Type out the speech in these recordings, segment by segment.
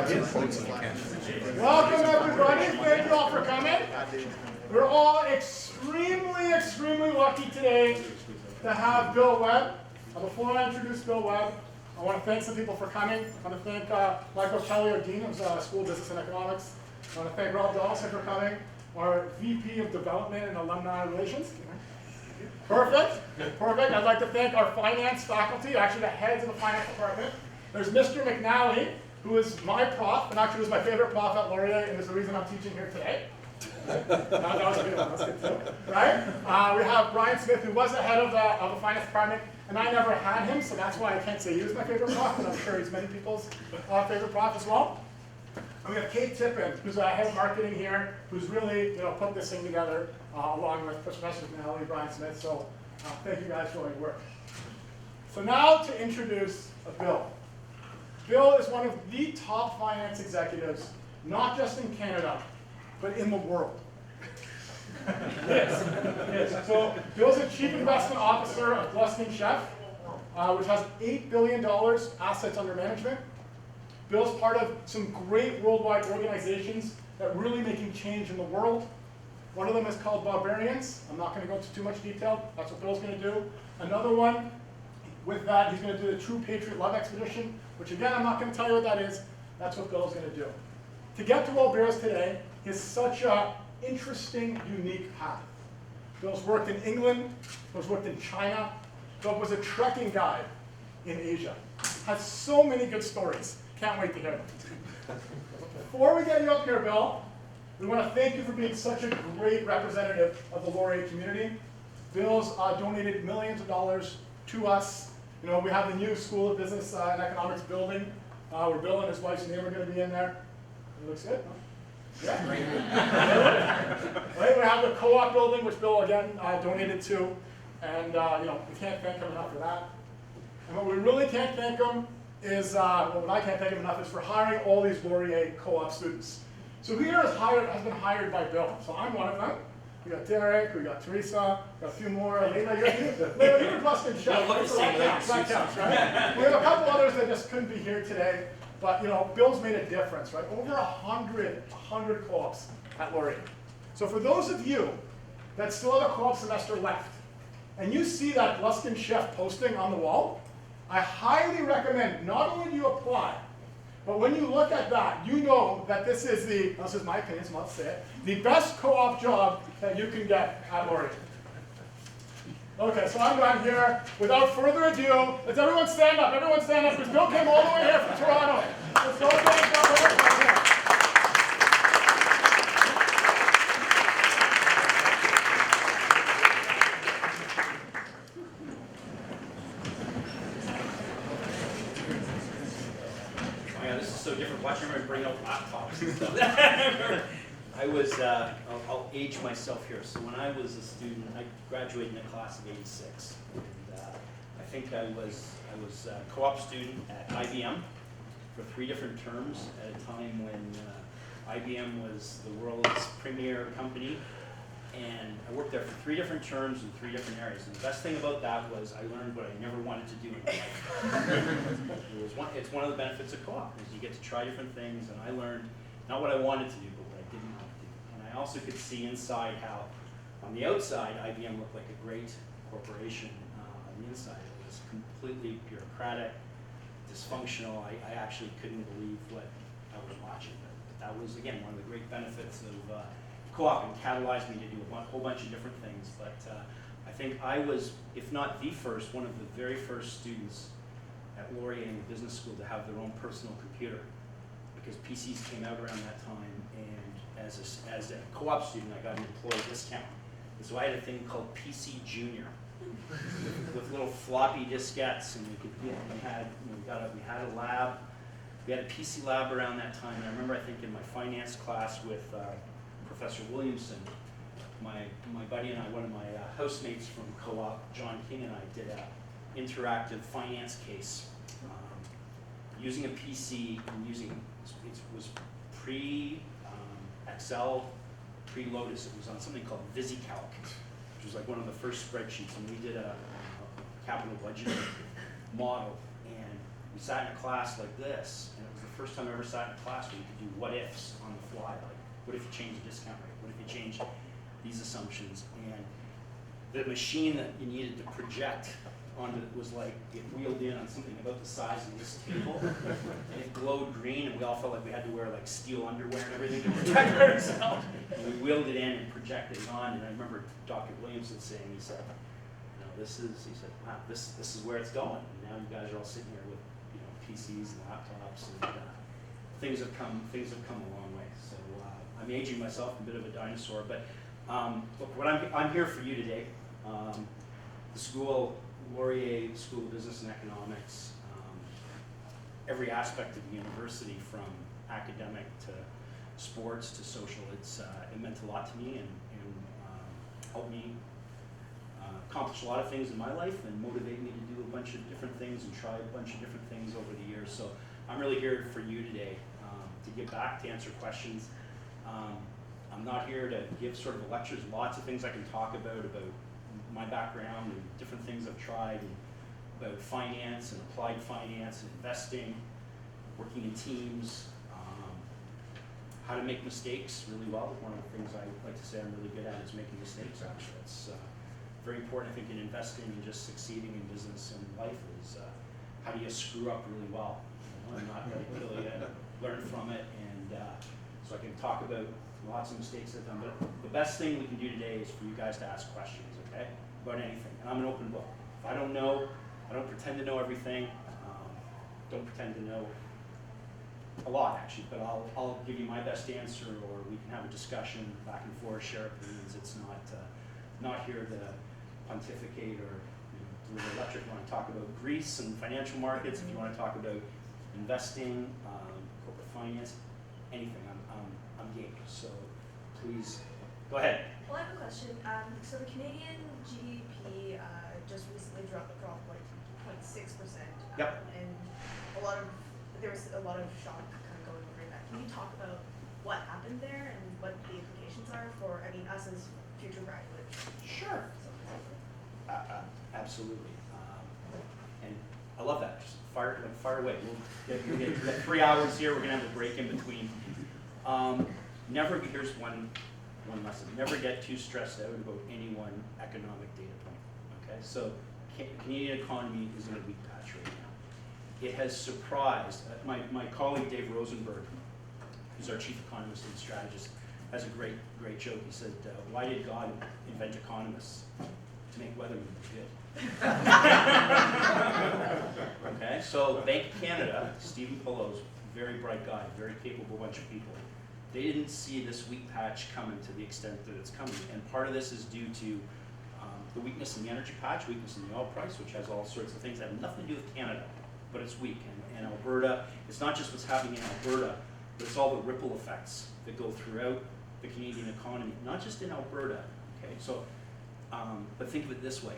Welcome everybody, thank you all for coming. We're all extremely lucky today to have Bill Webb. Before I introduce Bill Webb, I want to thank some people for coming. I want to thank Michael Kelly, our Dean of School of Business and Economics. I want to thank Rob Dawson for coming, our VP of Development and Alumni Relations. Perfect. I'd like to thank our finance faculty, actually the heads of the finance department. There's Mr. McNally, who is my prof, and actually was my favorite prof at Laurier, and is the reason I'm teaching here today. That was a good one, that's good too, right? We have Brian Smith, who was the head of the finance department, and I never had him, so that's why I can't say he was my favorite prof, but I'm sure he's many people's favorite prof as well. And we have Kate Tippin, who's head of marketing here, who's really put this thing together, along with Professor McNally, Brian Smith, so thank you guys for all your work. So now to introduce Bill. Bill is one of the top finance executives, not just in Canada, but in the world. Yes. So Bill's the Chief Investment Officer of Gluskin Sheff, which has $8 billion assets under management. Bill's part of some great worldwide organizations that are really making change in the world. One of them is called Barbarians. I'm not going to go into too much detail. That's what Bill's going to do. Another one, with that, he's going to do the True Patriot Love Expedition, which again, I'm not going to tell you what that is. That's what Bill's going to do. To get to where Bill is today is such an interesting, unique path. Bill's worked in England. Bill's worked in China. Bill was a trekking guide in Asia. Has so many good stories. Can't wait to hear them. Before we get you up here, Bill, we want to thank you for being such a great representative of the Laurier community. Bill's donated millions of dollars to us. We have the new School of Business and Economics building, where Bill and his wife's name are going to be in there. It looks good, huh? Yeah. Right, we have the co-op building, which Bill again donated to, and we can't thank him enough for that. And what we really can't thank him is, what I can't thank him enough is for hiring all these Laurier co-op students. So who here has been hired by Bill? So I'm one of them. We got Derek, we got Teresa, we got a few more. Lena, you're Gluskin Sheff. That counts, right? We have a couple others that just couldn't be here today. But Bill's made a difference, right? Over 100 co-ops at Laurier. So for those of you that still have a co-op semester left, and you see that Gluskin Sheff posting on the wall, I highly recommend not only do you apply, but when you look at that, you know that this is my opinion, so I'll say it, the best co-op job that you can get at Laurier. Okay, so I'm done here. Without further ado, let's everyone stand up. Everyone stand up, because Bill came all the way here from Toronto. Let's go, Bill. Watching everyone bring out laptops and stuff. I'll age myself here. So when I was a student, I graduated in a class of '86. And I think I was a co-op student at IBM for 3 different terms at a time when IBM was the world's premier company. And I worked there for 3 different terms in 3 different areas. And the best thing about that was I learned what I never wanted to do in life. It's one of the benefits of co-op, is you get to try different things. And I learned not what I wanted to do, but what I didn't want to do. And I also could see inside how, on the outside, IBM looked like a great corporation. On the inside, it was completely bureaucratic, dysfunctional. I actually couldn't believe what I was watching. But that was, again, one of the great benefits of co-op, and catalyzed me to do a whole bunch of different things. But I think I was, if not the first, one of the very first students at Laurier in the business school to have their own personal computer, because PCs came out around that time, and as a co-op student, I got an employee discount. And so I had a thing called PC Junior with little floppy diskettes, and we had a lab. We had a PC lab around that time, and I remember, I think, in my finance class with Professor Williamson, my buddy and I, one of my housemates from co-op, John King, and I did an interactive finance case using a PC and it was pre-Excel, pre-Lotus. It was on something called VisiCalc, which was like one of the first spreadsheets, and we did a capital budget model, and we sat in a class like this, and it was the first time I ever sat in a class where you could do what ifs on the fly. Like, what if you change the discount rate? What if you change these assumptions? And the machine that you needed to project onto it was like, it wheeled in on something about the size of this table, and it glowed green, and we all felt like we had to wear like steel underwear and everything to protect ourselves. And we wheeled it in and projected it on, and I remember Dr. Williamson saying, he said, he said, wow, this is where it's going. And now you guys are all sitting here with, PCs and laptops, and things have come a long way. So I'm aging myself, a bit of a dinosaur, but look, what I'm here for you today. The school, Laurier School of Business and Economics, every aspect of the university, from academic to sports to social, it meant a lot to me and helped me accomplish a lot of things in my life and motivate me to do a bunch of different things and try a bunch of different things over the years. So I'm really here for you today to give back, to answer questions. I'm not here to give sort of lectures. Lots of things I can talk about my background and different things I've tried, and about finance and applied finance and investing, working in teams, how to make mistakes really well. One of the things I like to say I'm really good at is making mistakes, actually. It's very important, I think, in investing and just succeeding in business and life is how do you screw up really well, and not really kill you, learn from it, and so I can talk about lots of mistakes I've done. But the best thing we can do today is for you guys to ask questions, okay, about anything. And I'm an open book. If I don't know, I don't pretend to know everything. Don't pretend to know a lot, actually, but I'll give you my best answer, or we can have a discussion back and forth, share opinions. It's not here to pontificate or deliver a lecture. If you want to talk about Greece and financial markets, if you want to talk about investing, corporate finance, anything, I'm game. So please go ahead. Well, I have a question. So the Canadian GDP just recently dropped like 0.6%. Yep. And there was a lot of shock kind of going over that. Can you talk about what happened there and what the implications are for, us as future graduates? Sure. Absolutely. And I love that. Just fire away. We'll get 3 hours here. We're gonna have a break in between. Here's one lesson. Never get too stressed out about any one economic data point. Okay, so Canadian economy is in a weak patch right now. It has surprised my colleague Dave Rosenberg, who's our chief economist and strategist, has a great joke. He said, "Why did God invent economists? To make weathermen good." Okay, so Bank of Canada, Stephen Pullo's very bright guy, very capable bunch of people. They didn't see this weak patch coming to the extent that it's coming, and part of this is due to the weakness in the energy patch, weakness in the oil price, which has all sorts of things that have nothing to do with Canada, but it's weak. And Alberta, it's not just what's happening in Alberta, but it's all the ripple effects that go throughout the Canadian economy, not just in Alberta. Okay, so but think of it this way.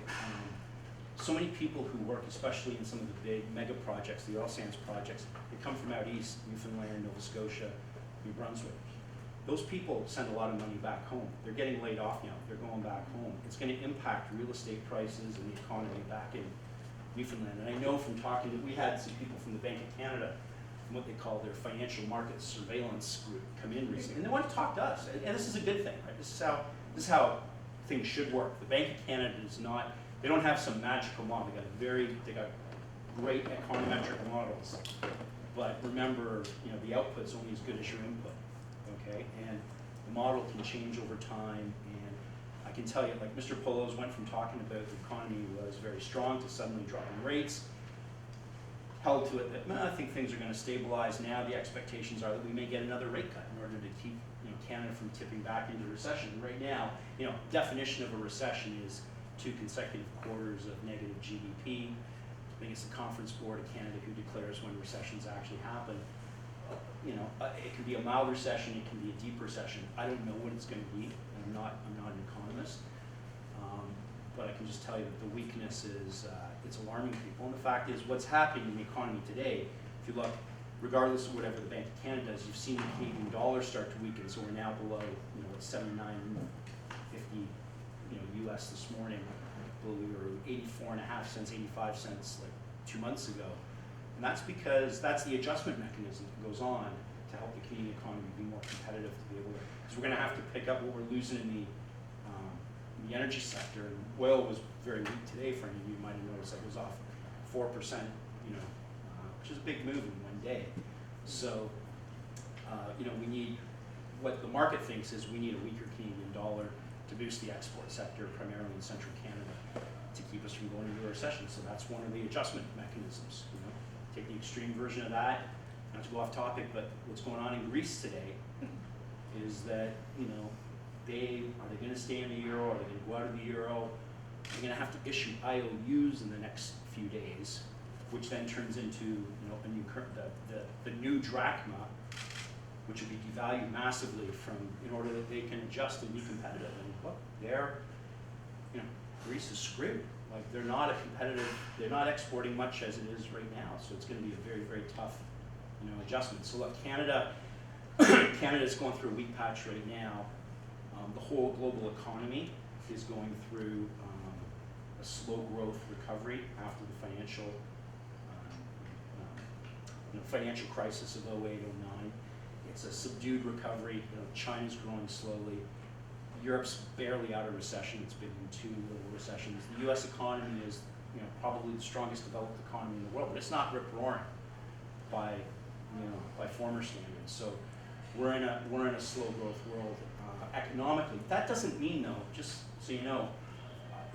So many people who work, especially in some of the big mega projects, the oil sands projects, they come from out east, Newfoundland, Nova Scotia, New Brunswick. Those people send a lot of money back home. They're getting laid off now. They're going back home. It's going to impact real estate prices and the economy back in Newfoundland. And I know from talking, we had some people from the Bank of Canada, from what they call their financial markets surveillance group, come in recently, and they want to talk to us. And this is a good thing, right? This is how things should work. The Bank of Canada is not. They don't have some magical model. They got great econometric models. But remember, the output's only as good as your input, okay? And the model can change over time, and I can tell you, like Mr. Polo's went from talking about the economy was very strong to suddenly dropping rates, held to it that, I think things are gonna stabilize now. The expectations are that we may get another rate cut in order to keep Canada from tipping back into recession. Right now, definition of a recession is 2 consecutive quarters of negative GDP. I think it's the Conference Board of Canada who declares when recessions actually happen. It can be a mild recession, it can be a deep recession. I don't know what it's going to be. I'm not an economist, but I can just tell you that the weakness is it's alarming people. And the fact is, what's happening in the economy today, if you look, regardless of whatever the Bank of Canada does, you've seen the Canadian dollar start to weaken. So we're now below, it's 79.50, US this morning. We were 84.5 cents, 85 cents like 2 months ago. And that's because that's the adjustment mechanism that goes on to help the Canadian economy be more competitive, to be able to, because we're going to have to pick up what we're losing in the energy sector. And oil was very weak today. For any of you might have noticed, it was off 4%, which is a big move in one day. So, we need, what the market thinks is we need a weaker Canadian dollar to boost the export sector, primarily in central Canada, to keep us from going into a recession. So that's one of the adjustment mechanisms. Take the extreme version of that, not to go off topic, but what's going on in Greece today is that, are they going to stay in the euro? Are they going to go out of the euro? They're going to have to issue IOUs in the next few days, which then turns into, a new the new drachma, which would be devalued massively in order that they can adjust and be competitive. And look, Greece is screwed. Like they're not exporting much as it is right now. So it's going to be a very, very tough, adjustment. So look, Canada's going through a weak patch right now. The whole global economy is going through a slow growth recovery after the financial crisis of 08, 09. It's a subdued recovery. China's growing slowly. Europe's barely out of recession. It's been in 2 little recessions. The U.S. economy is, probably the strongest developed economy in the world, but it's not rip-roaring by former standards. So we're in a slow growth world economically. That doesn't mean though, just so you know,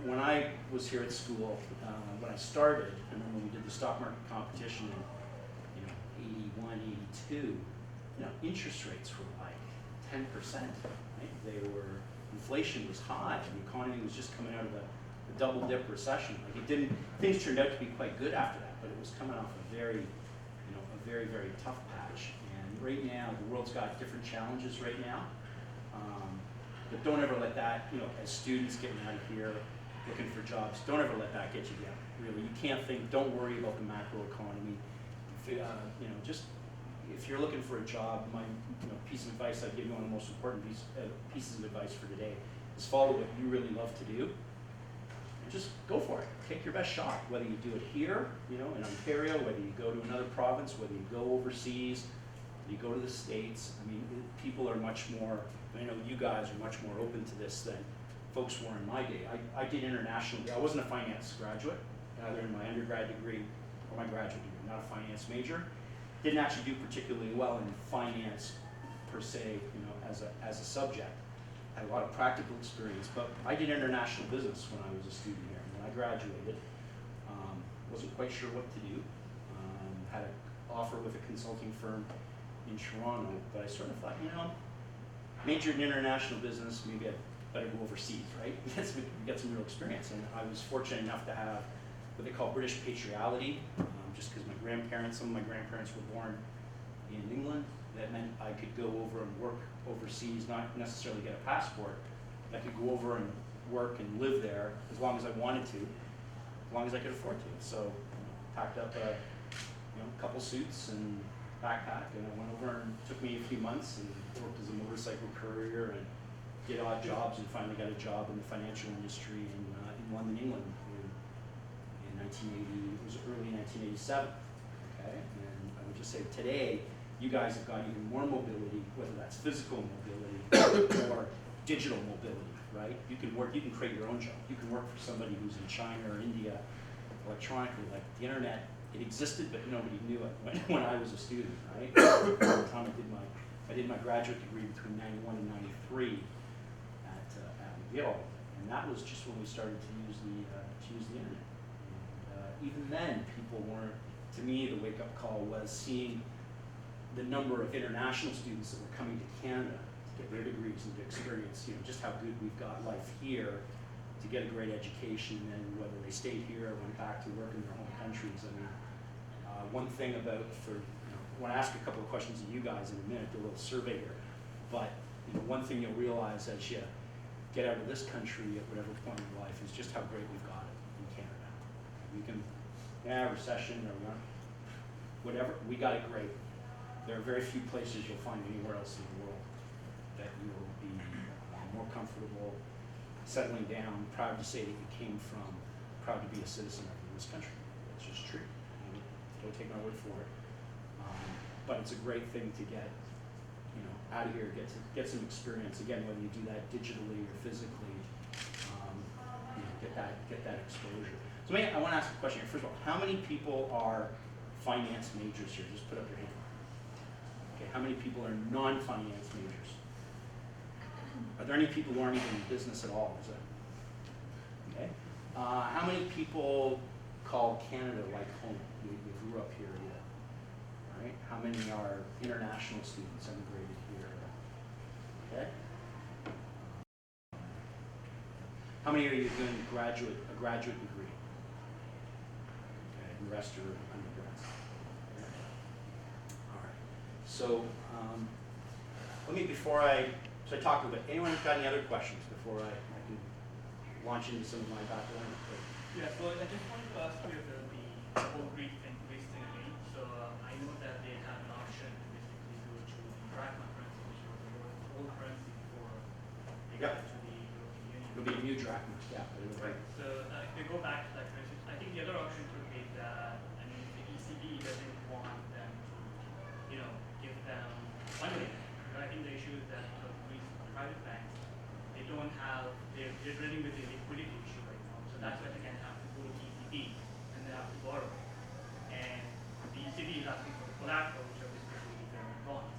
when I was here at school, when I started, and then when we did the stock market competition in 81, 82, interest rates were like 10%. Right? Inflation was high, and the economy was just coming out of a double dip recession. Things turned out to be quite good after that, but it was coming off a very, very, very tough patch. And right now, the world's got different challenges right now. But don't ever let that, as students getting out of here, looking for jobs, don't ever let that get you down. Really, you can't think. Don't worry about the macro economy. Just if you're looking for a job, my piece of advice I'd give you, one of the most important pieces of advice for today is follow what you really love to do, and just go for it. Take your best shot. Whether you do it here, in Ontario, whether you go to another province, whether you go overseas, you go to the States. People are much more. I know you guys are much more open to this than folks were in my day. I did international. I wasn't a finance graduate, either in my undergrad degree or my graduate degree. Not a finance major. Didn't actually do particularly well in finance per se, as a subject. Had a lot of practical experience, but I did international business when I was a student here. When I graduated, wasn't quite sure what to do. Had an offer with a consulting firm in Toronto, but I sort of thought, majored in international business, maybe I'd better go overseas, right? We get some real experience, and I was fortunate enough to have what they call British patriality, just because some of my grandparents were born in England. That meant I could go over and work overseas, not necessarily get a passport. I could go over and work and live there as long as I wanted to, as long as I could afford to. So packed up a couple suits and backpack, and I went over, and it took me a few months and worked as a motorcycle courier and did odd jobs, and finally got a job in the financial industry in London, England in 1980. It was early 1987. Okay, and I would just say today, you guys have got even more mobility, whether that's physical mobility or digital mobility, right? You can create your own job. You can work for somebody who's in China or India electronically. Like the internet, it existed, but nobody knew it when I was a student, right? At the time I did my graduate degree between 91 and 93 at McGill, and that was just when we started to use the internet. And even then, people weren't. To me, the wake-up call was seeing the number of international students that were coming to Canada to get their degrees and to experience, just how good we've got life here, to get a great education, and whether they stayed here or went back to work in their home countries. One thing I want to ask a couple of questions of you guys in a minute, do a little survey here, but one thing you'll realize as you get out of this country at whatever point in life is just how great we've got it in Canada. We can, recession or whatever, we got it great. There are very few places you'll find anywhere else in the world that you will be more comfortable settling down, proud to say that you came from, proud to be a citizen of this country. It's just true. don't take my word for it. But it's a great thing to get, out of here, get some experience. Again, whether you do that digitally or physically, get that exposure. So I want to ask a question here. First of all, how many people are finance majors here? Just put up your hand. Okay, how many people are non-finance majors? Are there any people who aren't even in business at all? Is it? Okay. How many people call Canada like home? We grew up here, right? How many are international students emigrated here? Okay. How many are you doing a graduate degree? Okay, and the rest are undergrads. Okay. All right. So before I talk a little bit, anyone got any other questions before I can launch into some of my background? Yeah, so I just wanted to ask you about the whole Greek thing again. So I know that they have an option to basically go to the drachma currency, which was the old currency before they got to the European Union. It'll be a new drachma, yeah. Right. So if they go back to that currency, I think the other option could be that, the ECB doesn't want them to, give them funding. But I think the issue is that Greece private banks, they're dealing with the liquidity issue right now. So that's why they can have to go to ECB and they have to borrow. And the ECB is asking for the collateral, which are basically government bonds.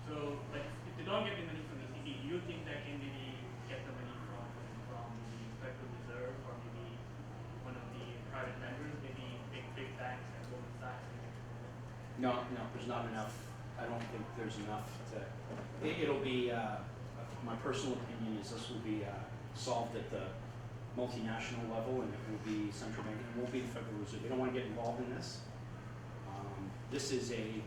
So, but if they don't get the money from the ECB, do you think that can maybe get the money from the Federal Reserve or maybe one of the private lenders, maybe big banks like Goldman Sachs? No, there's not enough. I don't think there's enough to. It'll be. My personal opinion is this will be solved at the multinational level, and it will be central bank. It won't be the Federal Reserve. They don't want to get involved in this. This is a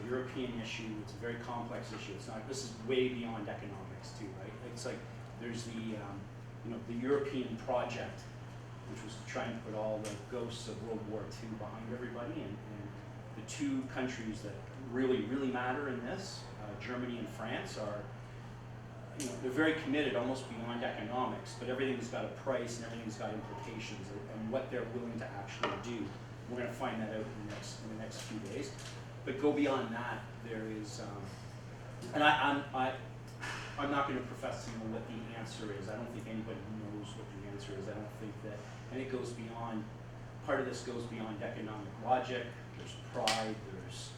European issue. It's a very complex issue. It's not. This is way beyond economics too, right? It's like there's the the European project, which was to try and put all the ghosts of World War II behind everybody, and the two countries that really matter in this, Germany and France, are they're very committed, almost beyond economics, but everything's got a price and everything's got implications, and what they're willing to actually do. We're going to find that out in the next few days. But go beyond that, there is, and I'm not going to profess to know what the answer is. I don't think anybody knows what the answer is. I don't think that, and it goes beyond. Part of this goes beyond economic logic. There's pride. There's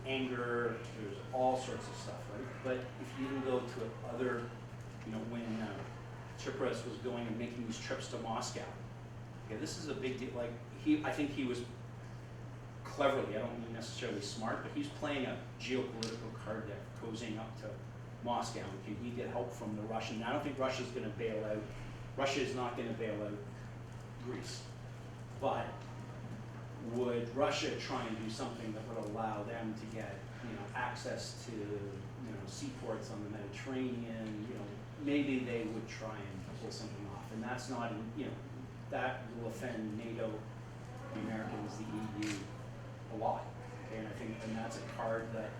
anger. There's all sorts of stuff, right? But if you even go to other, when Tsipras was going and making these trips to Moscow, okay, this is a big deal. Like I think he was cleverly, I don't mean necessarily smart, but he's playing a geopolitical card deck, cozying up to Moscow. Can he get help from the Russians? I don't think Russia's going to bail out. Russia is not going to bail out Greece. But would Russia try and do something that would allow them to get, access to, seaports on the Mediterranean? Maybe they would try and pull something off, and that's not, that will offend NATO, the Americans, the EU, a lot. Okay, and I think, that's a card that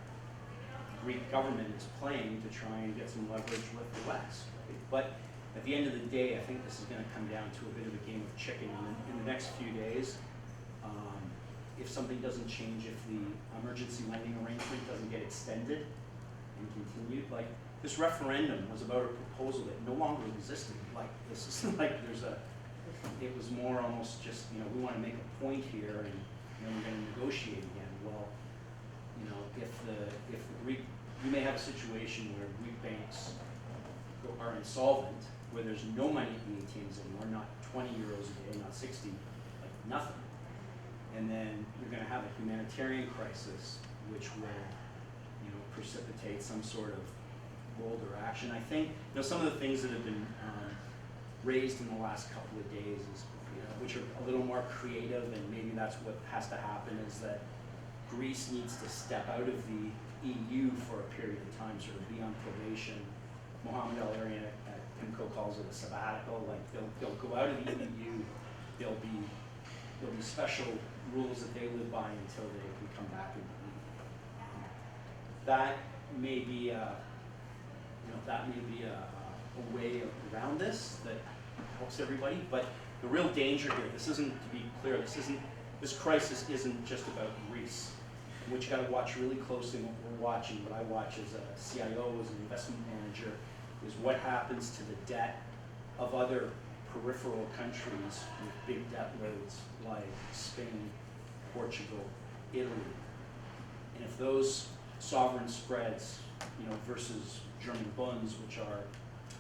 the Greek government is playing to try and get some leverage with the West. Right? But at the end of the day, I think this is going to come down to a bit of a game of chicken in the next few days. If something doesn't change, if the emergency lending arrangement doesn't get extended and continued, like this referendum was about a proposal that no longer existed. Like this is like it was more almost just, we want to make a point here and we're going to negotiate again. Well, if the Greek, you may have a situation where Greek banks are insolvent, where there's no money at the ATMs anymore, not 20 euros a day, not 60, like nothing. And then you're going to have a humanitarian crisis, which will, precipitate some sort of bolder action. I think, some of the things that have been raised in the last couple of days is, which are a little more creative, and maybe that's what has to happen, is that Greece needs to step out of the EU for a period of time, sort of be on probation. Mohamed El-Arian at PIMCO calls it a sabbatical. Like they'll go out of the EU. There'll be special rules that they live by until they can come back into the EU. That may be a way around this that helps everybody. But the real danger here, this isn't, to be clear, this isn't this crisis isn't just about Greece. What you got to watch really closely, and what we're watching, what I watch as a CIO, as an investment manager, is what happens to the debt of other peripheral countries with big debt loads like Spain, Portugal, Italy. And if those sovereign spreads, versus German bonds, which are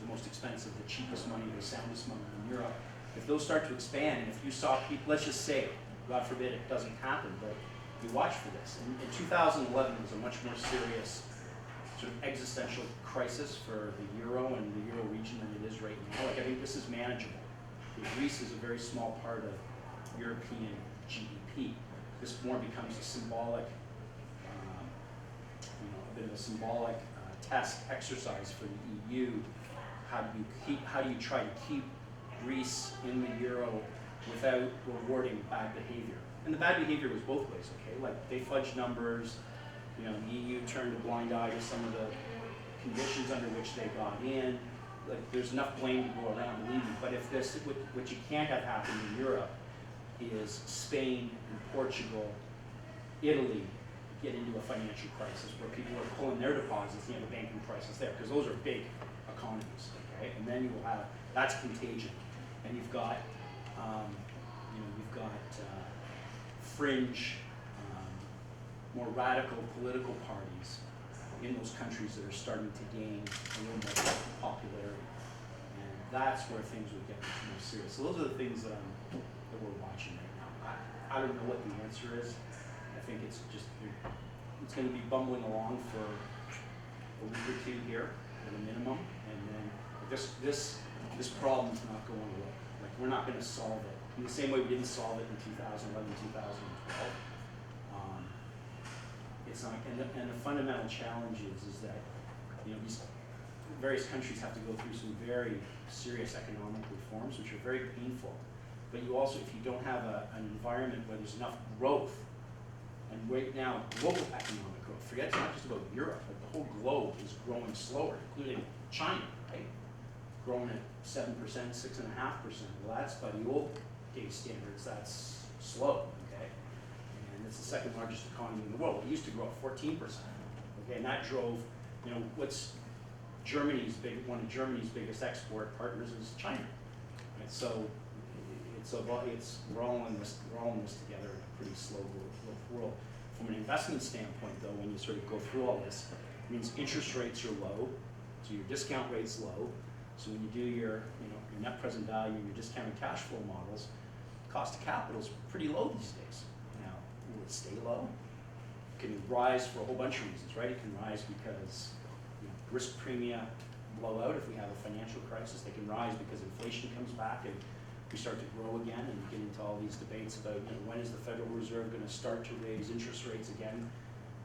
the most expensive, the cheapest money, the soundest money in Europe, if those start to expand, and if you saw people, let's just say, God forbid it doesn't happen, but you watch for this. In 2011 was a much more serious sort of existential crisis for the euro and the euro region than it is right now. Like, I think this is manageable. Greece is a very small part of European GDP. This more becomes a symbolic, a bit of a symbolic test exercise for the EU. How do you try to keep Greece in the euro without rewarding bad behavior? And the bad behavior was both ways, okay? Like, they fudged numbers, the EU turned a blind eye to some of the conditions under which they got in. Like, there's enough blame to go around, believe me. But if this, what you can't have happen in Europe is Spain and Portugal, Italy get into a financial crisis where people are pulling their deposits, a banking crisis there, because those are big economies, okay? And then you will have, that's contagion. And you've got, fringe, more radical political parties in those countries that are starting to gain a little more popularity. And that's where things would get much more serious. So those are the things that we're watching right now. I don't know what the answer is. I think it's just, it's going to be bumbling along for a week or two here at a minimum, and then this problem's not going away. Like, we're not going to solve it in the same way we didn't solve it in 2011, 2012. It's not, and the fundamental challenge is that these various countries have to go through some very serious economic reforms, which are very painful. But you also, if you don't have an environment where there's enough growth, and right now global economic growth, forget it's not just about Europe, but the whole globe is growing slower, including China, right? Growing at 7%, 6.5%. Well, that's by the old day standards, that's slow, okay? And it's the second largest economy in the world. It used to grow at 14%, okay? And that drove, what's one of Germany's biggest export partners is China, right? So we're all in this together in a pretty slow growth world. From an investment standpoint, though, when you sort of go through all this, it means interest rates are low, so your discount rate's low. So when you do your net present value, your discounted cash flow models, cost of capital is pretty low these days. Now, will it stay low? It can rise for a whole bunch of reasons, right? It can rise because risk premia blow out if we have a financial crisis. They can rise because inflation comes back and we start to grow again, and we get into all these debates about when is the Federal Reserve going to start to raise interest rates again.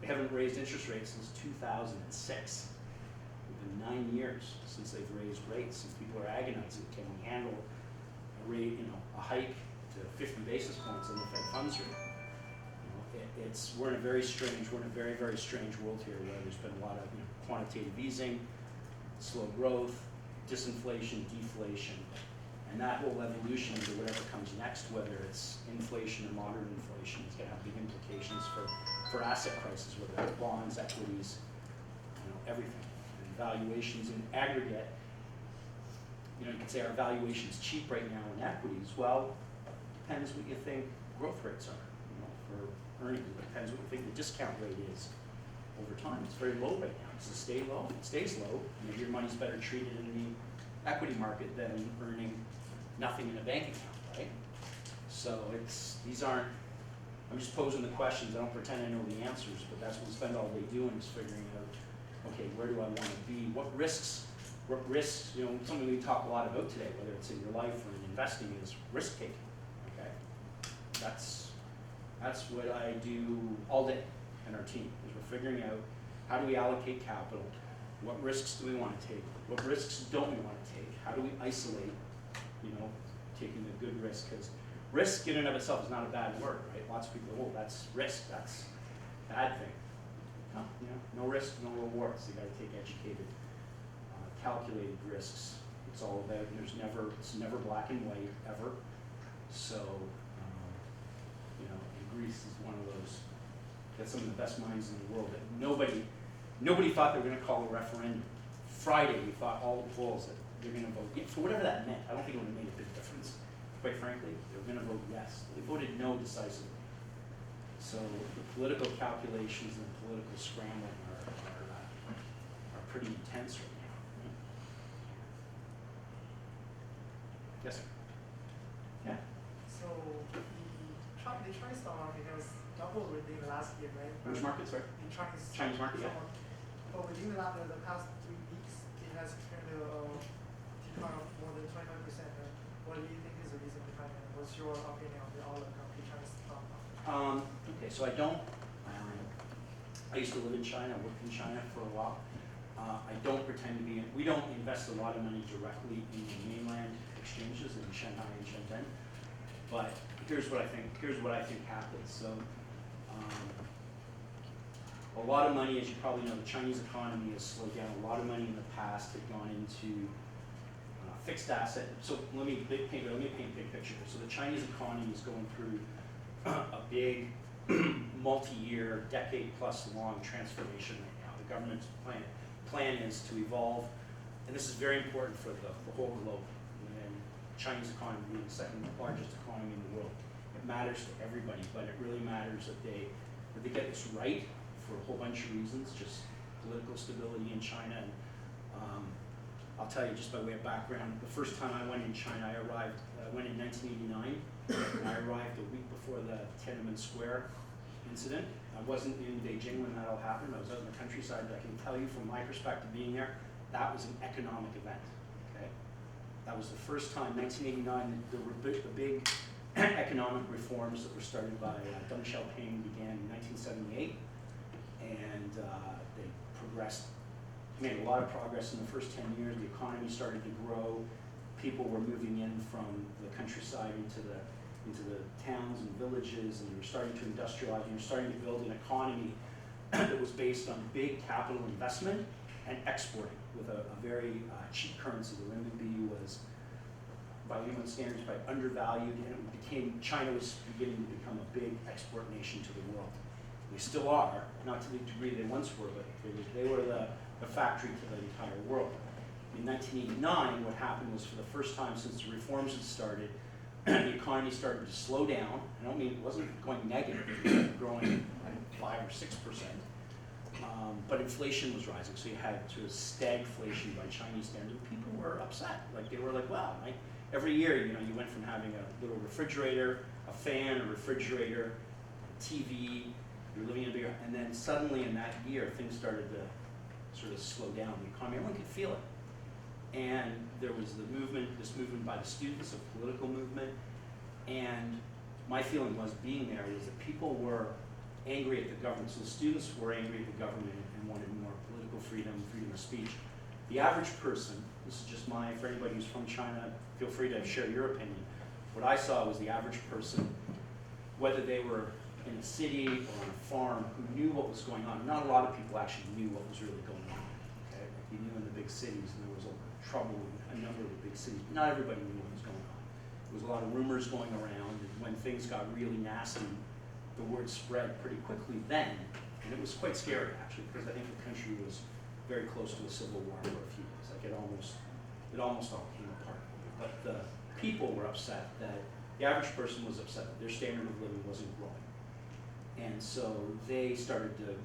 They haven't raised interest rates since 2006. It's been 9 years since they've raised rates, and people are agonizing. Can we handle a rate, a hike to 50 basis points on the Fed funds rate? We're in a very, very strange world here, where there's been a lot of quantitative easing, slow growth, disinflation, deflation. And that whole evolution into whatever comes next, whether it's inflation or moderate inflation, is going to have big implications for asset prices, whether it's bonds, equities, everything. And valuations in aggregate, you could say our valuation's cheap right now in equities. Well, depends what you think growth rates are, for earnings. It depends what you think the discount rate is over time. It's very low right now. Does it stay low? If it stays low, maybe your money's better treated in the equity market than earning nothing in a bank account, right? So I'm just posing the questions. I don't pretend I know the answers, but that's what we spend all day doing, is figuring out, okay, where do I want to be? What risks, something we talk a lot about today, whether it's in your life or in investing, is risk taking, okay? That's what I do all day in our team, is we're figuring out how do we allocate capital, what risks do we want to take, what risks don't we want to take, how do we isolate taking a good risk, because risk in and of itself is not a bad word, right? Lots of people, that's risk, that's a bad thing. No risk, no rewards. You got to take educated, calculated risks. It's all about, it's never black and white, ever. So, Greece is one of those, got some of the best minds in the world, that nobody thought they were gonna call a referendum. Friday, we thought all the polls that they're gonna vote, for whatever that meant, I don't think it would have made a big difference, quite frankly. They were gonna vote yes. They voted no decisively. So the political calculations and the political scrambling are pretty intense right now. Yes, sir. Yeah. So the Chinese stock market has doubled within the last year, right? Which market, sorry? The Chinese Market, yeah. stock market. But within the past 3 weeks, it has experienced a decline of more than 25%. Right? What do you think is the reason behind it? What's your opinion on the outlook of the Chinese stock market? Okay, so I don't, I used to live in China, worked in China for a while. I don't pretend to be, we don't invest a lot of money directly in the mainland exchanges in Shanghai and Shenzhen. But here's what I think happens. So a lot of money, as you probably know, the Chinese economy has slowed down. A lot of money in the past had gone into fixed asset. So let me paint a big picture. So the Chinese economy is going through a big multi-year, decade-plus long transformation right now. The government's plan is to evolve, and this is very important for the whole globe. And Chinese economy being the second largest economy in the world, it matters to everybody, but it really matters that they get this right for a whole bunch of reasons, just political stability in China. And I'll tell you just by way of background, the first time I went in China, I went in 1989, and I arrived a week before the Tiananmen Square incident. I wasn't in Beijing when that all happened. I was out in the countryside, but I can tell you from my perspective being there, that was an economic event, okay? That was the first time, 1989, the big economic reforms that were started by Deng Xiaoping began in 1978, and they made a lot of progress in the first 10 years. The economy started to grow. People were moving in from the countryside into the towns and villages, and we were starting to industrialize, and we were starting to build an economy that was based on big capital investment and exporting with a very cheap currency. The renminbi was, by anyone's standards, quite undervalued, and China was beginning to become a big export nation to the world. They still are, not to the degree they once were, but they were the factory to the entire world. In 1989, what happened was, for the first time since the reforms had started, the economy started to slow down. I don't mean it wasn't going negative, it was growing 5 or 6%. But inflation was rising, so you had sort of stagflation by Chinese standards. People were upset. Like, they were like, wow, every year, you went from having a little refrigerator, a fan, a refrigerator, a TV, you're living in a bigger, and then suddenly in that year, things started to sort of slow down the economy. Everyone could feel it. And there was this movement by the students, a political movement, and my feeling was, being there, was that people were angry at the government. So the students were angry at the government and wanted more political freedom, freedom of speech. The average person, this is just for anybody who's from China, feel free to share your opinion. What I saw was the average person, whether they were in a city or on a farm, who knew what was going on. Not a lot of people actually knew what was really going on. Okay? Like, you knew in the big cities, and there was trouble in a number of the big cities. Not everybody knew what was going on. There was a lot of rumors going around, and when things got really nasty, the word spread pretty quickly then, and it was quite scary actually, because I think the country was very close to a civil war for a few days. Like, it almost all came apart. But the people were upset that the average person was upset that their standard of living wasn't growing. And so they started to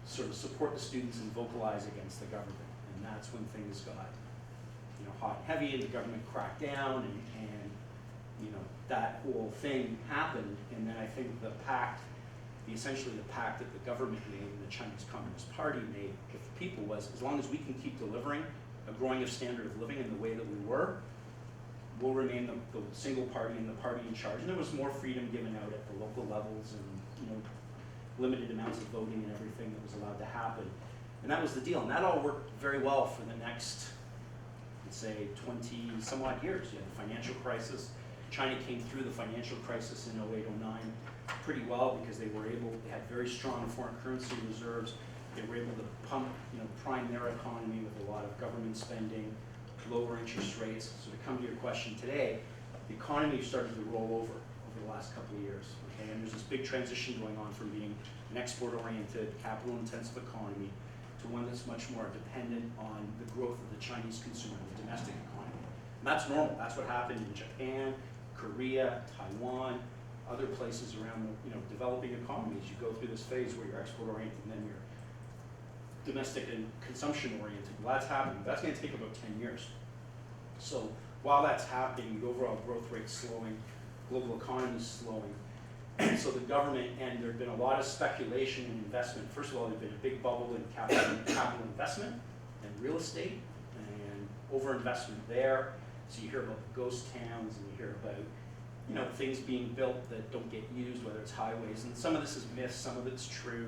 sort of support the students and vocalize against the government. And that's when things got, hot and heavy, and the government cracked down, and that whole thing happened. And then I think essentially the pact that the government made and the Chinese Communist Party made with the people was, as long as we can keep delivering a growing of standard of living in the way that we were, we'll remain the single party and the party in charge. And there was more freedom given out at the local levels, and limited amounts of voting and everything that was allowed to happen. And that was the deal. And that all worked very well for the next, let's say, 20 some odd years. You had the financial crisis. China came through the financial crisis in 08, 09 pretty well, because they had very strong foreign currency reserves. They were able to prime their economy with a lot of government spending, lower interest rates. So to come to your question today, the economy started to roll over over the last couple of years. Okay, and there's this big transition going on from being an export-oriented, capital-intensive economy to one that's much more dependent on the growth of the Chinese consumer, the domestic economy. And that's normal. That's what happened in Japan, Korea, Taiwan, other places around the developing economies. You go through this phase where you're export-oriented and then you're domestic and consumption-oriented. Well, that's happening. That's going to take about 10 years. So while that's happening, the overall growth rate's slowing, global economy's slowing. So the government, and there'd been a lot of speculation and investment. First of all, there'd been a big bubble in capital investment and real estate and overinvestment there. So you hear about the ghost towns and you hear about things being built that don't get used, whether it's highways. And some of this is myth, some of it's true,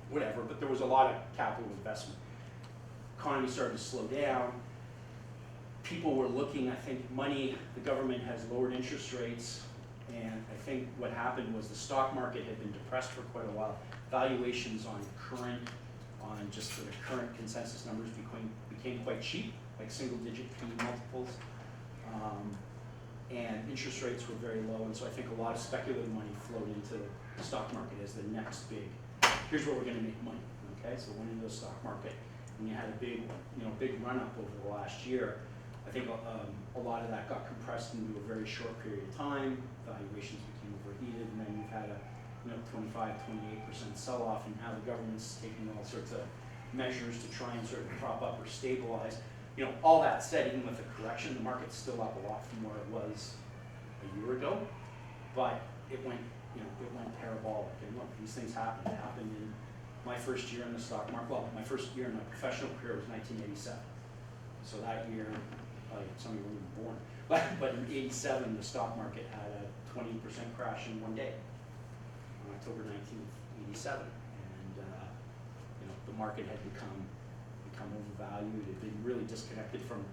whatever. But there was a lot of capital investment. Economy started to slow down. People were looking, I think, money. The government has lowered interest rates. And I think what happened was the stock market had been depressed for quite a while. Valuations on just sort of current consensus numbers became quite cheap, like single-digit P multiples. And interest rates were very low, and so I think a lot of speculative money flowed into the stock market as the next big, here's where we're gonna make money, okay? So went into the stock market, and you had a big run-up over the last year. I think a lot of that got compressed into a very short period of time. Valuations became overheated, and then you've had a 25, 28% sell-off, and now the government's taking all sorts of measures to try and sort of prop up or stabilize. All that said, even with the correction, the market's still up a lot from where it was a year ago, but it went parabolic. And look, these things happen. It happened in my first year in the stock market. Well, my first year in my professional career was 1987. So that year, some of you weren't born, but in '87, the stock market had a 20% crash in one day, on October 19th, '87, and the market had become overvalued. It had been really disconnected from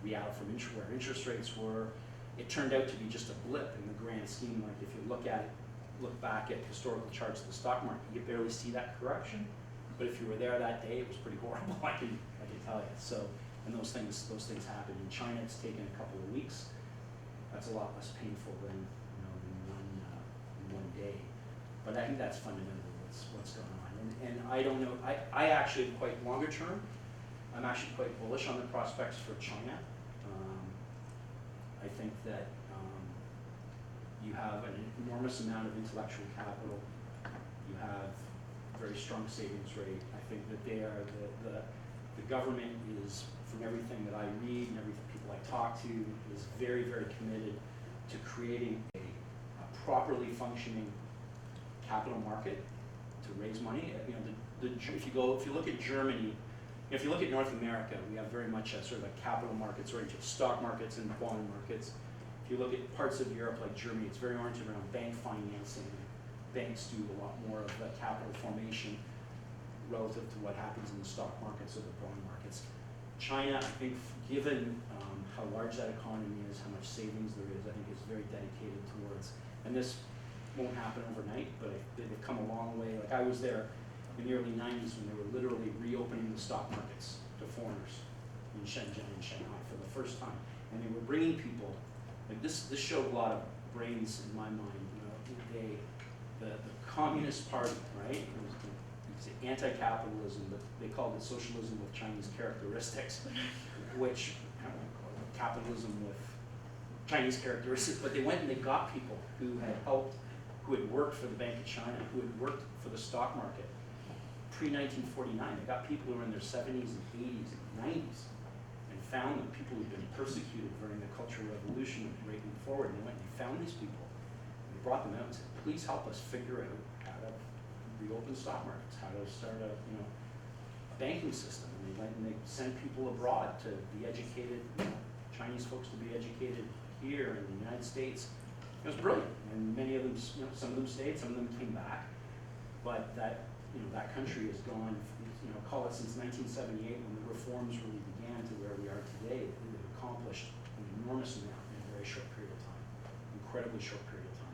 reality, from where interest rates were. It turned out to be just a blip in the grand scheme. Like if you look back at historical charts of the stock market, you could barely see that correction. But if you were there that day, it was pretty horrible. I can tell you. So. And those things happen. In China, it's taken a couple of weeks. That's a lot less painful than in one day. But I think that's fundamentally what's going on. And I don't know. I actually quite longer term. I'm actually quite bullish on the prospects for China. I think that you have an enormous amount of intellectual capital. You have a very strong savings rate. I think that they are the government is, from everything that I read and everything people I talk to, is very, very committed to creating a properly functioning capital market to raise money. If you look at Germany, if you look at North America, we have very much a sort of a capital markets oriented, stock markets and bond markets. If you look at parts of Europe like Germany, it's very oriented around bank financing. Banks do a lot more of the capital formation relative to what happens in the stock markets or the bond markets. China, I think, given how large that economy is, how much savings there is, I think is very dedicated towards, and this won't happen overnight, but they've come a long way. Like I was there in the early 90s when they were literally reopening the stock markets to foreigners in Shenzhen and Shanghai for the first time. And they were bringing people, like this showed a lot of brains in my mind. The Communist Party, right? It was anti-capitalism, but they called it socialism with Chinese characteristics, which capitalism with Chinese characteristics. But they went and they got people who had worked for the Bank of China, who had worked for the stock market pre-1949. They got people who were in their 70s and 80s and 90s and found them, people who'd been persecuted during the Cultural Revolution and breaking forward. And they went and they found these people. And they brought them out and said, please help us figure out how to reopen stock markets, how to start a banking system. And they went and they sent people abroad to be educated, Chinese folks to be educated here in the United States. It was brilliant, and many of them, some of them stayed, some of them came back. But that country has gone, call it since 1978 when the reforms really began to where we are today. They've accomplished an enormous amount in a very short period of time, incredibly short period of time.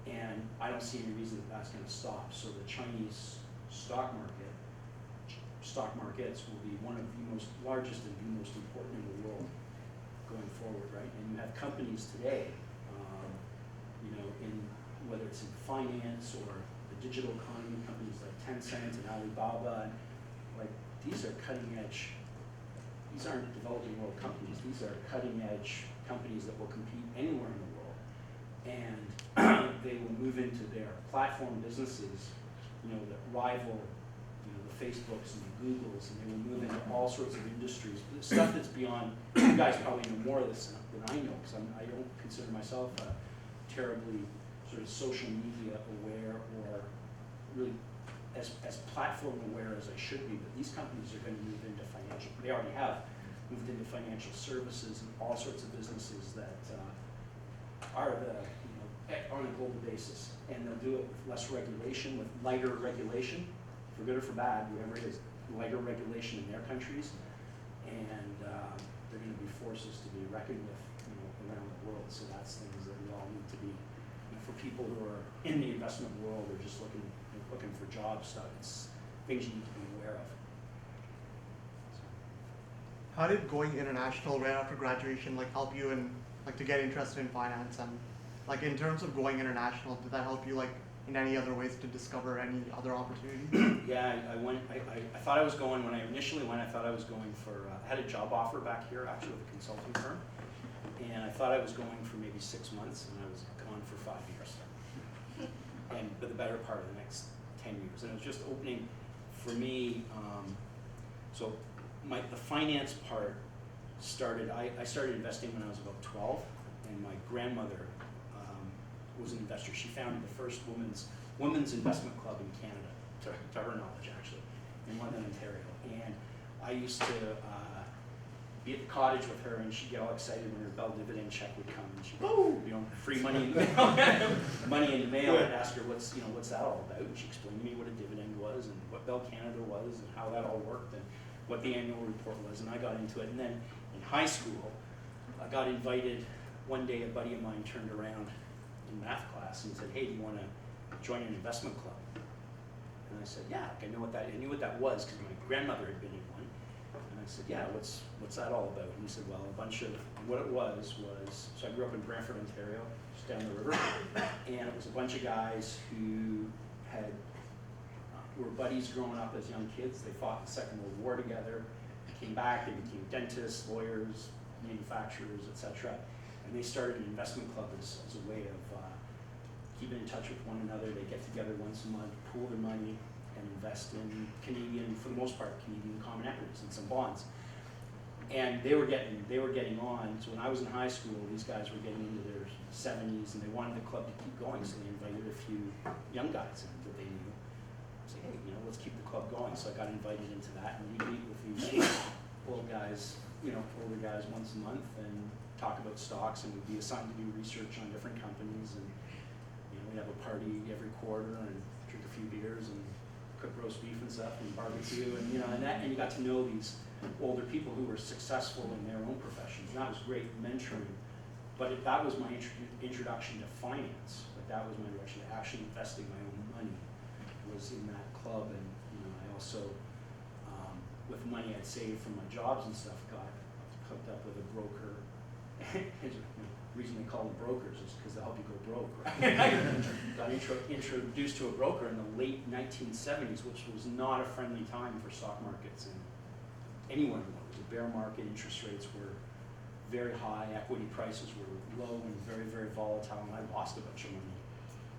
And I don't see any reason that that's going to stop. So the Chinese stock markets will be one of the most largest and the most important in the world going forward, right? And you have companies today, you know, in whether it's in finance or the digital economy, companies like Tencent and Alibaba, like these are cutting edge. These aren't developing world companies. These are cutting edge companies that will compete anywhere in the world, and they will move into their platform businesses, you know, that rival, you know, the Facebooks and the Googles, and they will move into all sorts of industries. But stuff that's beyond. You guys probably know more of this than I know, because I don't consider myself a terribly sort of social media aware or really as platform aware as I should be. But these companies are going to move into financial. They already have moved into financial services and all sorts of businesses that are the, you know, on a global basis, and they'll do it with less regulation, with lighter regulation, for good or for bad, whatever it is, lighter regulation in their countries, and they're going to be forces to be reckoned with, you know, around the world. So that's things that we all need to be, you know, for people who are in the investment world or just looking for job stuff. It's things you need to be aware of. How did going international right after graduation like help you in like to get interested in finance, and like in terms of going international, did that help you like in any other ways to discover any other opportunities? Yeah, I went. I thought I was going when I initially went. I thought I was going for. I had a job offer back here actually with a consulting firm, and I thought I was going for maybe 6 months, and I was gone for 5 years, and for the better part of the next 10 years. And it was just opening for me. So the finance part started. I started investing when I was about 12, and my grandmother was an investor. She founded the first women's investment club in Canada, to her knowledge actually, in London, Ontario. And I used to be at the cottage with her, and she'd get all excited when her Bell dividend check would come, and she'd go, you know, free money in the mail. Money in the mail. I'd ask her what's that all about, and she explained to me what a dividend was and what Bell Canada was and how that all worked and what the annual report was, and I got into it. And then in high school, I got invited. One day, a buddy of mine turned around in math class and said, "Hey, do you want to join an investment club?" And I said, "Yeah." I knew what that was because my grandmother had been in one. And I said, "Yeah, what's that all about?" And he said, "Well, a bunch of what it was." So I grew up in Brantford, Ontario, just down the river, and it was a bunch of guys who were buddies growing up as young kids. They fought the Second World War together. They came back. They became dentists, lawyers, manufacturers, etc. And they started an investment club as a way of keeping in touch with one another. They get together once a month, pool their money, and invest in Canadian, for the most part, Canadian common equities and some bonds. And they were getting on. So when I was in high school, these guys were getting into their 70s, and they wanted the club to keep going. So they invited a few young guys in that they knew. Say, hey, you know, let's keep the club going. So I got invited into that, and we meet with these older guys once a month and talk about stocks, and we'd be assigned to do research on different companies, and you know, we'd have a party every quarter and drink a few beers and cook roast beef and stuff and barbecue, and you know, and you got to know these older people who were successful in their own professions, and that was great mentoring. But that was my introduction to finance. Like that was my introduction to actually investing my own money, was in that club. And you know, I also, with money I'd saved from my jobs and stuff, got hooked up with a broker. The reason they call them brokers is because they help you go broke, right? Got introduced to a broker in the late 1970s, which was not a friendly time for stock markets and anywhere in the world. It was a bear market, interest rates were very high, equity prices were low and very, very volatile, and I lost a bunch of money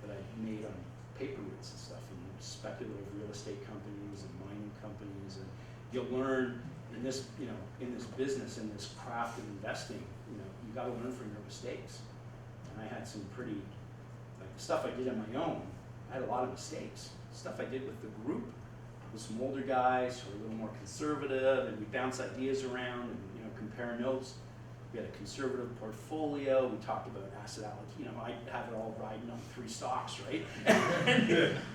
that I made on paper routes and stuff, and speculative real estate companies and mining companies. And you'll learn in this, you know, in this business, in this craft of investing, you know, you got to learn from your mistakes. And I had some pretty, like the stuff I did on my own, I had a lot of mistakes. Stuff I did with the group with some older guys who were a little more conservative, and we bounce ideas around and, you know, compare notes. We had a conservative portfolio. We talked about asset allocation. You know, I have it all riding on 3 stocks, right?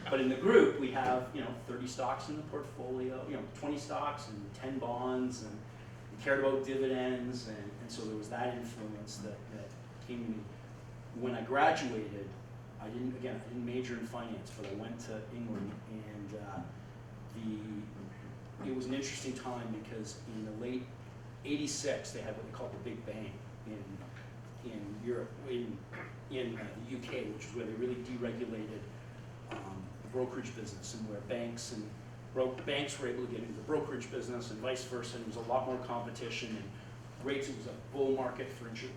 But in the group, we have, you know, 30 stocks in the portfolio, you know, 20 stocks and 10 bonds, and we cared about dividends, and so there was that influence that came to me. When I graduated, I didn't major in finance, but I went to England, and it was an interesting time because in the late '86, they had what they called the Big Bang in Europe, in the UK, which is where they really deregulated the brokerage business, and where banks were able to get into the brokerage business and vice versa. And there was a lot more competition, and rates, it was a bull market for interest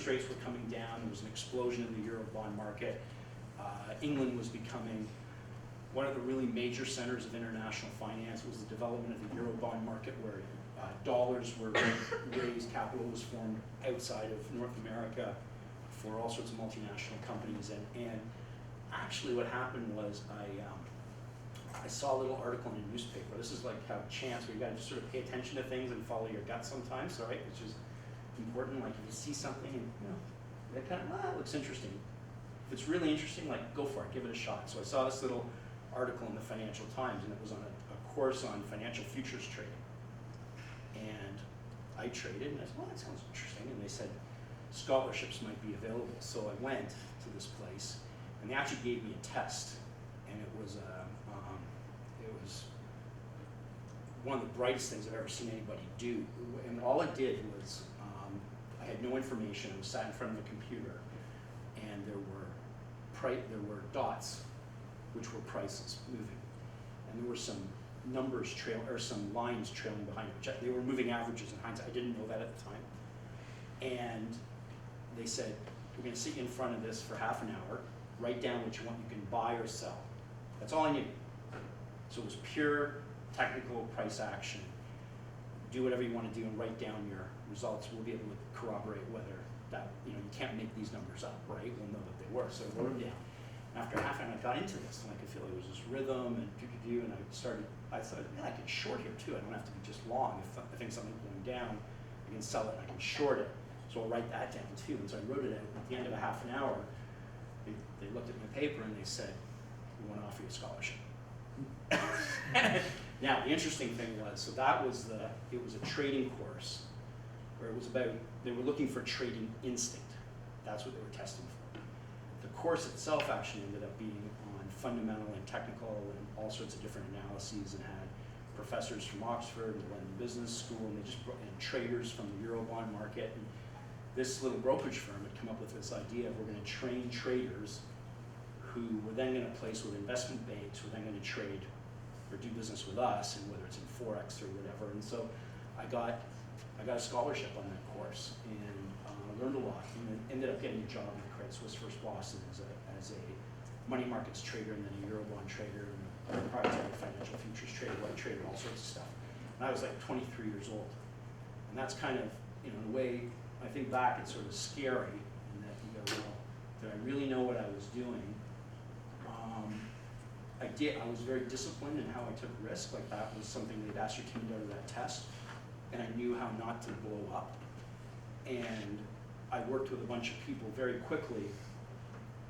rates were coming down. There was an explosion in the euro bond market. England was becoming one of the really major centers of international finance. Was the development of the euro bond market, where dollars were raised, capital was formed outside of North America for all sorts of multinational companies. And actually what happened was I saw a little article in a newspaper. This is like how chance, where you gotta just sort of pay attention to things and follow your gut sometimes, right? Which is important. Like if you see something and that kind of, looks interesting. If it's really interesting, like go for it, give it a shot. So I saw this little article in the Financial Times, and it was on a course on financial futures trading. And I traded, and I said, well, that sounds interesting. And they said scholarships might be available. So I went to this place, and they actually gave me a test, and it was one of the brightest things I've ever seen anybody do. And all it did was, I had no information. I was sat in front of a computer, and there were dots, which were prices moving, and there were some numbers some lines trailing behind it. They were moving averages in hindsight. I didn't know that at the time. And they said, we're going to sit you in front of this for half an hour. Write down what you want. You can buy or sell. That's all I knew. So it was pure technical price action. Do whatever you want to do and write down your results. We'll be able to corroborate whether that, you can't make these numbers up, right? We'll know that they were. So I wrote them down. After half an hour, I got into this, and I could feel there was this rhythm and do, and I thought, man, I can short here too. I don't have to be just long. If I think something's going down, I can sell it, and I can short it. So I'll write that down too. And so I wrote it out. At the end of a half an hour, they looked at my paper and they said, we want to offer you a scholarship. Now, the interesting thing was, so it was a trading course where it was about, they were looking for trading instinct. That's what they were testing for. The course itself actually ended up being on fundamental and technical and all sorts of different analyses, and had professors from Oxford and London Business School, and they just brought in traders from the Eurobond market. And this little brokerage firm had come up with this idea of, we're going to train traders who were then going to place with investment banks, who were then going to trade or do business with us, and whether it's in Forex or whatever. And so I got a scholarship on that course, and learned a lot, and then ended up getting a job at Credit Suisse First Boston as a money markets trader, and then a Eurobond trader, and a proprietary financial futures trader, where I traded all sorts of stuff. And I was like 23 years old. And that's kind of, in a way, I think back, it's sort of scary, in that you go, well, did I really know what I was doing? I did. I was very disciplined in how I took risks. Like, that was something they'd ascertained out of that test, and I knew how not to blow up. And I worked with a bunch of people very quickly,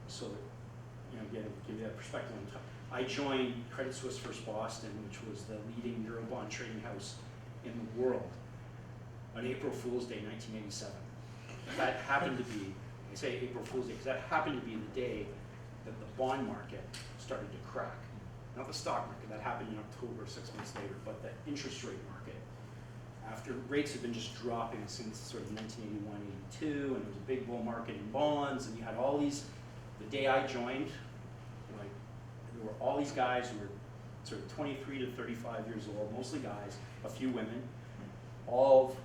so that, give you that perspective on time. I joined Credit Suisse First Boston, which was the leading Eurobond trading house in the world, on April Fool's Day, 1987. That happened to be, I say April Fool's Day, because that happened to be the day that the bond market started to crack. Not the stock market, that happened in October, 6 months later, but the interest rate market. After rates had been just dropping since sort of 1981, 82, and there was a big bull market in bonds, and you had all these, the day I joined, like, there were all these guys who were sort of 23 to 35 years old, mostly guys, a few women, all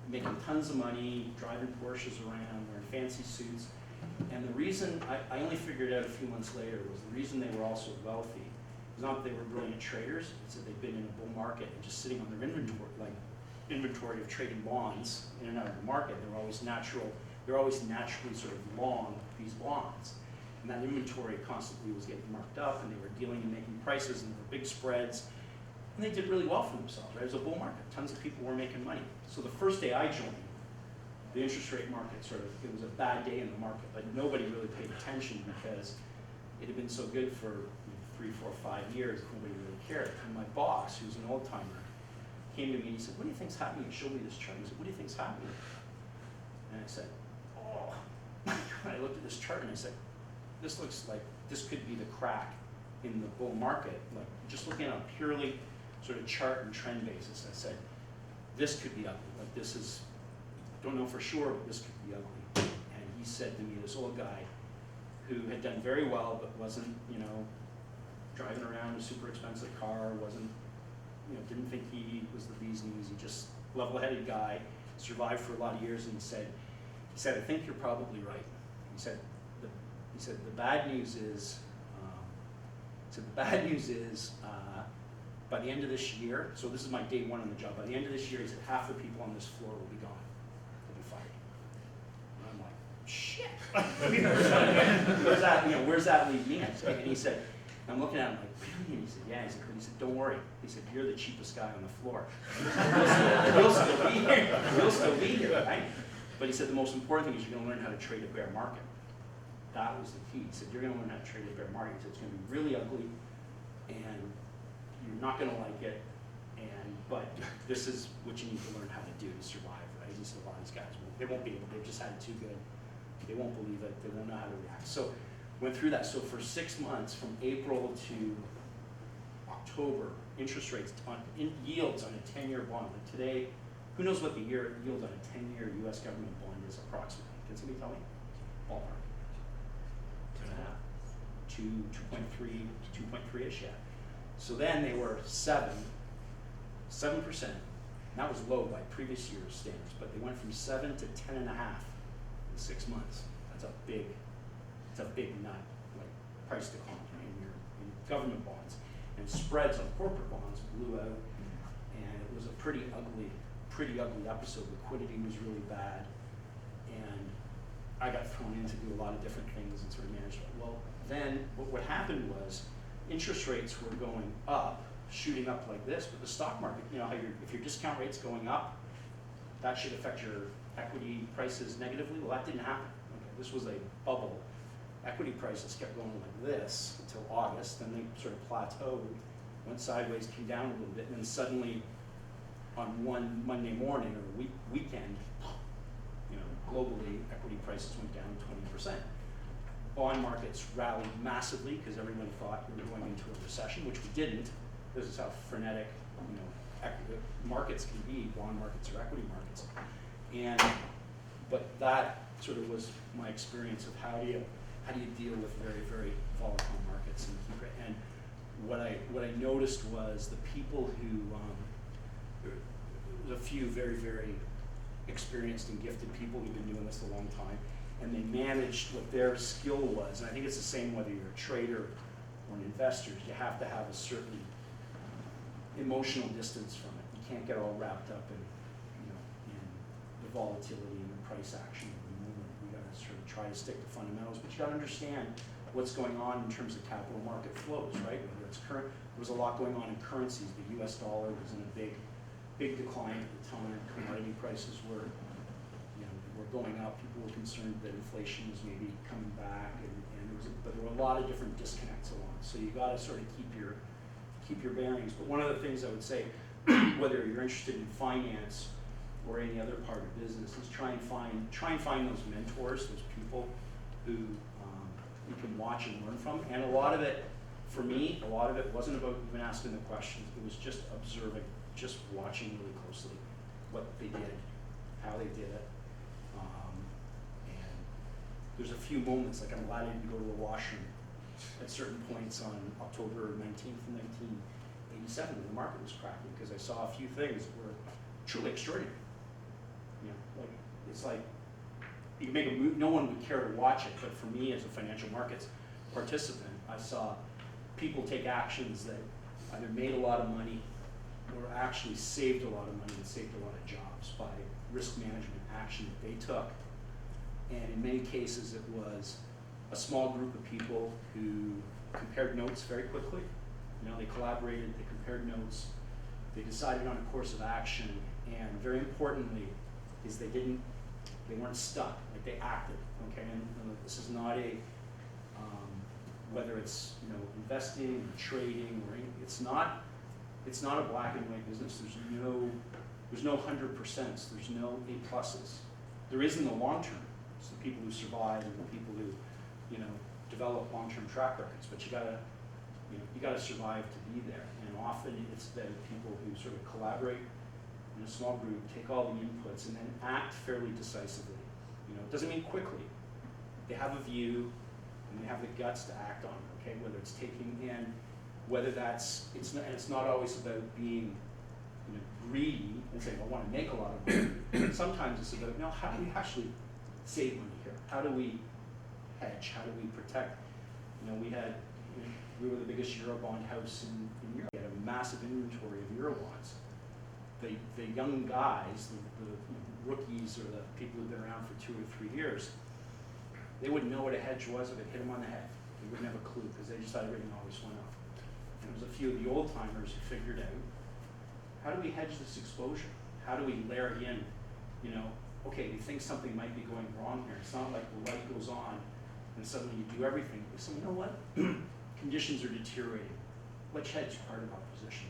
making tons of money, driving Porsches around, wearing fancy suits. And the reason, I only figured out a few months later, was the reason they were all so wealthy was not that they were brilliant traders, it's that they'd been in a bull market and just sitting on their inventory of trading bonds in and out of the market. They're always naturally sort of long these bonds. And that inventory constantly was getting marked up, and they were dealing and making prices, and there were big spreads. And they did really well for themselves, right? It was a bull market. Tons of people were making money. So the first day I joined, the interest rate market it was a bad day in the market, but nobody really paid attention because it had been so good for 3, 4, 5 years, nobody really cared. And my boss, who's an old timer, came to me and he said, what do you think's happening? He showed me this chart. He said, what do you think's happening? And I said, oh. I looked at this chart and I said, this looks like this could be the crack in the bull market. Like, just looking at a purely sort of chart and trend basis, I said, this could be ugly. Like, this is don't know for sure, but this could be ugly. And he said to me, this old guy who had done very well, but wasn't, driving around a super expensive car, wasn't, didn't think he was the bee's knees. He just level-headed guy, survived for a lot of years, and he said, I think you're probably right. He said, the bad news is, by the end of this year, so this is my day one on the job, by the end of this year, he said, half the people on this floor will be gone. They'll be fired. And I'm like, shit. Where's that leave me? And he said, I'm looking at him like, really? And he said, yeah. He said, don't worry. He said, you're the cheapest guy on the floor. You'll still be here. You'll still be here, right? But he said, the most important thing is you're going to learn how to trade a bear market. That was the key. He said, you're going to learn how to trade a bear market. He said, it's going to be really ugly, and you're not going to like it, but this is what you need to learn how to do to survive, right? He said, a lot of these guys, they won't be able, they've just had it too good. They won't believe it. They won't know how to react. So went through that. So for 6 months, from April to October, interest rates yields on a 10-year bond. And today, who knows what the yield on a 10-year U.S. government bond is approximately? Can somebody tell me? Ballpark. 2.3-ish, yeah. So then they were 7%. That was low by previous year's standards, but they went from 7 to 10.5 in 6 months. That's a big nut, like price decline in government bonds. And spreads on corporate bonds blew out, and it was a pretty ugly episode. Liquidity was really bad, and I got thrown in to do a lot of different things and sort of manage it. Well, then what happened was interest rates were going up, shooting up like this, but the stock market, how if your discount rate's going up, that should affect your equity prices negatively. Well, that didn't happen. Okay, this was a bubble. Equity prices kept going like this until August, then they sort of plateaued, went sideways, came down a little bit, and then suddenly on one Monday morning or weekend, globally, equity prices went down 20%. Bond markets rallied massively because everyone thought we were going into a recession, which we didn't. This is how frenetic, markets can be, bond markets or equity markets. But that sort of was my experience of how do you deal with very, very volatile markets and keep it. And what I noticed was the people who there was a few very, very experienced and gifted people who've been doing this a long time, and they managed what their skill was. And I think it's the same whether you're a trader or an investor. You have to have a certain emotional distance from it. You can't get all wrapped up in the volatility and the price action of the movement. We got to sort of try to stick to fundamentals, but you got to understand what's going on in terms of capital market flows, right? Whether it's current, there was a lot going on in currencies. The U.S. dollar was in a big decline at the time. Commodity prices were going up. People were concerned that inflation was maybe coming back, but there were a lot of different disconnects along. So you got to sort of keep your bearings. But one of the things I would say, whether you're interested in finance or any other part of business, is try and find those mentors, those people who you can watch and learn from. And a lot of it, for me, wasn't about even asking the questions. It was just observing, just watching really closely what they did, how they did it. And there's a few moments, like I'm glad I didn't go to the washroom at certain points on October 19th, 1987, when the market was cracking, because I saw a few things that were truly extraordinary. It's like you can make a move, no one would care to watch it, but for me as a financial markets participant, I saw people take actions that either made a lot of money or actually saved a lot of money and saved a lot of jobs by risk management action that they took. And in many cases it was a small group of people who compared notes very quickly. They collaborated, they compared notes, they decided on a course of action, and very importantly is they weren't stuck, like they acted, okay? And this is not whether it's investing or trading or anything, it's not a black and white business. There's no 100%, there's no A+. There is in the long term. It's the people who survive and the people who develop long-term track records, but you gotta survive to be there. And often it's the people who sort of collaborate, in a small group, take all the inputs, and then act fairly decisively. You know, it doesn't mean quickly. They have a view, and they have the guts to act on it, okay? Whether it's taking in, whether that's, it's not always about being, you know, greedy and saying, I want to make a lot of money. Sometimes it's about, no, how do we actually save money here? How do we hedge? How do we protect? You know, we were the biggest Eurobond house in Europe. We had a massive inventory of Eurobonds. The young guys, the rookies or the people who've been around for 2 or 3 years, they wouldn't know what a hedge was if it hit them on the head. They wouldn't have a clue because they just thought everything always went up. And there was a few of the old timers who figured out, how do we hedge this exposure? How do we layer in, you know, okay, we think something might be going wrong here. It's not like the light goes on and suddenly you do everything. So you know what? Conditions are deteriorating. Let's hedge part of our position.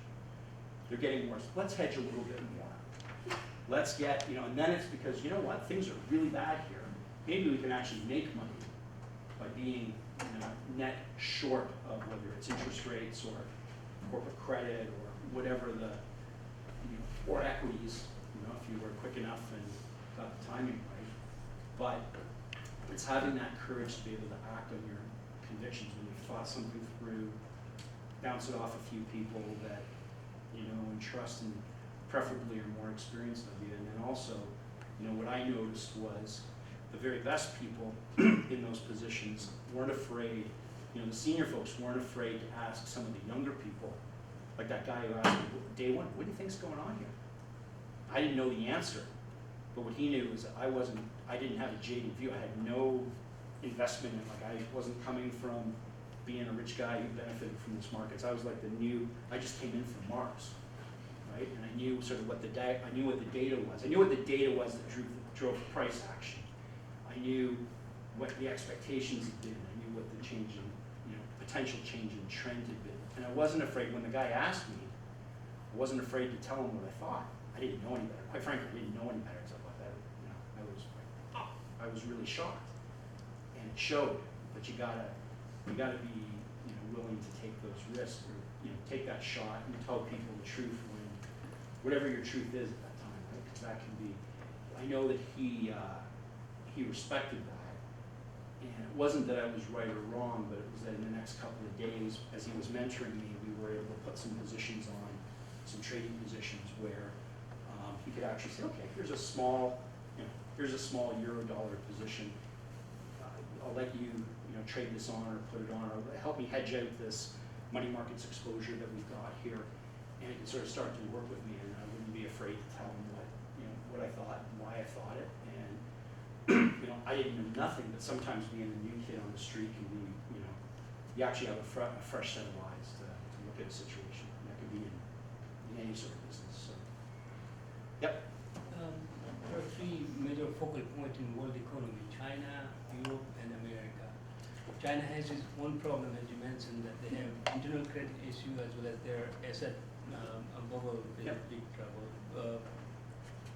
They're getting worse. Let's hedge a little bit more. Let's get, you know, and then it's because, you know what, things are really bad here. Maybe we can actually make money by being, you know, net short of whether it's interest rates or corporate credit or whatever the, you know, or equities, you know, if you were quick enough and got the timing right. But it's having that courage to be able to act on your convictions when you've thought something through, bounce it off a few people that, you know, and trust and preferably are more experienced of you. And then also, you know, what I noticed was the very best people in those positions weren't afraid, you know, the senior folks weren't afraid to ask some of the younger people, like that guy who asked me, day one, what do you think's going on here? I didn't know the answer, but what he knew was that I didn't have a jaded view. I had no investment in, like, I wasn't coming from being a rich guy who benefited from this markets. I was like I just came in from Mars, right? And I knew sort of what the data was. I knew what the data was that drove price action. I knew what the expectations had been. I knew what the change in, you know, potential change in trend had been. And I wasn't afraid, when the guy asked me, I wasn't afraid to tell him what I thought. I didn't know any better. Quite frankly, I didn't know any better because I thought that, you know, I was really shocked. And it showed that you gotta be, you know, willing to take those risks, or, you know, take that shot and tell people the truth when, whatever your truth is at that time, right? Because that can be, I know that he respected that. And it wasn't that I was right or wrong, but it was that in the next couple of days, as he was mentoring me, we were able to put some positions on, some trading positions where he could actually say, okay, here's a small euro dollar position. I'll let you, you know, trade this on or put it on, or help me hedge out this money markets exposure that we've got here. And he could sort of start to work with me, and I wouldn't be afraid to tell him what, you know, what I thought and why I thought it. And you know, I didn't know nothing, but sometimes being a new kid on the street can be, you know, you actually have a fresh set of eyes to look at a situation. And that could be in any sort of business. So, yep. There are 3 major focal points in world economy: China, Europe, and America. China has this one problem, as you mentioned, that they have internal credit issue as well as their asset bubble is Yep. big trouble.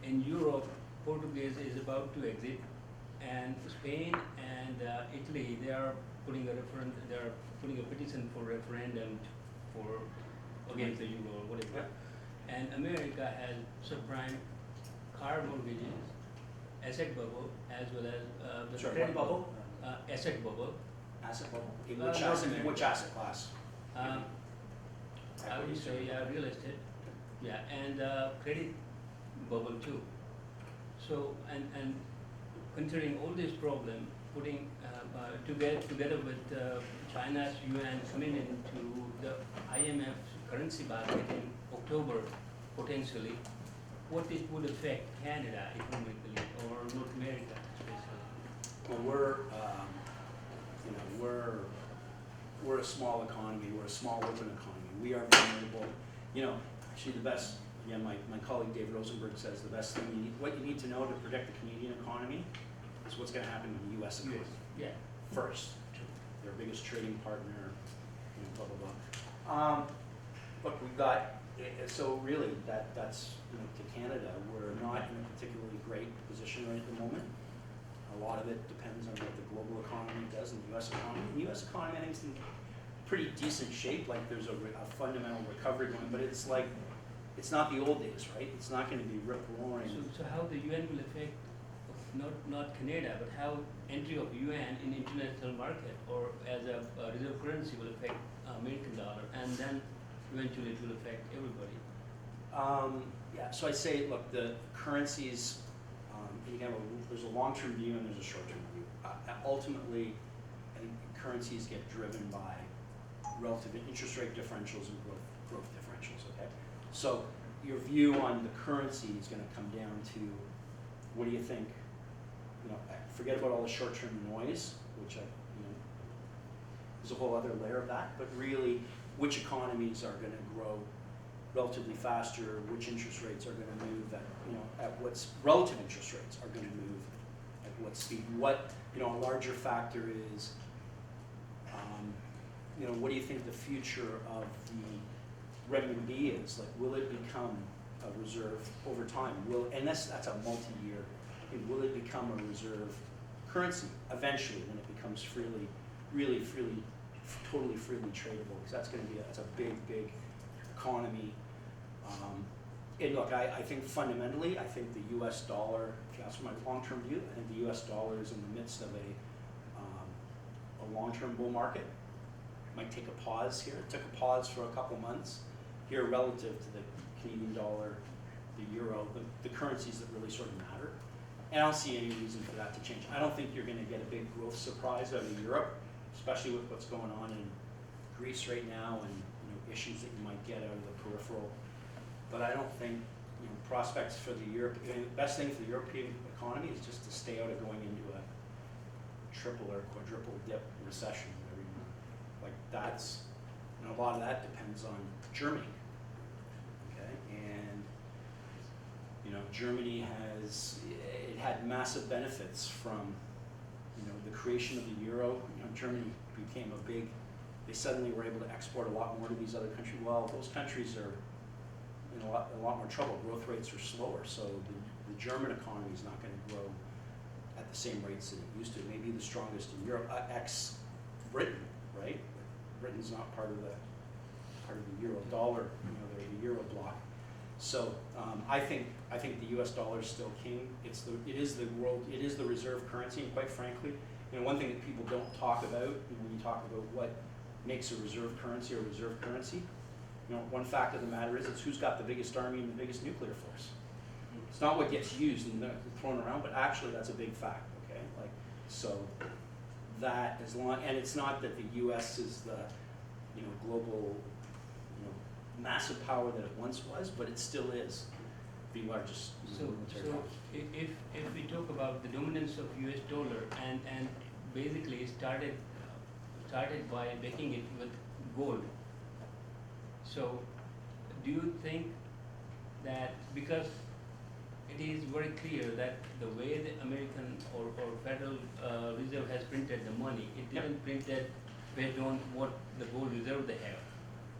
In Europe, Portugal is about to exit, and Spain and Italy, they are putting a petition for referendum against the euro or whatever. Yep. And America has subprime car mortgages, asset bubble, as well as the Sorry, credit what bubble? Asset bubble. Asset bubble. In North America. which asset class? I would Equities. say real estate, yeah, and credit bubble too. So and considering all this problem, putting together with China's yuan coming into the IMF currency basket in October potentially, what it would affect Canada economically or North America especially? Well, we're a small economy. We're a small open economy. We are vulnerable. You know, actually the best. Again, my colleague Dave Rosenberg says the best thing what you need to know to predict the Canadian economy is what's going to happen in the U.S. economy Yeah. first. Their biggest trading partner. You know, blah blah blah. Look, we've got. So really, that's, you know, to Canada, we're not in a particularly great position right at the moment. A lot of it depends on what the global economy does and the U.S. economy. The U.S. economy, I think, is in pretty decent shape. Like there's a fundamental recovery going, but it's like it's not the old days, right? It's not going to be rip roaring. So how the UN will affect, not Canada, but how entry of UN in international market or as a reserve currency will affect American dollar, and then eventually it will affect everybody. Yeah, so I say, look, the currencies, again, there's a long-term view and there's a short-term view. Ultimately, I think currencies get driven by relative interest rate differentials and growth differentials, okay? So your view on the currency is going to come down to, what do you think? You know, forget about all the short-term noise, which there's a whole other layer of that, but really, which economies are going to grow relatively faster, which interest rates are going to move at what's relative interest rates are going to move at what speed. What, a larger factor is, what do you think the future of the renminbi is? Like, will it become a reserve over time? And that's a multi-year. Will it become a reserve currency eventually when it becomes totally freely tradable? Because that's going to be that's a big economy. And look, I think fundamentally, I think the U.S. dollar, if you ask for my long-term view, I think the U.S. dollar is in the midst of a long-term bull market. Might take a pause here. It took a pause for a couple months here relative to the Canadian dollar, the euro, the currencies that really sort of matter. And I don't see any reason for that to change. I don't think you're going to get a big growth surprise out of Europe, especially with what's going on in Greece right now and issues that you might get out of the peripheral. But I don't think prospects for the Europe. The best thing for the European economy is just to stay out of going into a triple or quadruple dip recession. Like that's, a lot of that depends on Germany. Okay, and Germany had massive benefits from the creation of the euro. Germany became they suddenly were able to export a lot more to these other countries. Well, those countries are in a lot more trouble. Growth rates are slower, so the German economy is not going to grow at the same rates that it used to. Maybe the strongest in Europe, ex-Britain, right? Britain's not part of the euro dollar, the euro bloc. So I think the U.S. dollar is still king. It is the reserve currency, and quite frankly, one thing that people don't talk about when you talk about what makes a reserve currency or reserve currency, one fact of the matter is it's who's got the biggest army and the biggest nuclear force. It's not what gets used and thrown around, but actually that's a big fact. Okay, so that as long, and it's not that the U.S. is the global massive power that it once was, but it still is the largest military power. If we talk about the dominance of U.S. dollar and basically it started by backing it with gold. So do you think that because it is very clear that the way the American or Federal Reserve has printed the money, it didn't print that based on what the gold reserve they have.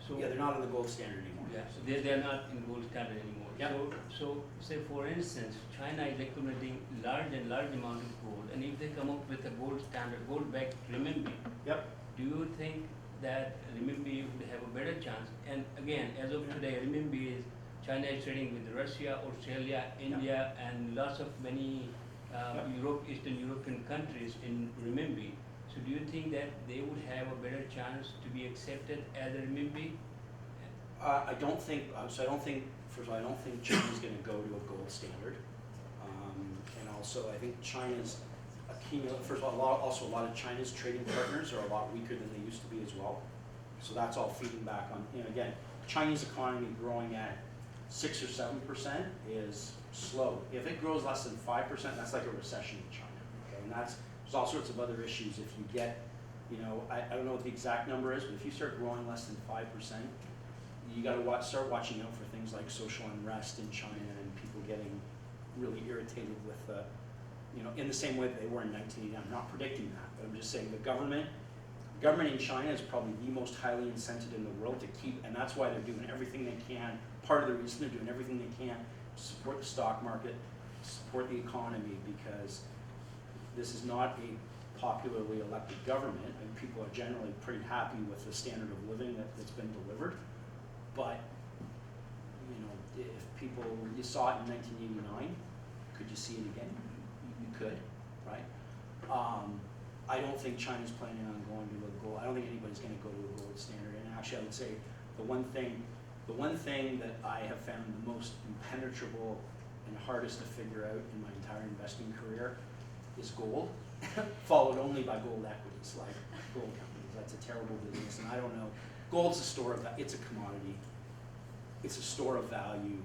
So yeah, they're not on the gold standard anymore. Yeah, so they're not in gold standard anymore. Yep. So say for instance, China is accumulating large amount of gold, and if they come up with a gold standard, gold-backed renminbi, Yep. do you think that renminbi would have a better chance? And again, as of today, renminbi is China is trading with Russia, Australia, India, and lots of many Eastern European countries in renminbi. So do you think that they would have a better chance to be accepted as a renminbi? I don't think, first of all, I don't think China's going to go to a gold standard. And also, I think China's first of all, a lot of China's trading partners are a lot weaker than they used to be as well. So that's all feeding back on, again, Chinese economy growing at 6 or 7% is slow. If it grows less than 5%, that's like a recession in China. Okay? And there's all sorts of other issues. If you get, I don't know what the exact number is, but if you start growing less than 5%, you got to start watching out for things like social unrest in China and people getting really irritated with in the same way that they were in 1989. I'm not predicting that, but I'm just saying the government in China is probably the most highly incented in the world to keep, and that's why they're doing everything they can. Part of the reason they're doing everything they can to support the stock market, support the economy, because this is not a popularly elected government, and people are generally pretty happy with the standard of living that's been delivered. But if people, you saw it in 1989, could you see it again? You could, right? I don't think China's planning on going to a gold. I don't think anybody's going to go to a gold standard. And actually, I would say the one thing that I have found the most impenetrable and hardest to figure out in my entire investing career is gold, followed only by gold equities, like gold companies. That's a terrible business, and I don't know. Gold's a store of, it's a commodity. It's a store of value.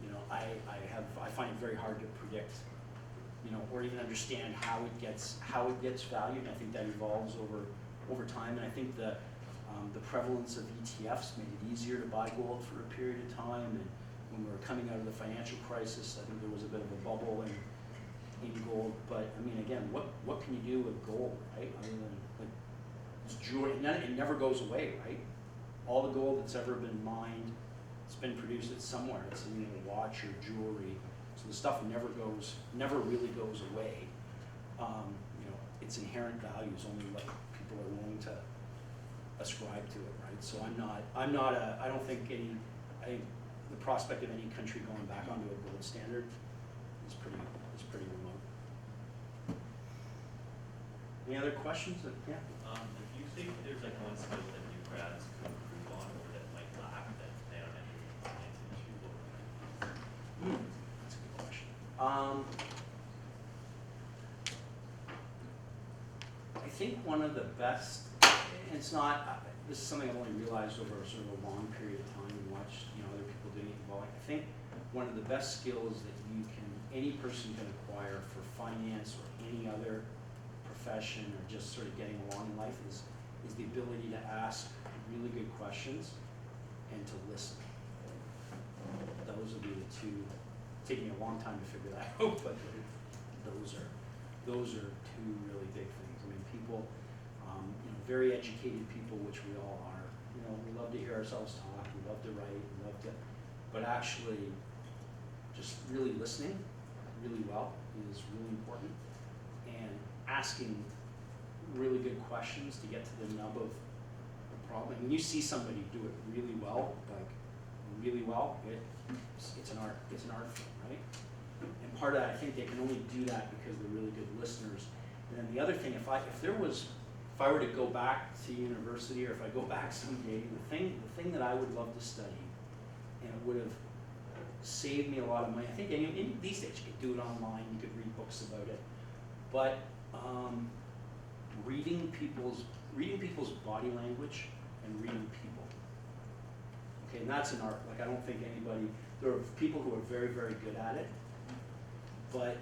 You know, I find it very hard to predict, you know, or even understand how it gets valued. And I think that evolves over time. And I think the prevalence of ETFs made it easier to buy gold for a period of time. And when we were coming out of the financial crisis, I think there was a bit of a bubble in gold. But I mean, again, what can you do with gold, right? Other than like it's jewelry, it never goes away, right? All the gold that's ever been mined, it's been produced at somewhere. It's in a watch or jewelry. So the stuff never really goes away. You know, its inherent value is only what people are willing to ascribe to it, right? So I don't think I think the prospect of any country going back onto a gold standard is pretty remote. Any other questions? Yeah. If you think there's like one skill that new grads could improve on or that might lack that they don't have any finance issue, what would that be? That's a good question. I think one of the best, and it's not, this is something I've only realized over sort of a long period of time and watched, you know, other people doing it well. I think one of the best skills that any person can acquire for finance or any other profession or just sort of getting along in life is the ability to ask really good questions and to listen. Those would be the two. Taking me a long time to figure that out, but those are two really big things. I mean, people, you know, very educated people, which we all are. You know, we love to hear ourselves talk. We love to write. We love to, but actually, just really listening really well is really important, and asking really good questions to get to the nub of the problem. And when you see somebody do it really well, it's an art. It's an art form, right? And part of that, I think they can only do that because they're really good listeners. And then the other thing, if I were to go back to university, or if I go back someday, the thing that I would love to study, and it would have saved me a lot of money. I think in these days you could do it online, you could read books about it, but reading people's body language and reading people. Okay, and that's an art. Like, I don't think anybody, there are people who are very, very good at it, but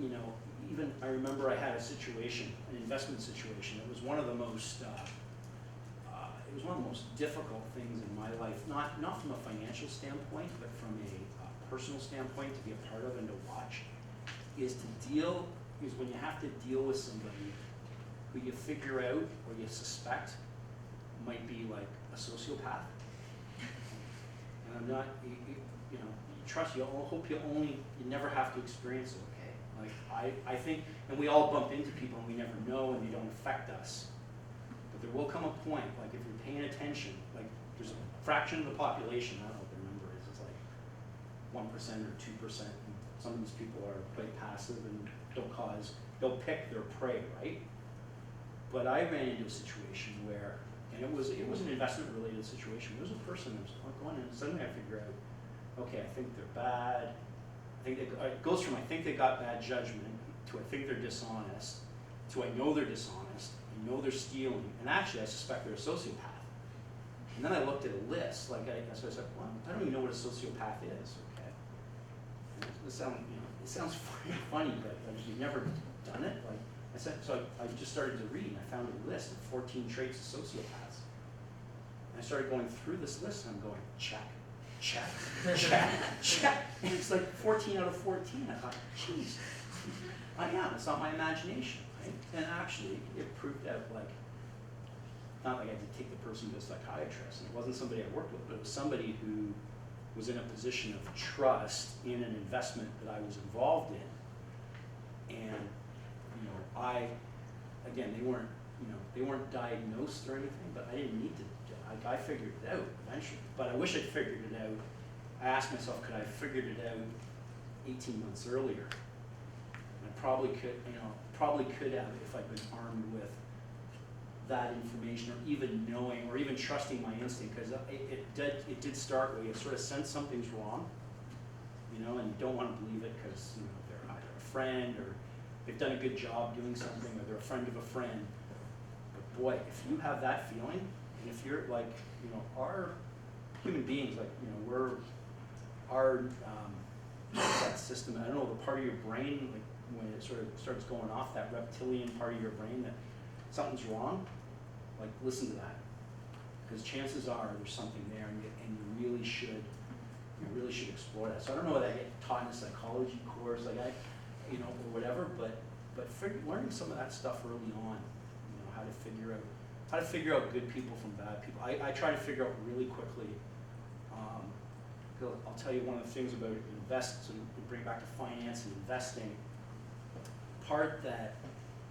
you know, even I remember I had a situation, an investment situation. It was one of the most difficult things in my life, not from a financial standpoint, but from a personal standpoint, to be a part of and to watch, is when you have to deal with somebody who you figure out or you suspect might be like a sociopath. And I'm not, you know, trust you, I hope you never have to experience it, okay? Like, I think, and we all bump into people and we never know and they don't affect us. But there will come a point, like if you're paying attention, like there's a fraction of the population, I don't know what the number is, it's like 1% or 2%. And some of these people are quite passive and they'll pick their prey, right? But I ran into a situation where, and it was an investment related situation. There was a person that was going in and suddenly I figure out, okay, I think they're bad. It goes from I think they got bad judgment to I think they're dishonest to I know they're dishonest, I know they're stealing, and actually I suspect they're a sociopath. And then I looked at a list, so I said, well, I don't even know what a sociopath is, okay? And it sounds funny, but if you've never done it, like I said, so I just started to read and I found a list of 14 traits of sociopaths. And I started going through this list and I'm going, check, check, check, check. And it's like 14 out of 14. I thought, geez, I am. It's not my imagination, right? And actually, it proved out like, not like I had to take the person to a psychiatrist. And it wasn't somebody I worked with, but it was somebody who was in a position of trust in an investment that I was involved in. And, you know, again, they weren't diagnosed or anything, but I didn't need to. I figured it out eventually, but I wish I'd figured it out. I asked myself, could I have figured it out 18 months earlier? And I probably could have if I'd been armed with that information, or even knowing, or even trusting my instinct, because it did start where you sort of sense something's wrong, you know, and you don't want to believe it because, you know, they're either a friend or they've done a good job doing something, or they're a friend of a friend. But boy, if you have that feeling, and if you're like, you know, our human beings, like, you know, we're our that system, I don't know, the part of your brain, like when it sort of starts going off, that reptilian part of your brain, that something's wrong, like listen to that, because chances are there's something there, and you really should explore that. So I don't know whether I get taught in a psychology course, like you know, or whatever, but learning some of that stuff early on, you know, how to figure out good people from bad people. I try to figure out really quickly. I'll tell you one of the things about so we bring back to finance and investing. Part that,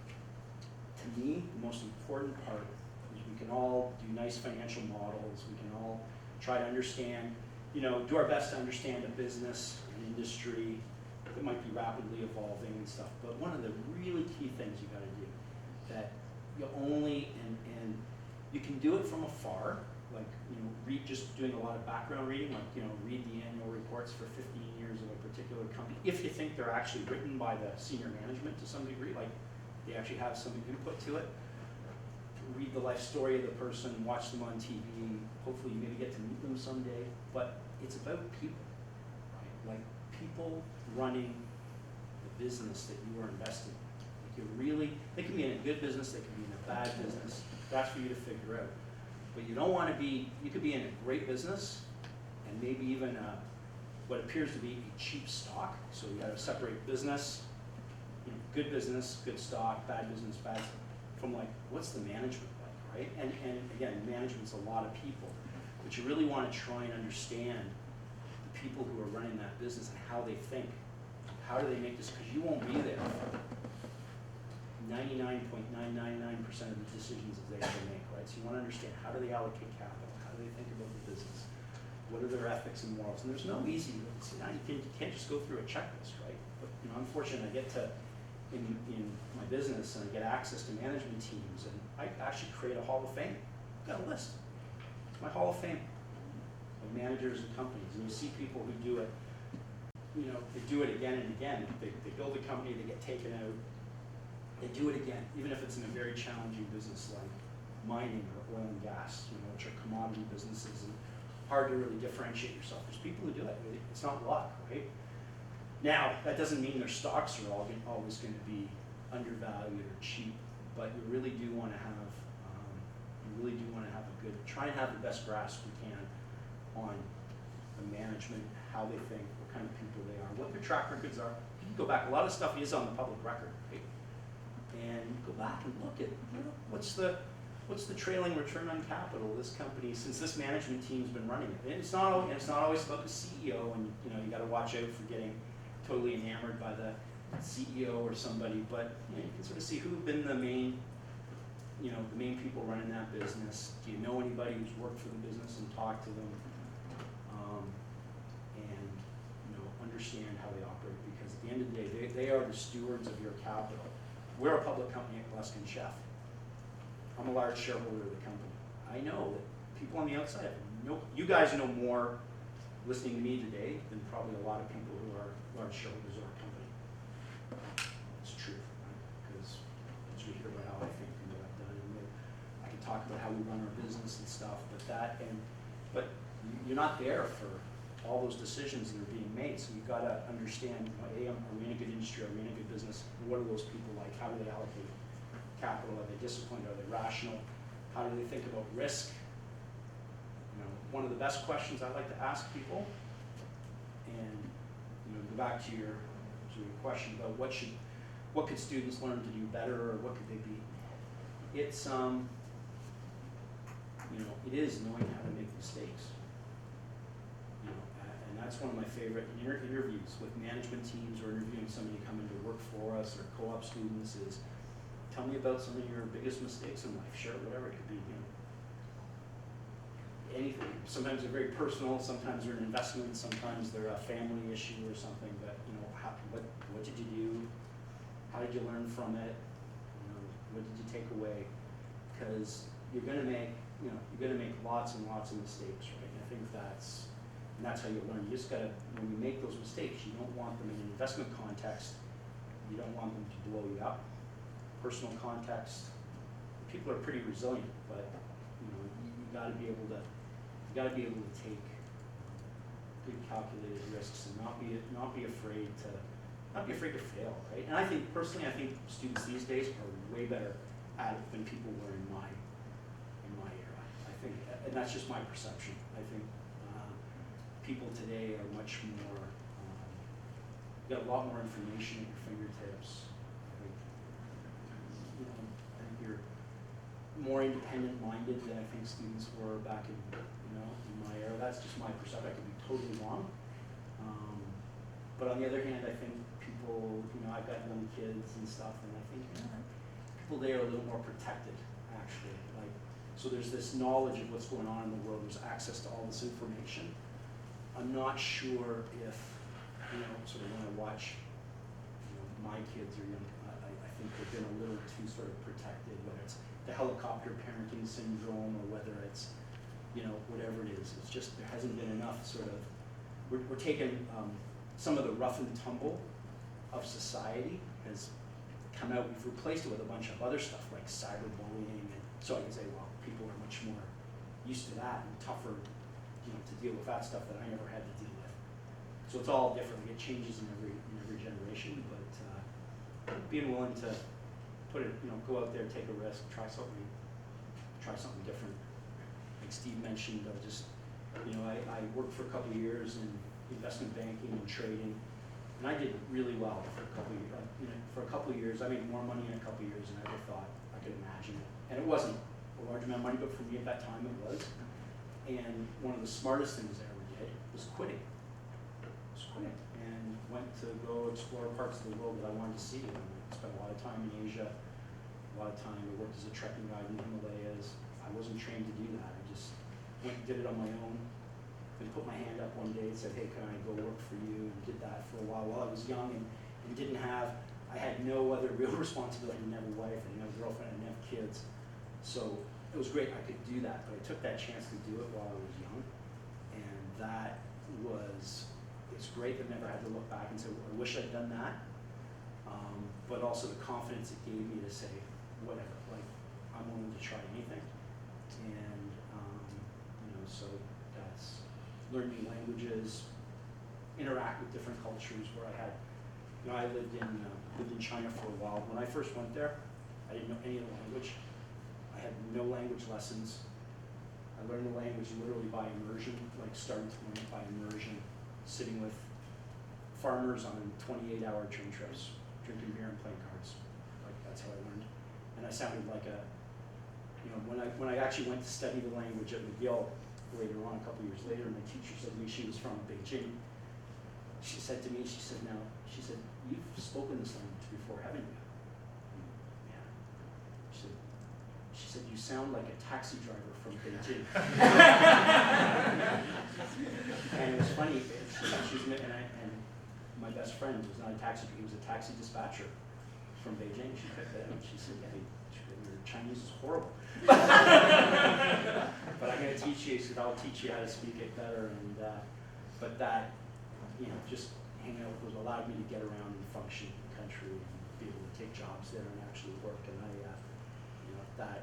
to me, the most important part is we can all do nice financial models. We can all try to understand, you know, do our best to understand a business, an industry that might be rapidly evolving and stuff. But one of the really key things you got to do that you only, and you can do it from afar, like, you know, just doing a lot of background reading, like, you know, read the annual reports for 15 years of a particular company, if you think they're actually written by the senior management to some degree, like they actually have some input to it. Read the life story of the person, watch them on TV, hopefully you maybe get to meet them someday, but it's about people, right? Like people running the business that you are investing in. Like you really, they can be in a good business, they can be in a bad business, that's for you to figure out. But you don't want to be, you could be in a great business and maybe even what appears to be a cheap stock. So you got to separate business, you know, good business, good stock, bad business, bad, from like, what's the management like, right? And again, management's a lot of people, but you really want to try and understand the people who are running that business and how they think. How do they make this? Because you won't be there. 99.999% of the decisions that they have to make, right? So you want to understand, how do they allocate capital? How do they think about the business? What are their ethics and morals? And there's no easy, you can't just go through a checklist, right? But you know, I'm fortunate I get to, in my business, and I get access to management teams, and I actually create a hall of fame. I've got a list. It's my hall of fame of managers and companies. And you see people who do it, you know, they do it again and again. They build a company, they get taken out, they do it again, even if it's in a very challenging business like mining or oil and gas, you know, which are commodity businesses and hard to really differentiate yourself. There's people who do it. It's not luck, right? Now, that doesn't mean their stocks are always going to be undervalued or cheap, but you really do want to have, a good, try and have the best grasp we can on the management, how they think, what kind of people they are, what their track records are. You can go back. A lot of stuff is on the public record, right? And go back and look at, you know, what's the trailing return on capital this company, since this management team's been running it. And it's not always about the CEO, and you know, you got to watch out for getting totally enamored by the CEO or somebody, but you know, you can sort of see who've been the main people running that business. Do you know anybody who's worked for the business, and talk to them, and you know, understand how they operate, because at the end of the day, they are the stewards of your capital. We're a public company at Gluskin Sheff. I'm a large shareholder of the company. I know that people on the outside you guys know more listening to me today than probably a lot of people who are large shareholders of our company. It's true, right? Because as we hear about how I think and what I've done, and I can talk about how we run our business and stuff, but you're not there for all those decisions that are being made. So you've got to understand, you know, are we in a good industry? Are we in a good business? What are those people like? How do they allocate capital? Are they disciplined? Are they rational? How do they think about risk? You know, one of the best questions I like to ask people, and you know, go back to your question about what could students learn to do better, or what could they be? It's you know, it is knowing how to make mistakes. You know, and that's one of my favorite interviews with management teams, or interviewing somebody coming to work for us, or co-op students, is tell me about some of your biggest mistakes in life. Share whatever it could be. You know, anything. Sometimes they're very personal, sometimes they're an investment, sometimes they're a family issue or something, but what did you do? How did you learn from it? What did you take away? Because you're gonna make lots and lots of mistakes, right? And I think that's how you learn. You just gotta, when you make those mistakes, you don't want them in an investment context. You don't want them to blow you up. Personal context, people are pretty resilient, but you gotta be able to take good calculated risks and not be afraid to fail, right? And I think personally, students these days are way better at it than people were in my era. I think, and that's just my perception. I think people today are much more, got a lot more information at your fingertips. I think you're more independent-minded than I think students were back in my era. That's just my perception. I could be totally wrong. But on the other hand, I think people, I've got young kids and stuff, and I think people there are a little more protected, actually. So there's this knowledge of what's going on in the world. There's access to all this information. I'm not sure if, sort of when I watch, my kids are young, I think they've been a little too sort of protected, whether it's the helicopter parenting syndrome or whether it's, whatever it is. It's just, there hasn't been enough sort of, we're taking some of the rough and tumble of society has come out. We've replaced it with a bunch of other stuff like cyberbullying, and so I can say, well, people are much more used to that and tougher, to deal with that stuff that I never had to deal with. So it's all different. It changes in every generation, but being willing to put it, go out there, take a risk, try something different. Like Steve mentioned, I worked for a couple of years in investment banking and trading, and I did really well for a couple of years. For a couple of years, I made more money in a couple of years than I ever thought I could imagine it. And it wasn't a large amount of money, but for me at that time it was. And one of the smartest things I ever did was quitting. And went to go explore parts of the world that I wanted to see. And I spent a lot of time in Asia, a lot of time. I worked as a trekking guide in the Himalayas. I wasn't trained to do that. I just went and did it on my own. And put my hand up one day and said, hey, can I go work for you? And did that for a while I was young and I had no other real responsibility. I didn't have a wife, I didn't have a girlfriend, I didn't have kids. So it was great, I could do that, but I took that chance to do it while I was young. And it's great that I never had to look back and say, well, I wish I'd done that. But also the confidence it gave me to say, whatever, I'm willing to try anything. And, so that's learn new languages, interact with different cultures where I had, I lived in China for a while. When I first went there, I didn't know any of the language. I had no language lessons. I learned the language literally by immersion, starting to learn it by immersion, sitting with farmers on 28-hour train trips, drinking beer and playing cards. That's how I learned. And I sounded like when I actually went to study the language at McGill later on, a couple years later, my teacher said to me, she was from Beijing. She said to me, you've spoken this language before, haven't you? Yeah. She said, you sound like a taxi driver from Beijing. And it was funny, and my best friend was not a taxi, he was a taxi dispatcher from Beijing. She picked that up, she said, yeah, your Chinese is horrible. But I'm going to teach you, he said, I'll teach you how to speak it better. And but that, just hanging out with those allowed me to get around and function in the country and be able to take jobs there and actually work. And that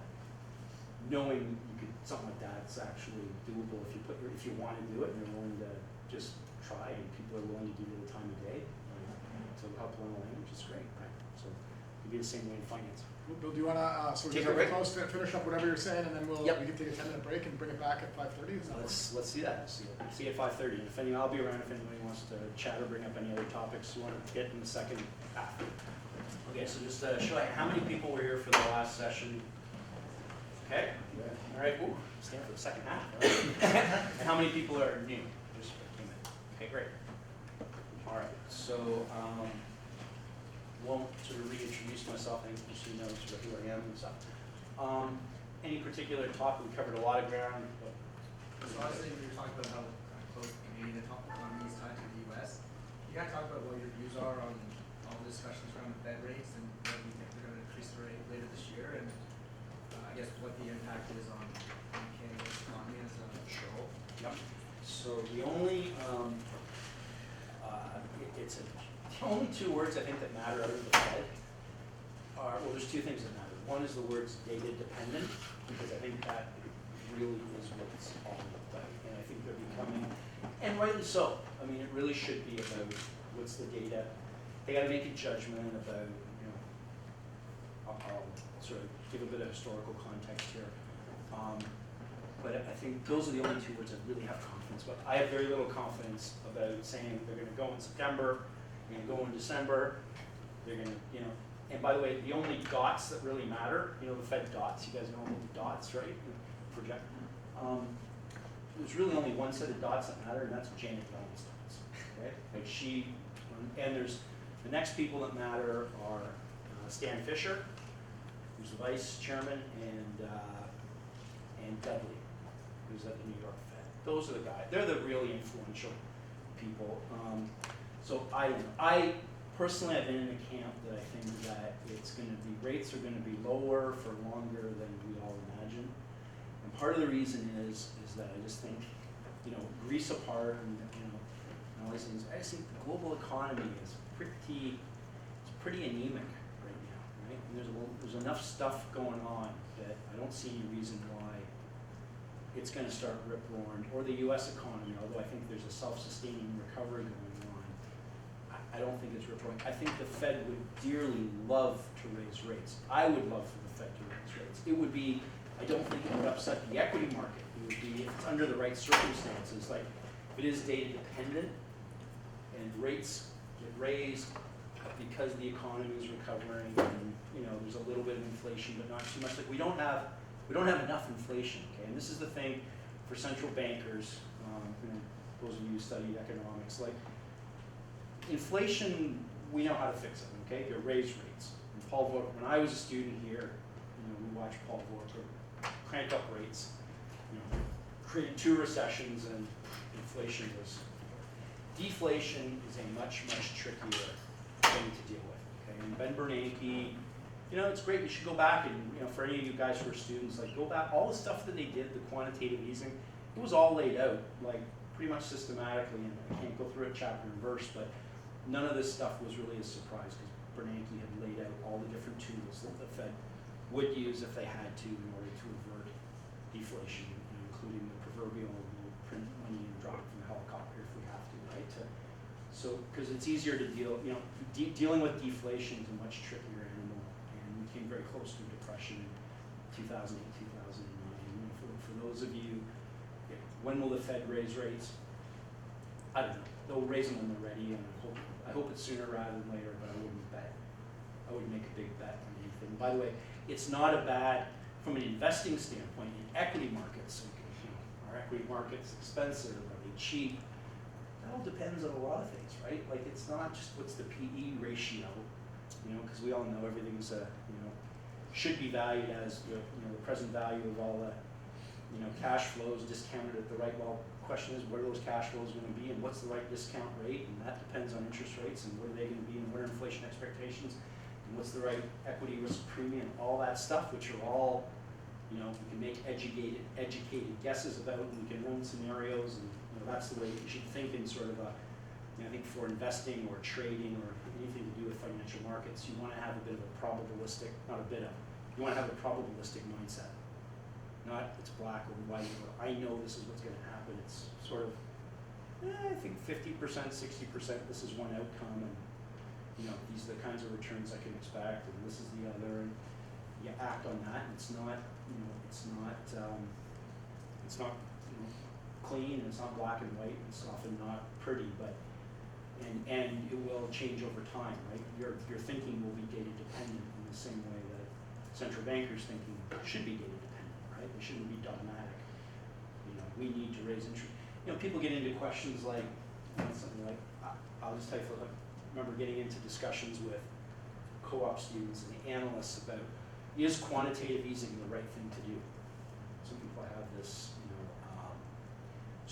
knowing you could something like that's actually doable if you want to do it and you're willing to just try, and people are willing to give you the time of day to help learn a language. It's great, right? So it'd be the same way in finance. Bill, do you want to Take a break? finish up whatever you're saying, and then we can take a 10-minute break and bring it back at 5:30? Let's see that. See you at 5:30. And I'll be around if anybody wants to chat or bring up any other topics you want to get in the second half. Okay, so just show you how many people were here for the last session. Okay. All right. Ooh, stand for the second half. Right. And how many people are new? Just came in. Okay, great. All right. So. Won't sort of reintroduce myself, I think just so you know sort of who I am and stuff. Any particular topic, we covered a lot of ground, but So obviously, we were talking about how close the Canadian economy is tied to the U.S. You gotta talk about what your views are on all the discussions around the Fed rates and whether you think they're going to increase the rate later this year, and I guess what the impact is on Canada's economy as a whole. Yep. So the only, the only two words I think that matter out of the Fed are, well, there's two things that matter. One is the words data dependent, because I think that really is what it's all about. And I think they're becoming, and rightly so. I mean, it really should be about what's the data. They got to make a judgment about, you know, I'll sort of give a bit of historical context here. But I think those are the only two words I really have confidence about. I have very little confidence about saying they're going to go in September, they're going to go in December, they're going to, you know. And by the way, the only dots that really matter, you know, the Fed dots, you guys know the dots, right? The project. There's really only one set of dots that matter, and that's Janet Yellen's dots, right? Like she, and there's, the next people that matter are Stan Fisher, who's the vice chairman, and Dudley, who's at the New York Fed. Those are the guys. They're the really influential people. So I don't know. I personally, I've been in a camp that I think that it's going to be, rates are going to be lower for longer than we all imagine. And part of the reason is that I just think, you know, Greece apart, and you know, and all these things. I just think the global economy is pretty anemic right now, right? And there's enough stuff going on that I don't see any reason why it's going to start rip-roaring, or the U.S. economy, although I think there's a self-sustaining recovery going on. I don't think it's rip-roaring. I think the Fed would dearly love to raise rates. I would love for the Fed to raise rates. It would be, I don't think it would upset the equity market. It would be, if it's under the right circumstances, like if it is data dependent and rates get raised because the economy is recovering and, you know, there's a little bit of inflation, but not too much. Like we don't have enough inflation, okay? And this is the thing for central bankers, you know, those of you who studied economics, like inflation, we know how to fix it, okay? You raise rates. And Paul Volcker, when I was a student here, you know, we watched Paul Volcker crank up rates, you know, created 2 recessions, and inflation was, deflation is a much, much trickier thing to deal with, okay? And Ben Bernanke, you know, it's great. You should go back and, you know, for any of you guys who are students, like go back, all the stuff that they did, the quantitative easing, it was all laid out, like pretty much systematically, and I can't go through it chapter and verse, but none of this stuff was really a surprise because Bernanke had laid out all the different tools that the Fed would use if they had to in order to avert deflation, you know, including the proverbial print money and drop from the helicopter if we have to, right? So, because it's easier to deal, you know, dealing with deflation is a much trickier animal, and we came very close to a depression in 2008, 2009. And for those of you, when will the Fed raise rates? I don't know. They'll raise them when they're ready, and I hope it's sooner rather than later, but I wouldn't bet. I wouldn't make a big bet on anything. By the way, it's not a bad, from an investing standpoint, in equity markets, you know, are equity markets expensive? Are they cheap? That all depends on a lot of things, right? Like it's not just what's the PE ratio, you know, because we all know everything's, you know, should be valued as the, you know, the present value of all the, you know, cash flows discounted at the right, well, question is what are those cash flows going to be and what's the right discount rate, and that depends on interest rates and what are they going to be and what are inflation expectations and what's the right equity risk premium, all that stuff, which are all, you know, we can make educated guesses about, and we can run scenarios, and you know, that's the way you should think in sort of a, you know, I think for investing or trading or anything to do with financial markets, you want to have a bit of a probabilistic, not a bit of, you want to have a probabilistic mindset. Not it's black or white, or I know this is what's going to happen. It's sort of, I think 50%, 60%, this is one outcome, and you know, these are the kinds of returns I can expect, and this is the other, and you act on that, and it's not, you know, it's not you know, clean, and it's not black and white, and it's often not pretty, but, and it will change over time, right? Your thinking will be data dependent in the same way that central bankers' thinking should be data dependent. Right? They shouldn't be dogmatic. You know, we need to raise interest. You know, people get into questions like, you know, something like, I'll just tell you, I remember getting into discussions with co-op students and analysts about, is quantitative easing the right thing to do? Some people have this, you know,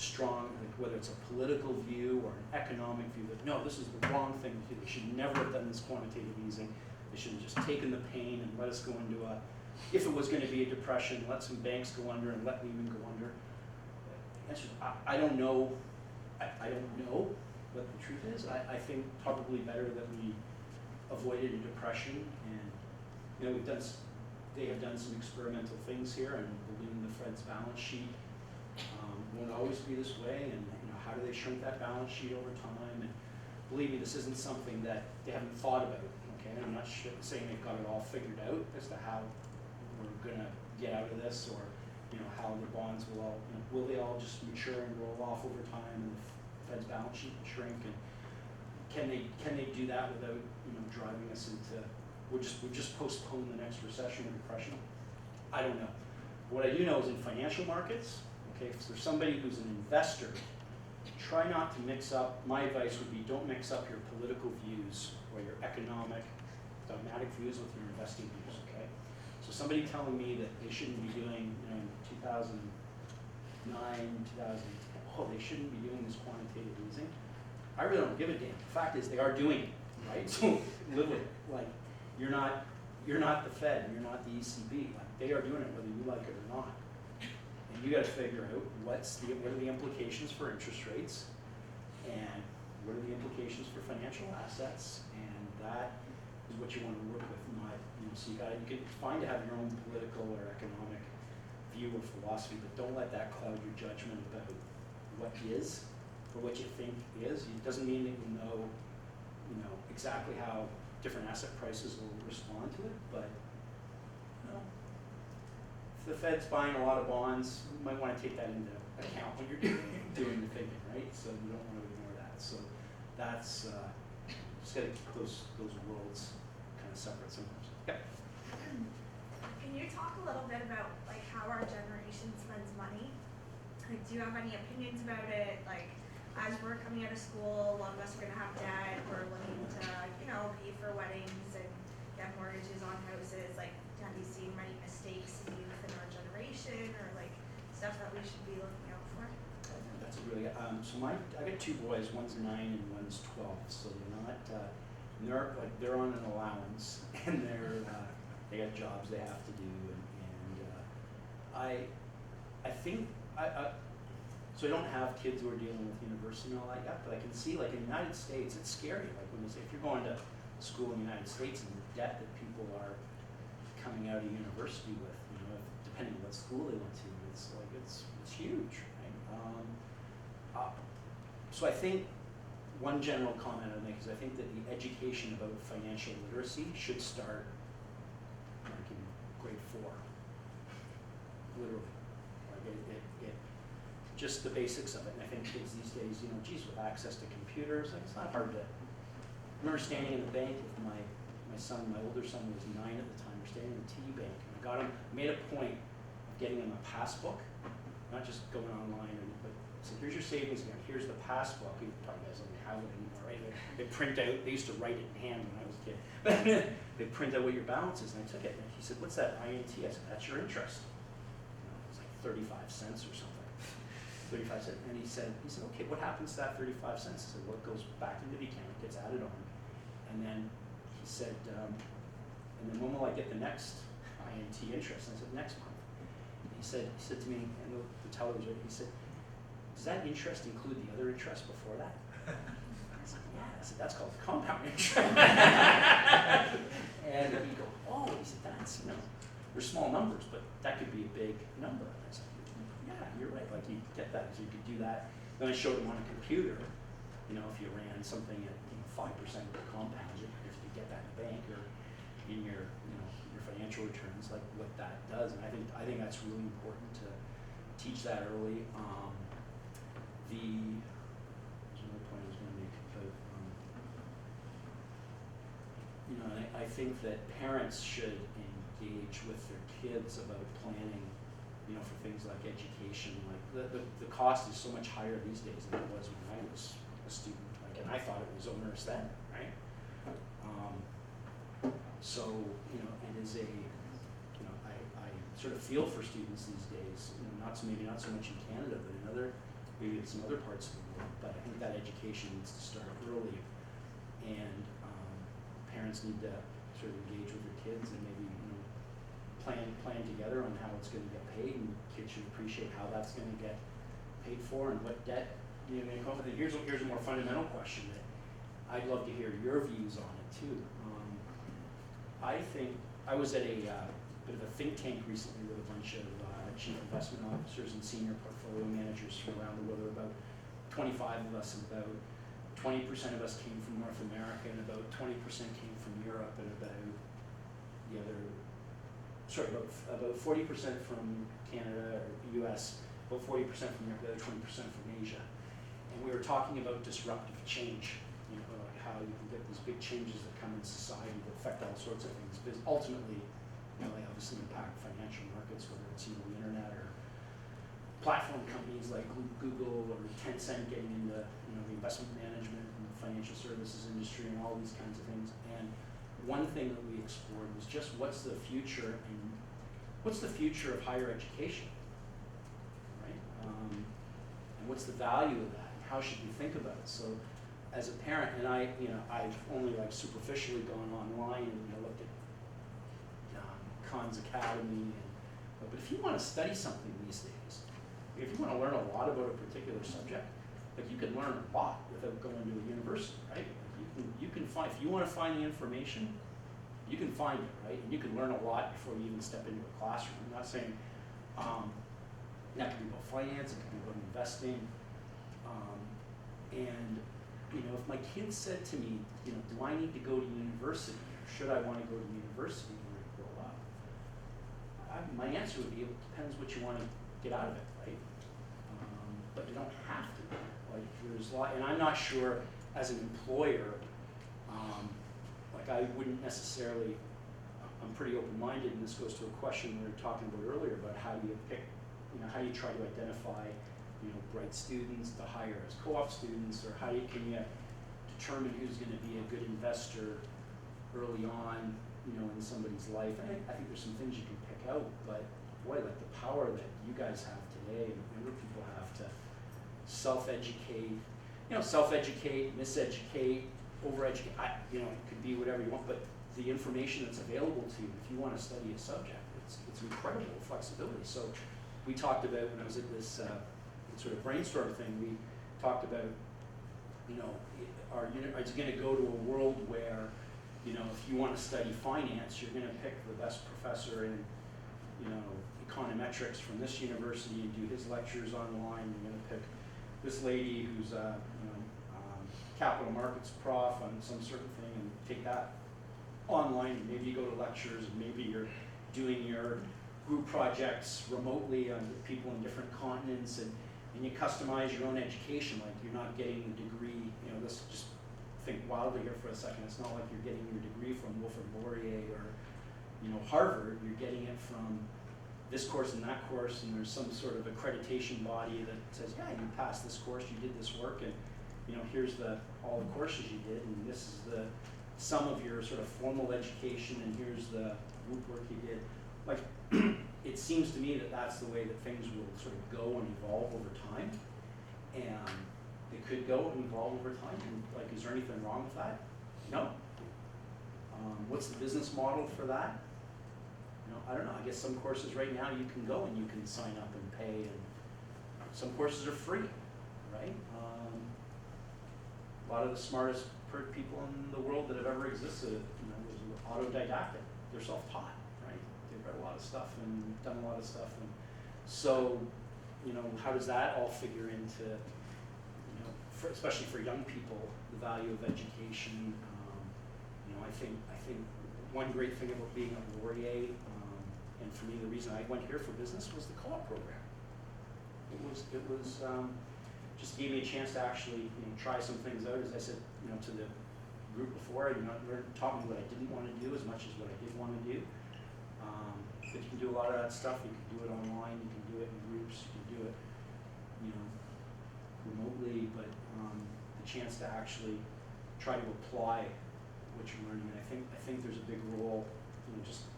strong, like whether it's a political view or an economic view, that no, this is the wrong thing to do. They should never have done this quantitative easing. They should have just taken the pain and let us go into a, if it was going to be a depression, let some banks go under and let Lehman go under. The answer is, I don't know. I don't know what the truth is. I think probably better that we avoided a depression, and you know, they have done some experimental things here and balloon the Fed's balance sheet. Won't always be this way, and you know, how do they shrink that balance sheet over time? And believe me, this isn't something that they haven't thought about. Okay, I'm not saying they've got it all figured out as to how we're gonna get out of this, or you know, how the bonds will all, you know, will they all just mature and roll off over time, and the Fed's balance sheet will shrink? And can they do that without, you know, driving us into we've just postponed the next recession or depression? I don't know. What I do know is in financial markets, okay, if there's somebody who's an investor, try not to mix up, my advice would be don't mix up your political views or your economic, dogmatic views with your investing views, okay? So somebody telling me that they shouldn't be doing, you know, in 2009, 2010, oh, they shouldn't be doing this quantitative easing, I really don't give a damn. The fact is they are doing it, right? So live with it. Like, you're not the Fed, you're not the ECB. Like, they are doing it whether you like it or not. And you got to figure out what are the implications for interest rates, and what are the implications for financial assets, and that is what you want to work with. Not, you know, so you can find to have your own political or economic view or philosophy, but don't let that cloud your judgment about what is or what you think is. It doesn't mean that you know exactly how different asset prices will respond to it, but you know, if the Fed's buying a lot of bonds, you might want to take that into account when you're doing the thinking, right? So you don't want to ignore that. So that's just got to keep those worlds kind of separate sometimes. Yep. Can you talk a little bit about like how our generation spends money? Like, do you have any opinions about it? Like, as we're coming out of school, a lot of us are gonna have debt. We're looking to, you know, pay for weddings and get mortgages on houses. Like, have you seen many mistakes in youth in our generation, or like stuff that we should be looking out for? That's a really so I got two boys. One's 9 and one's 12. So they're not they're on an allowance, and they got jobs they have to do, and I think so I don't have kids who are dealing with university and all that yet, but I can see, like, in the United States, it's scary. Like, when you say, if you're going to school in the United States, and the debt that people are coming out of university with, you know, depending on what school they went to, it's like, it's huge, right? So I think one general comment I'd make is I think that the education about financial literacy should start like in grade 4, literally. Like it just the basics of it. And I think kids these days, you know, geez, with access to computers, like, it's not hard to. I remember standing in the bank with my son. My older son was 9 at the time. We're standing in the TD Bank, and I made a point of getting him a passbook, not just going online, but so here's your savings account. Here's the passbook. You probably guys don't have it anymore, right? They print out. They used to write it in hand when I was a kid. They print out what your balance is, and I took it. And he said, "What's that INT?" I said, "That's your interest." You know, it was like 35 cents or something. 35 cents. And he said, "Okay, what happens to that 35 cents?" I said, "Well, it goes back into the account, gets added on." And then he said, "And then when will I get the next INT interest?" And I said, "Next month." And he said to me, and the teller was right, he said, "Does that interest include the other interest before that?" I said, "Yeah." I said, "That's called compound interest." And he'd go, "Oh," he said, "that's, you know, they're small numbers, but that could be a big number." And I said, "Yeah, you're right, like you get that, so you could do that." Then I showed him on a computer, you know, if you ran something at 5% compound, if you get that in the bank or in your, you know, your financial returns, like what that does. And I think that's really important to teach that early. There's another point I was going to make about, you know, I think that parents should engage with their kids about planning, you know, for things like education. Like the cost is so much higher these days than it was when I was a student. Like, and I thought it was onerous then, right? So, you know, it is a, you know, I sort of feel for students these days. You know, maybe not so much in Canada, but in other maybe in some other parts of the world, but I think that education needs to start early, and parents need to sort of engage with their kids and maybe plan together on how it's going to get paid, and kids should appreciate how that's going to get paid for and what debt you're going to come up with. And here's a more fundamental question that I'd love to hear your views on it too. I think I was at a bit of a think tank recently with a bunch of chief investment officers and senior portfolio managers from around the world. There were about 25 of us, and about 20% of us came from North America, and about 20% came from Europe, and about the other, sorry, about 40% from Canada or US, about 40% from Europe, the other 20% from Asia. And we were talking about disruptive change, like how you can get these big changes that come in society that affect all sorts of things, because ultimately, they obviously impact financial markets, whether it's the internet or platform companies like Google or Tencent getting into the investment management and the financial services industry and all these kinds of things. And one thing that we explored was just what's the future of higher education, right? And what's the value of that? And how should we think about it? So, as a parent, and I've only like superficially gone online and looked at Khan's Academy, but if you want to study something these days, if you want to learn a lot about a particular subject, like you can learn a lot without going to a university, right? You can find, if you want to find the information, you can find it, right? And you can learn a lot before you even step into a classroom. I'm not saying that could be about finance, it could be about investing, and if my kids said to me, do I need to go to university, or should I want to go to university when I grow up? My answer would be, it depends what you want to get out of it, right? But you don't have to. Like there's a lot, and I'm not sure as an employer, like I wouldn't necessarily. I'm pretty open-minded, and this goes to a question we were talking about earlier about how do you pick, how do you try to identify, bright students to hire as co-op students, or can you determine who's going to be a good investor early on, in somebody's life. And I think there's some things you can pick out, but boy, like the power that you guys have today and younger people have to self-educate, miseducate, overeducate, it could be whatever you want, but the information that's available to you, if you want to study a subject, it's incredible flexibility. So we talked about, when I was at this sort of brainstorm thing, we talked about, are you going to go to a world where, if you want to study finance, you're going to pick the best professor in, econometrics from this university and do his lectures online. You're going to pick this lady who's a, capital markets prof on some certain thing and take that online. And maybe you go to lectures, and maybe you're doing your group projects remotely on people in different continents, and you customize your own education. Like you're not getting the degree, let's just think wildly here for a second. It's not like you're getting your degree from Wilfrid Laurier or Harvard. You're getting it from this course and that course, and there's some sort of accreditation body that says, yeah, you passed this course, you did this work, and here's all the courses you did, and this is the sum of your sort of formal education, and here's the group work you did. Like, it seems to me that that's the way that things will sort of go and evolve over time, and it could go and evolve over time. And like, is there anything wrong with that? No. What's the business model for that? I don't know. I guess some courses right now you can go and you can sign up and pay, and some courses are free, right? A lot of the smartest people in the world that have ever existed, was autodidactic. They're self-taught, right? They've read a lot of stuff and done a lot of stuff, and so, how does that all figure into, especially for young people, the value of education? I think one great thing about being at Laurier, and for me the reason I went here for business was the co-op program. It was just gave me a chance to actually try some things out. As I said, to the group before, taught me what I didn't want to do as much as what I did want to do. But you can do a lot of that stuff. You can do it online. You can do it in groups. You can do it, remotely. But the chance to actually try to apply what you're learning, and I think there's a big role. Just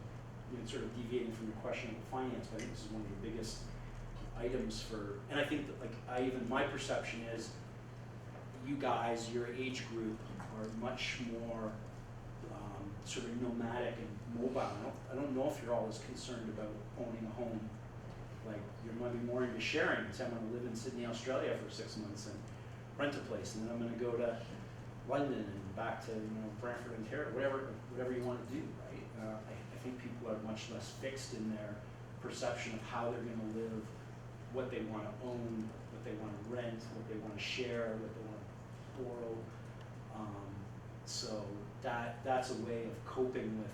sort of deviating from the question of finance, but I think this is one of the biggest items for, and I think that my perception is you guys, your age group, are much more sort of nomadic and mobile. I don't know if you're all as concerned about owning a home. Like, you might be more into sharing. So I'm going to live in Sydney, Australia for 6 months and rent a place, and then I'm going to go to London and back to Brantford, Ontario, whatever you want to do, right? I think people are much less fixed in their perception of how they're going to live, what they want to own, what they want to rent, what they want to share, what they want to borrow. So that's a way of coping with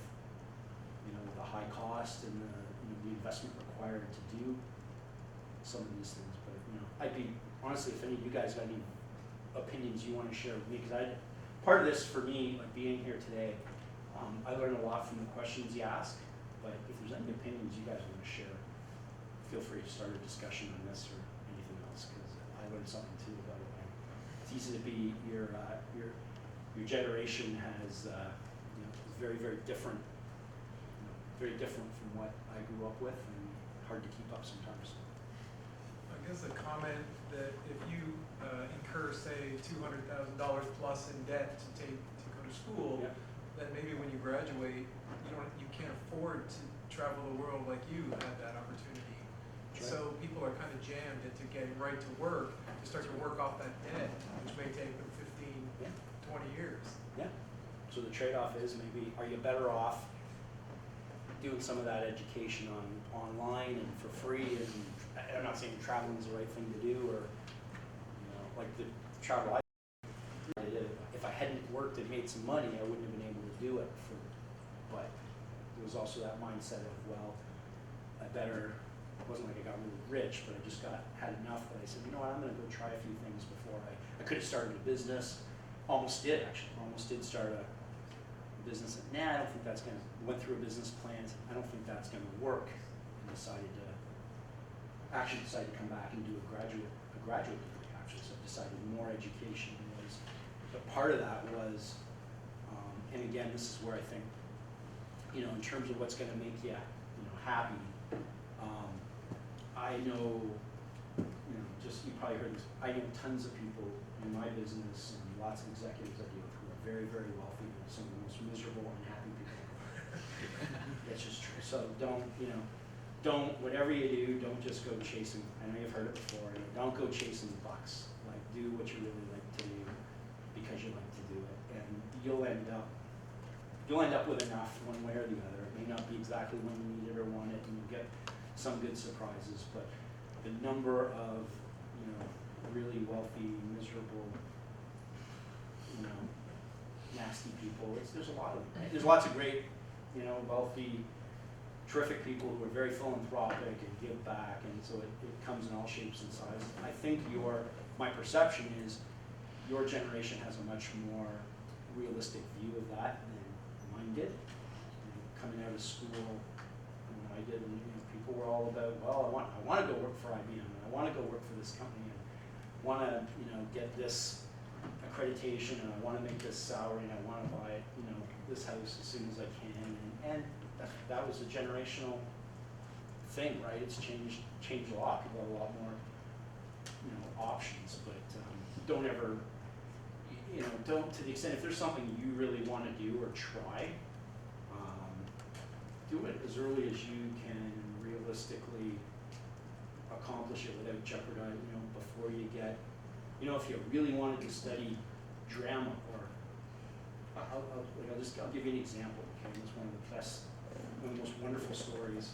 the high cost and the investment required to do some of these things. But I'd be honestly, if any of you guys got any opinions you want to share with me, because part of this for me, like being here today, I learned a lot from the questions you ask. But if there's any opinions you guys want to share, feel free to start a discussion on this or anything else, because I learned something too about it. And it's easy to be your generation has is very, very different, very different from what I grew up with, and hard to keep up sometimes. I guess a comment that if you incur, say, $200,000 plus in debt to go to school, Yeah. then maybe when you graduate, you can't afford to travel the world like you had that opportunity. Right. So people are kind of jammed into getting right to work to start to work off that debt, which may take them 15, Yeah. 20 years. Yeah. So the trade-off is maybe, are you better off doing some of that education online and for free? And I'm not saying traveling is the right thing to do, or like the travel I did. If I hadn't worked and made some money, I wouldn't have been able to do it. But there was also that mindset of, well, it wasn't like I got really rich, but I just had enough that I said, you know what, I'm going to go try a few things before I could have started a business. Almost did start a business. I don't think that's going to, went through a business plan. I don't think that's going to work. And decided to come back and do a graduate degree, actually. So I decided more education was, but part of that was, and again, this is where I think, in terms of what's going to make you, happy. I know, you probably heard this. I know tons of people in my business and lots of executives I deal with who are very, very wealthy and some of the most miserable, unhappy people. That's just true. So don't, whatever you do, don't just go chasing. I know you've heard it before. Don't go chasing the bucks. Like, do what you really like to do because you like to do it, and you'll end up with enough one way or the other. It may not be exactly when you need it or want it, and you get some good surprises, but the number of really wealthy, miserable, nasty people, there's a lot of them. Right? There's lots of great, wealthy, terrific people who are very philanthropic and give back, and so it comes in all shapes and sizes. I think my perception is your generation has a much more realistic view of that than mine did. Coming out of school, I did, and people were all about, well, I want to go work for IBM, and I want to go work for this company, and I want to, get this accreditation, and I want to make this salary, and I want to buy, this house as soon as I can, and that was a generational thing, right? It's changed a lot. People have a lot more, options, but don't ever, don't, to the extent, if there's something you really want to do or try, do it as early as you can realistically accomplish it without jeopardizing, before you get, if you really wanted to study drama, or I'll give you an example. Okay, it's one of the most wonderful stories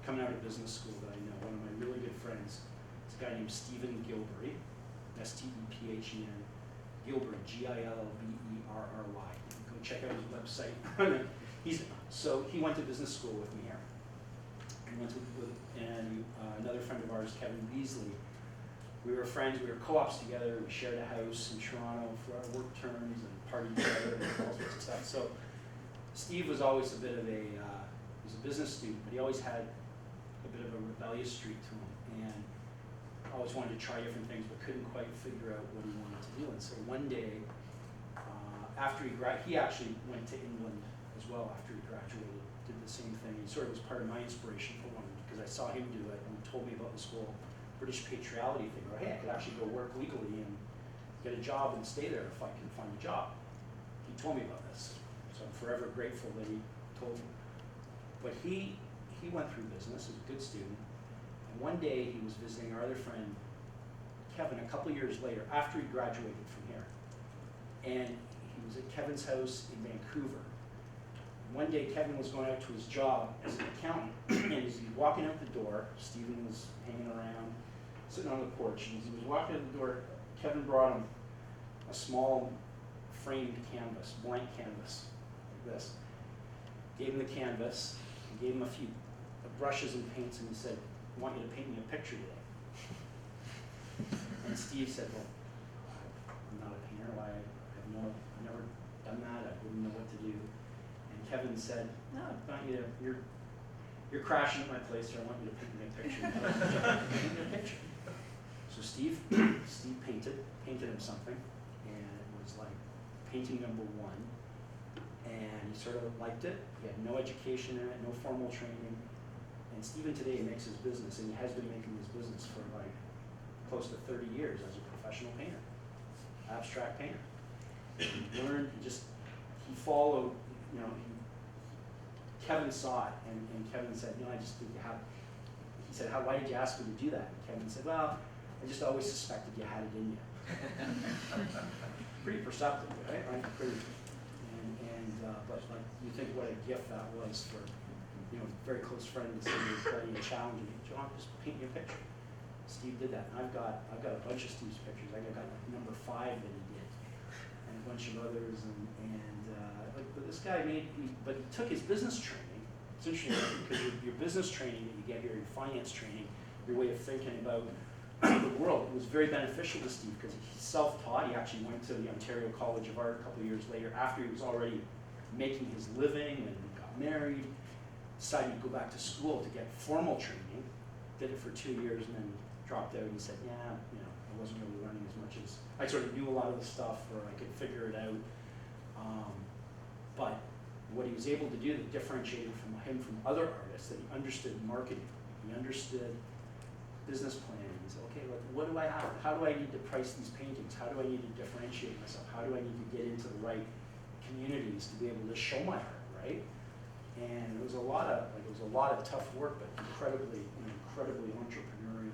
coming out of business school that I know. One of my really good friends is a guy named Stephen Gilberry, S-T-E-P-H-E-N, Gilberry, G-I-L-B-E-R-R-Y. Go check out his website. So he went to business school with me here. He went and another friend of ours, Kevin Beasley. We were friends. We were co-ops together. We shared a house in Toronto for our work terms and partied together and all sorts of stuff. So Steve was always a bit of he was a business student, but he always had a bit of a rebellious streak to him, and always wanted to try different things, but couldn't quite figure out what he wanted to do. And so one day, after he actually went to England as well after he graduated, did the same thing. He sort of was part of my inspiration for one, because I saw him do it and he told me about the school British patriality thing, or hey, I could actually go work legally and get a job and stay there if I can find a job. He told me about this, so I'm forever grateful that he told me. But he went through business, he was a good student, and one day he was visiting our other friend, Kevin, a couple years later, after he graduated from here. And he was at Kevin's house in Vancouver. One day Kevin was going out to his job as an accountant, and as he was walking out the door, Stephen was hanging around, sitting on the porch, and as he was walking out the door, Kevin brought him a small framed canvas, blank canvas, like this. Gave him the canvas, and gave him a few brushes and paints, and he said, I want you to paint me a picture today. And Steve said, well, I'm not a painter, I've never done that, I wouldn't know what to do. And Kevin said, no, I want you to, you're crashing at my place here, I want you to paint me a picture. Paint me a picture. So Steve painted him something, and it was like painting number 1. And he sort of liked it. He had no education in it, no formal training. And Stephen today makes his business, and he has been making his business for like close to 30 years as a professional painter, abstract painter. He learned, he followed, Kevin saw it, and Kevin said, I just think you have, he said, why did you ask me to do that? And Kevin said, well, I just always suspected you had it in you. Pretty perceptive, right? Pretty. But like, you think what a gift that was for, a very close friend to say, buddy, and challenging me, John, just paint me a picture. Steve did that, and I've got a bunch of Steve's pictures. I got like number 5 that he did, and a bunch of others, but this guy he took his business training. It's interesting because your business training that you get here, your finance training, your way of thinking about the world was very beneficial to Steve because he's self-taught. He actually went to the Ontario College of Art a couple of years later after he was already making his living and got married, decided to go back to school to get formal training, did it for 2 years and then dropped out and said, I wasn't really learning as much as, I sort of knew a lot of the stuff or I could figure it out. But what he was able to do that differentiated him from other artists, that he understood marketing, he understood business planning. He said, okay, what do I have? How do I need to price these paintings? How do I need to differentiate myself? How do I need to get into the right communities to be able to show my art, right? And it was a lot of tough work, but incredibly entrepreneurial.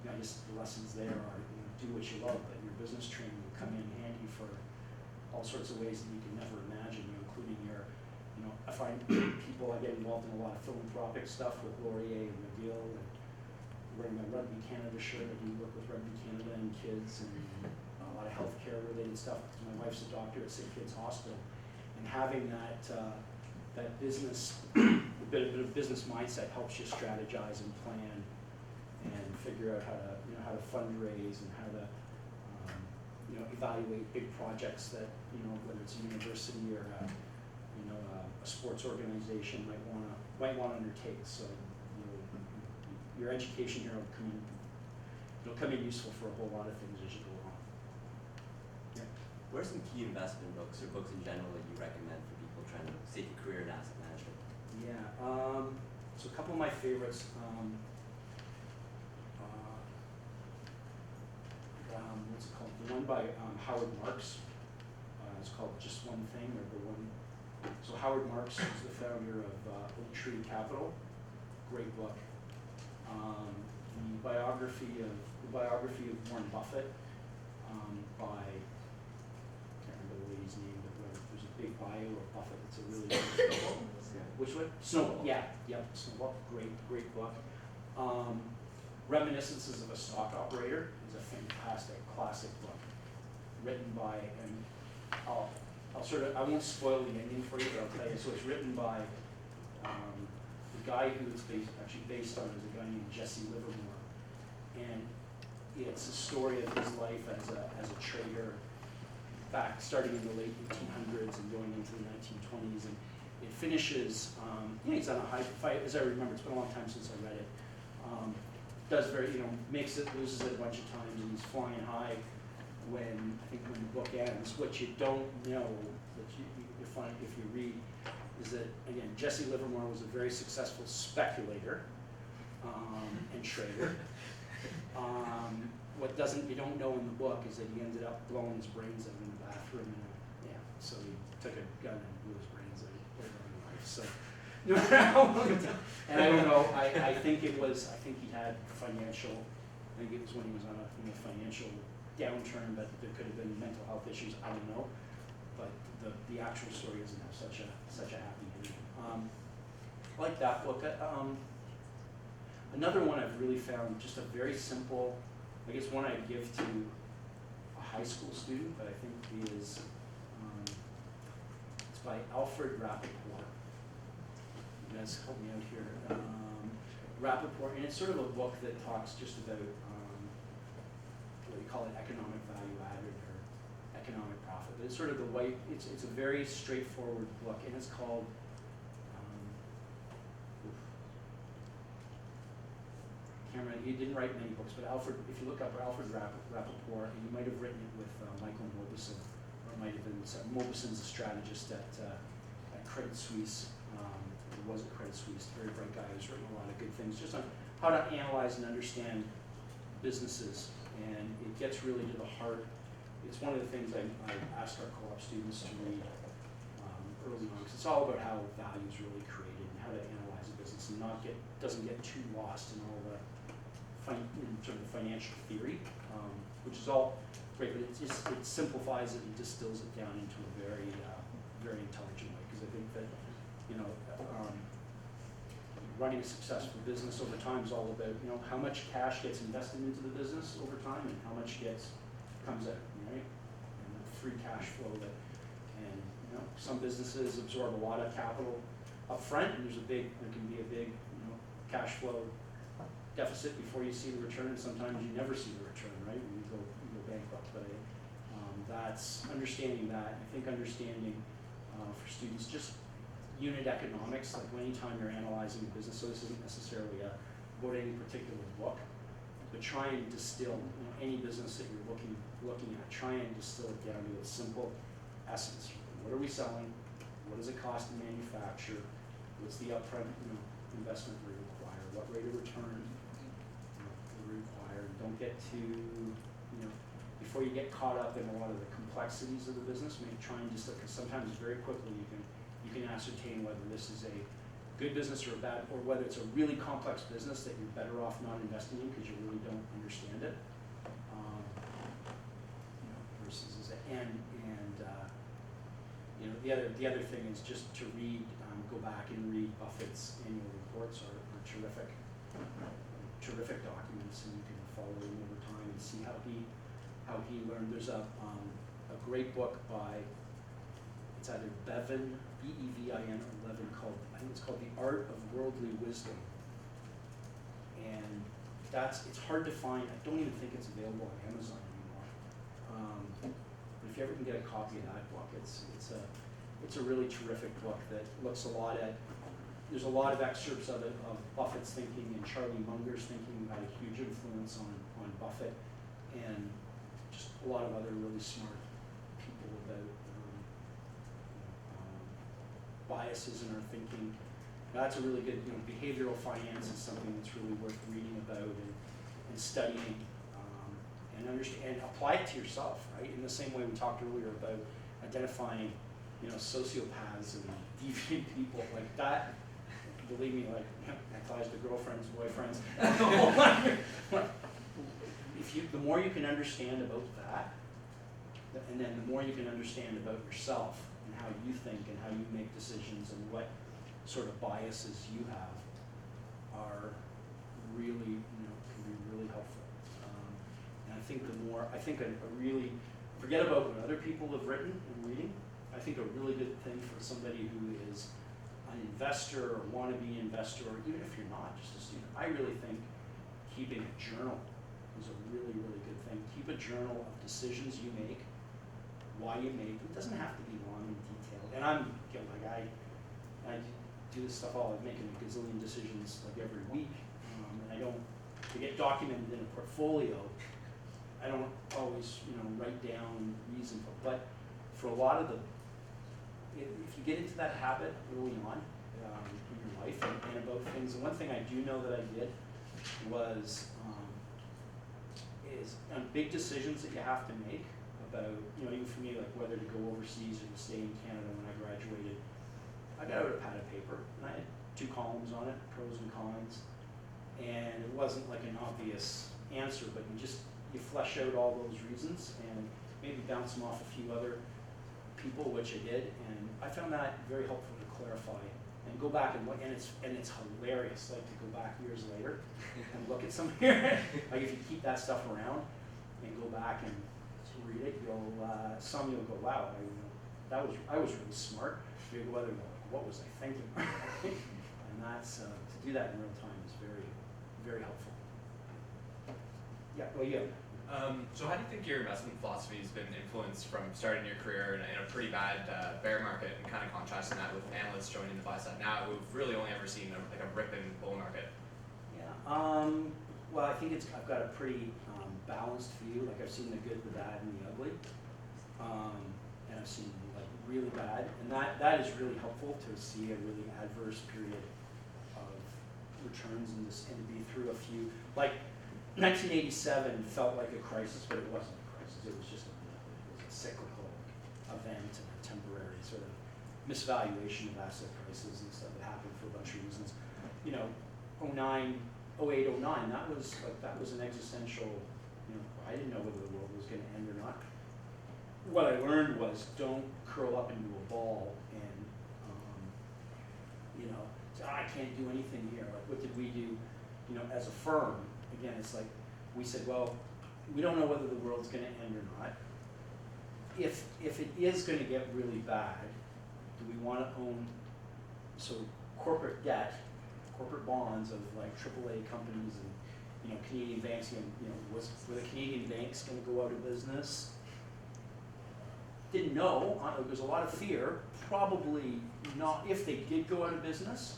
And just the lessons there are, do what you love, but your business training will come in handy for all sorts of ways that you can never imagine, including your, I find I get involved in a lot of philanthropic stuff with Laurier and McGill, and wearing my Rugby Canada shirt. I do work with Rugby Canada and kids, and a lot of healthcare related stuff, because my wife's a doctor at St. Kitts Hospital, and having that business, a bit of business mindset helps you strategize and plan and figure out how to fundraise and how to evaluate big projects that whether it's a university or a sports organization might want to undertake. So your education here will come in useful for a whole lot of things as you go on. Yeah. What are some key investment books or books in general that you recommend for people trying to seek a career in asset management? Yeah. So a couple of my favorites. What's it called? The one by Howard Marks. It's called Just One Thing, or the one. So Howard Marks is the founder of Oak Tree Capital. Great book. The biography of Warren Buffett by, I can't remember the lady's name, but there's a big bio of Buffett. It's a really good book. Which one? Snowball. Yeah. Snowball. Great book. Reminiscences of a Stock Operator is a fantastic classic book, written by, and I won't spoil the ending for you, but I'll tell you. So it's written by the guy who it's based on is a guy named Jesse Livermore, and it's a story of his life as a trader, back starting in the late 1800s and going into the 1920s, and it finishes. He's on a high fight, as I remember. It's been a long time since I read it. Does makes it, loses it a bunch of times, and he's flying high when the book ends. What you don't know, that you find if you read, is that, again, Jesse Livermore was a very successful speculator and trader, What you don't know in the book is that he ended up blowing his brains out in the bathroom, and yeah, so he took a gun and blew his brains out later on in life. So, and I don't know. I think he had financial. I think it was when he was on a financial downturn, but there could have been mental health issues. I don't know, but the actual story doesn't have such a happy ending. I like that book. Another one I've really found, just a very simple, I guess one I'd give to a high school student, but I think is, it's by Alfred Rappaport. You guys help me out here. Rappaport, and it's sort of a book that talks just about what you call it, economic value added or economic profit. But it's sort of it's a very straightforward book, and it's called, Cameron, he didn't write many books, but if you look up Alfred Rappaport, and you might have written it with Michael Mauboussin, or it might have been, Maubussin's a strategist at Credit Suisse, or was at Credit Suisse, very bright guy who's written a lot of good things, just on how to analyze and understand businesses, and it gets really to the heart. It's one of the things I asked our co-op students to read early on, because it's all about how value is really created and how to analyze a business and doesn't get too lost in all the in sort of the financial theory, which is all great, but it simplifies it and distills it down into a very very intelligent way. Because I think that running a successful business over time is all about how much cash gets invested into the business over time and how much comes out, right? And the free cash flow some businesses absorb a lot of capital up front, and there can be a big cash flow deficit before you see the return, and sometimes you never see the return, right? When you go bankrupt. But that's understanding that. I think understanding for students just unit economics, like anytime you're analyzing a business, so this isn't necessarily about any particular book, but try and distill any business that you're looking at, try and distill it down to its simple essence. What are we selling? What does it cost to manufacture? What's the upfront investment we require? What rate of return we require? Don't get too, before you get caught up in a lot of the complexities of the business, try and just, because sometimes very quickly you can ascertain whether this is a good business or a bad, or whether it's a really complex business that you're better off not investing in because you really don't understand it. Versus the other thing is just to read, go back and read Buffett's annual reports are terrific documents, and you can follow them over time and see how he learned. There's a great book by, it's either Bevin, B-E-V-I-N, or Levin, I think it's called The Art of Worldly Wisdom. And it's hard to find. I don't even think it's available on Amazon anymore. But if you ever can get a copy of that book, it's a really terrific book that looks a lot at, there's a lot of excerpts of it, of Buffett's thinking and Charlie Munger's thinking, had a huge influence on Buffett, and just a lot of other really smart people about biases in our thinking. That's a really good, behavioral finance is something that's really worth reading about and studying, and understand and apply it to yourself, right? In the same way we talked earlier about identifying, sociopaths and deviant people like that. Believe me, that applies to girlfriends, boyfriends. The more you can understand about that, and then the more you can understand about yourself and how you think and how you make decisions and what sort of biases you have, are really, can be really helpful. And I think forget about what other people have written and reading. I think a really good thing for somebody who is an investor or wannabe investor, or even if you're not, just a student, I really think keeping a journal is a really, really good thing. Keep a journal of decisions you make, why you make them. It doesn't have to be long and detailed. And I do this stuff I'm making a gazillion decisions like every week, and to get documented in a portfolio, I don't always, write down reason for, but for a lot of if you get into that habit early on in your life and about things, and one thing I do know that I did was is on big decisions that you have to make about, you know, even for me, like whether to go overseas or to stay in Canada when I graduated, I got out a pad of paper and I had 2 columns on it, pros and cons, and it wasn't like an obvious answer, but you flesh out all those reasons and maybe bounce them off a few other people, which I did, and I found that very helpful to clarify and go back and look, and it's hilarious, like to go back years later and look at some like if you keep that stuff around and go back and read it, you'll go, wow, I was really smart. You'll go, what was I thinking? And that's to do that in real time is very, very helpful. Yeah, well, yeah. So how do you think your investment philosophy has been influenced from starting your career in a pretty bad bear market and kind of contrasting that with analysts joining the buy side now who've really only ever seen a ripping bull market? Yeah. Well, I think I've got a pretty balanced view. Like I've seen the good, the bad, and the ugly, and I've seen like really bad, and that is really helpful to see a really adverse period of returns and to be through a few. Like 1987 felt like a crisis, but it wasn't a crisis. It was just a cyclical event and a temporary sort of misvaluation of asset prices and stuff that happened for a bunch of reasons. You know, 08, 09, that was an existential, you know, I didn't know whether the world was going to end or not. What I learned was don't curl up into a ball and, you know, say, I can't do anything here. Like, what did we do, you know, as a firm? Again, it's like we said, well, we don't know whether the world's going to end or not. If it is going to get really bad, do we want to own sort of corporate debt, corporate bonds of like AAA companies and, you know, Canadian banks? You know, were the Canadian banks going to go out of business? Didn't know. There was a lot of fear. Probably not. If they did go out of business,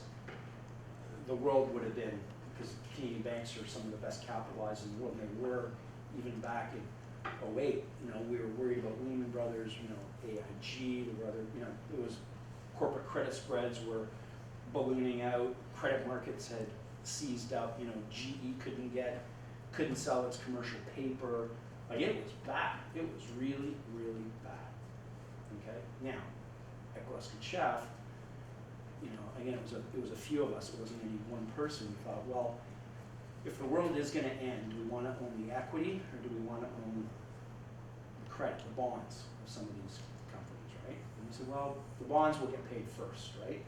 the world would have been, because Canadian banks are some of the best capitalized in the world. They were even back in 08. You know, we were worried about Lehman Brothers. You know, AIG. There were other. You know, it was corporate credit spreads were ballooning out. Credit markets had seized up. You know, GE couldn't sell its commercial paper. Like it was bad. It was really, really bad. Okay. Now, at Gluskin Sheff, you know, again, it was a few of us. It wasn't any one person. We thought, well, if the world is going to end, do we want to own the equity or do we want to own the credit, the bonds of some of these companies, right? And we said, well, the bonds will get paid first, right?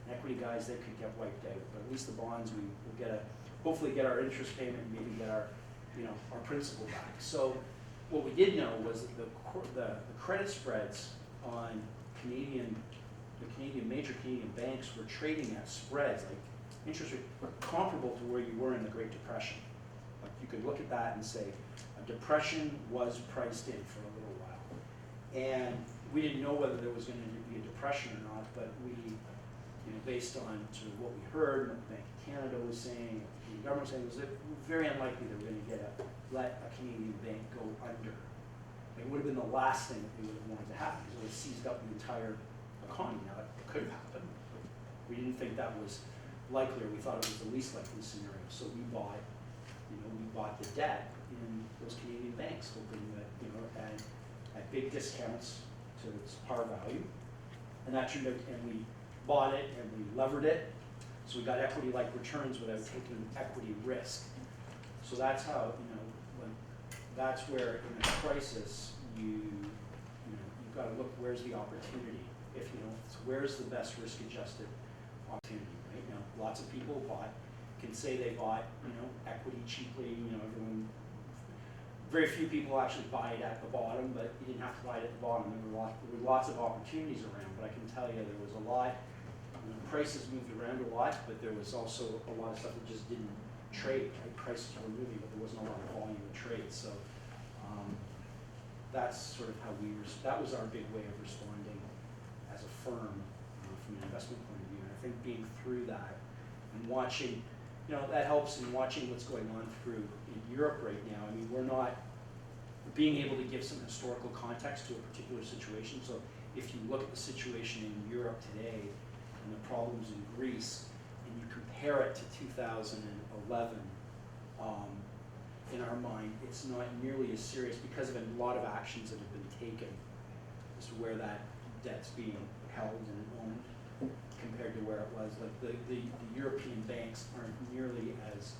And equity guys, they could get wiped out, but at least the bonds we will hopefully get our interest payment and maybe get our, you know, our principal back. So what we did know was that the credit spreads on major Canadian banks were trading at spreads, like interest rate, were comparable to where you were in the Great Depression. Like you could look at that and say, a depression was priced in for a little while. And we didn't know whether there was going to be a depression or not, but we, you know, based on sort of what we heard, what the Bank of Canada was saying, what the government was saying, was that very unlikely they were going to let a Canadian bank go under. It would have been the last thing that we would have wanted to happen, because it would have seized up the entire economy. Now, it could have happened. We didn't think that was likely, or we thought it was the least likely scenario. So we bought the debt in those Canadian banks, hoping that, you know, at big discounts to its par value. And that turned out, and we bought it and we levered it. So we got equity-like returns without taking equity risk. So that's how, you know, that's where in a crisis you've got to look, where's the opportunity? If you know, where's the best risk-adjusted opportunity, right? Now, lots of people can say they bought, you know, equity cheaply. You know, very few people actually buy it at the bottom, but you didn't have to buy it at the bottom. There were lots of opportunities around, but I can tell you there was a lot. You know, prices moved around a lot, but there was also a lot of stuff that just didn't trade. Right? Prices were moving, but there wasn't a lot of volume of trade. So that's sort of how that was our big way of responding as a firm from an investment point of view. And I think being through that and watching, you know, that helps in watching what's going on through in Europe right now. I mean, we're not being able to give some historical context to a particular situation. So if you look at the situation in Europe today and the problems in Greece, and you compare it to 2011, in our mind, it's not nearly as serious because of a lot of actions that have been taken as to where that debt's being held and owned compared to where it was. Like the European banks aren't nearly as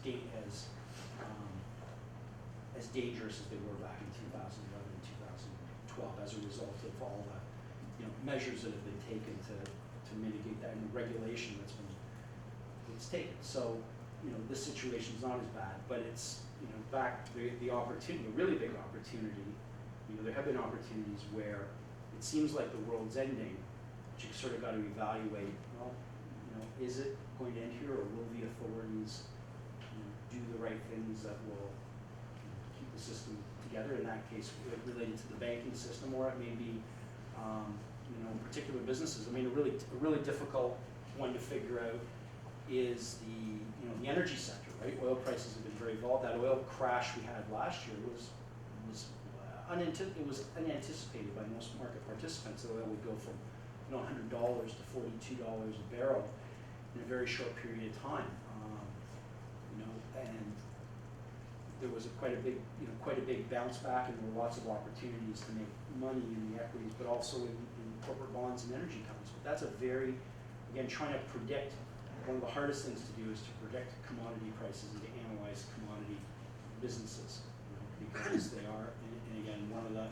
dangerous as they were back in 2011 and 2012 as a result of all the measures that have been taken to mitigate that, and the regulation that's taken. So this situation is not as bad, but it's back the opportunity, a really big opportunity. There have been opportunities where it seems like the world's ending, but you sort of got to evaluate. Well, is it going to end here, or will the authorities do the right things that will keep the system together? In that case, related to the banking system, or it may be particular businesses. I mean, a really difficult one to figure out is the energy sector, right? Oil prices have been very volatile. That oil crash we had last year was unanticipated by most market participants. The oil would go from $100 to $42 a barrel in a very short period of time. And there was quite a big bounce back, and there were lots of opportunities to make money in the equities, but also in corporate bonds and energy companies. But that's trying to predict. One of the hardest things to do is to predict commodity prices and to analyze commodity businesses, because they are. And again, one of the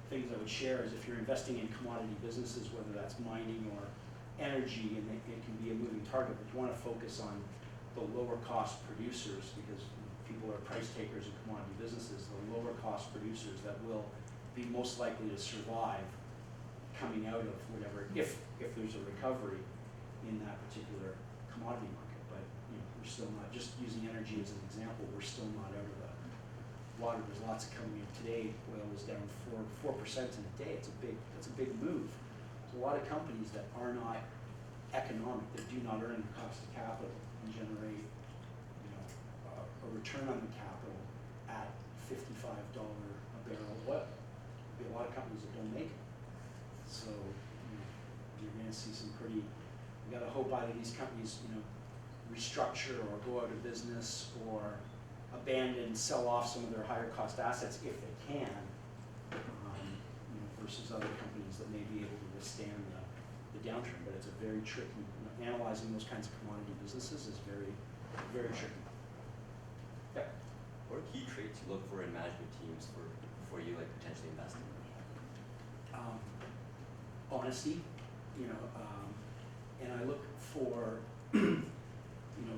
things I would share is if you're investing in commodity businesses, whether that's mining or energy, and it can be a moving target, but you want to focus on the lower cost producers, because people are price takers in commodity businesses. The lower cost producers that will be most likely to survive coming out of whatever, if there's a recovery in that particular commodity market. But we're still not, just using energy as an example, we're still not out of the water. There's lots of coming in today. Oil was down 4% in a day. That's a big move. There's a lot of companies that are not economic, that do not earn the cost of capital and generate a return on the capital at $55 a barrel oil. There'll be a lot of companies that don't make it. So you're going to see some pretty. You got to hope either these companies, restructure or go out of business or abandon, sell off some of their higher cost assets if they can, versus other companies that may be able to withstand the downturn. But it's a very tricky. Analyzing those kinds of commodity businesses is very, very tricky. Yeah. What are key traits you look for in management teams before you potentially invest in them? Honesty, and I look for,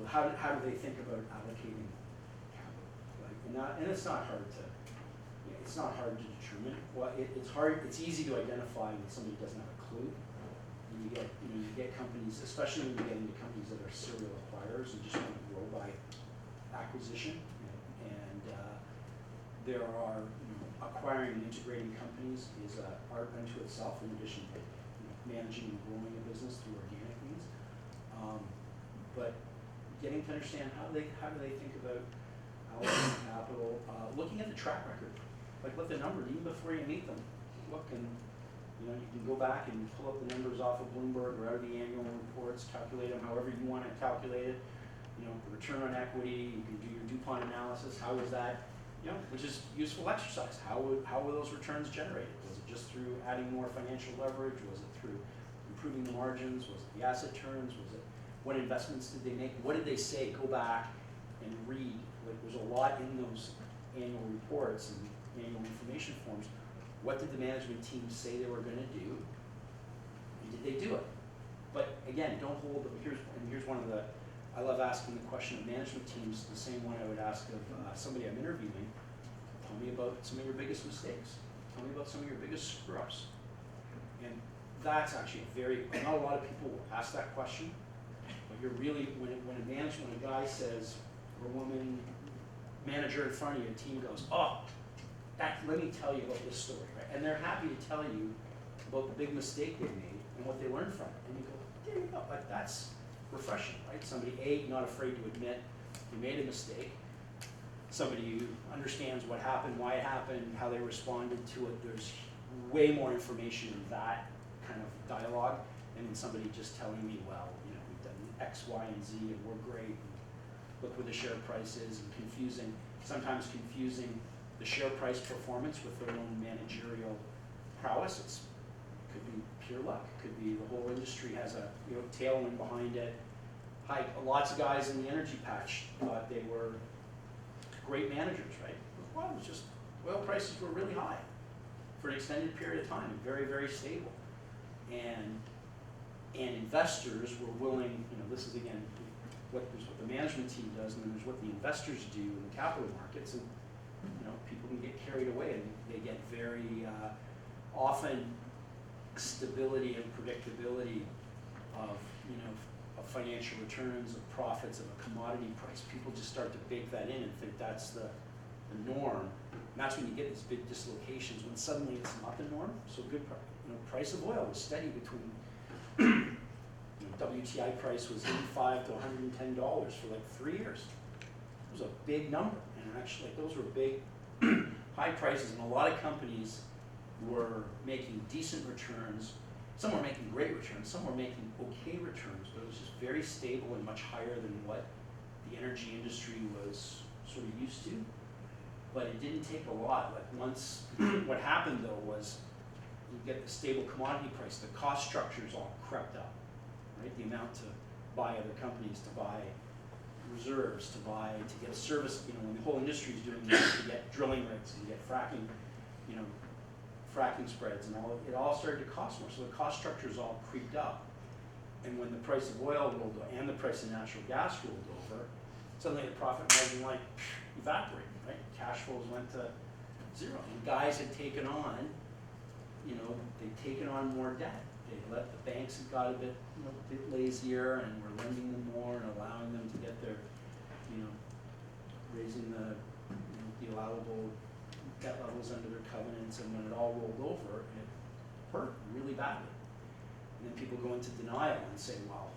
how do they think about allocating capital? And it's not hard to, determine. Well, it's hard. It's easy to identify when somebody doesn't have a clue. And you get companies, especially when you get into companies that are serial acquirers and just want to grow by acquisition. And there are acquiring and integrating companies is an art unto itself, in addition to managing and growing a business through organic means. But getting to understand how do they think about allocating capital, looking at the track record, what the numbers, even before you meet them, look and you can go back and pull up the numbers off of Bloomberg or out of the annual reports, calculate them however you want to calculate it. The return on equity, you can do your DuPont analysis. How was that? Which is useful exercise. How were those returns generated? Was it just through adding more financial leverage? Was it through improving the margins? Was it the asset turns? Was it what investments did they make? What did they say? Go back and read. There's a lot in those annual reports and annual information forms. What did the management team say they were going to do? And did they do it? But again, don't hold them. Here's one of the. I love asking the question of management teams, the same one I would ask of somebody I'm interviewing. Tell me about some of your biggest mistakes. Tell me about some of your biggest screw-ups. And that's actually not a lot of people will ask that question, but you're really, when a guy says, or a woman, manager in front of you, a team goes, let me tell you about this story, right? And they're happy to tell you about the big mistake they made and what they learned from it. And you go, there you go, that's refreshing, right? Somebody, not afraid to admit you made a mistake. Somebody who understands what happened, why it happened, how they responded to it. There's way more information in that kind of dialogue than in somebody just telling me, we've done X, Y, and Z, and we're great. And look where the share price is, and confusing. sometimes confusing the share price performance with their own managerial prowess. Could be pure luck. Could be the whole industry has a tailwind behind it. Lots of guys in the energy patch thought they were great managers, right? Well, it was just oil prices were really high for an extended period of time, very, very stable. And investors were willing, this is again, there's what the management team does, and then there's what the investors do in the capital markets, and people can get carried away, and they get very often stability and predictability of of financial returns, of profits, of a commodity price. People just start to bake that in and think that's the norm. And that's when you get these big dislocations, when suddenly it's not the norm. So good, price of oil was steady between, WTI price was $85 to $110 for like 3 years. It was a big number, and actually those were big, high prices, and a lot of companies were making decent returns. Some were making great returns, some were making okay returns, but it was just very stable and much higher than what the energy industry was sort of used to. But it didn't take a lot. Like once, what happened though was you get the stable commodity price, the cost structures all crept up, right? The amount to buy other companies, to buy reserves, to get service, when the whole industry is doing this, to get drilling rigs and get fracking, fracking spreads and all, it all started to cost more. So the cost structures all creeped up. And when the price of oil rolled over and the price of natural gas rolled over, suddenly the profit margin evaporated, right? Cash flows went to zero. And guys had taken on, they'd taken on more debt. They let the banks had got a bit lazier and were lending them more and allowing them to get their, raising the, the allowable debt levels under their covenants, and when it all rolled over, it hurt really badly. And then people go into denial and say, well,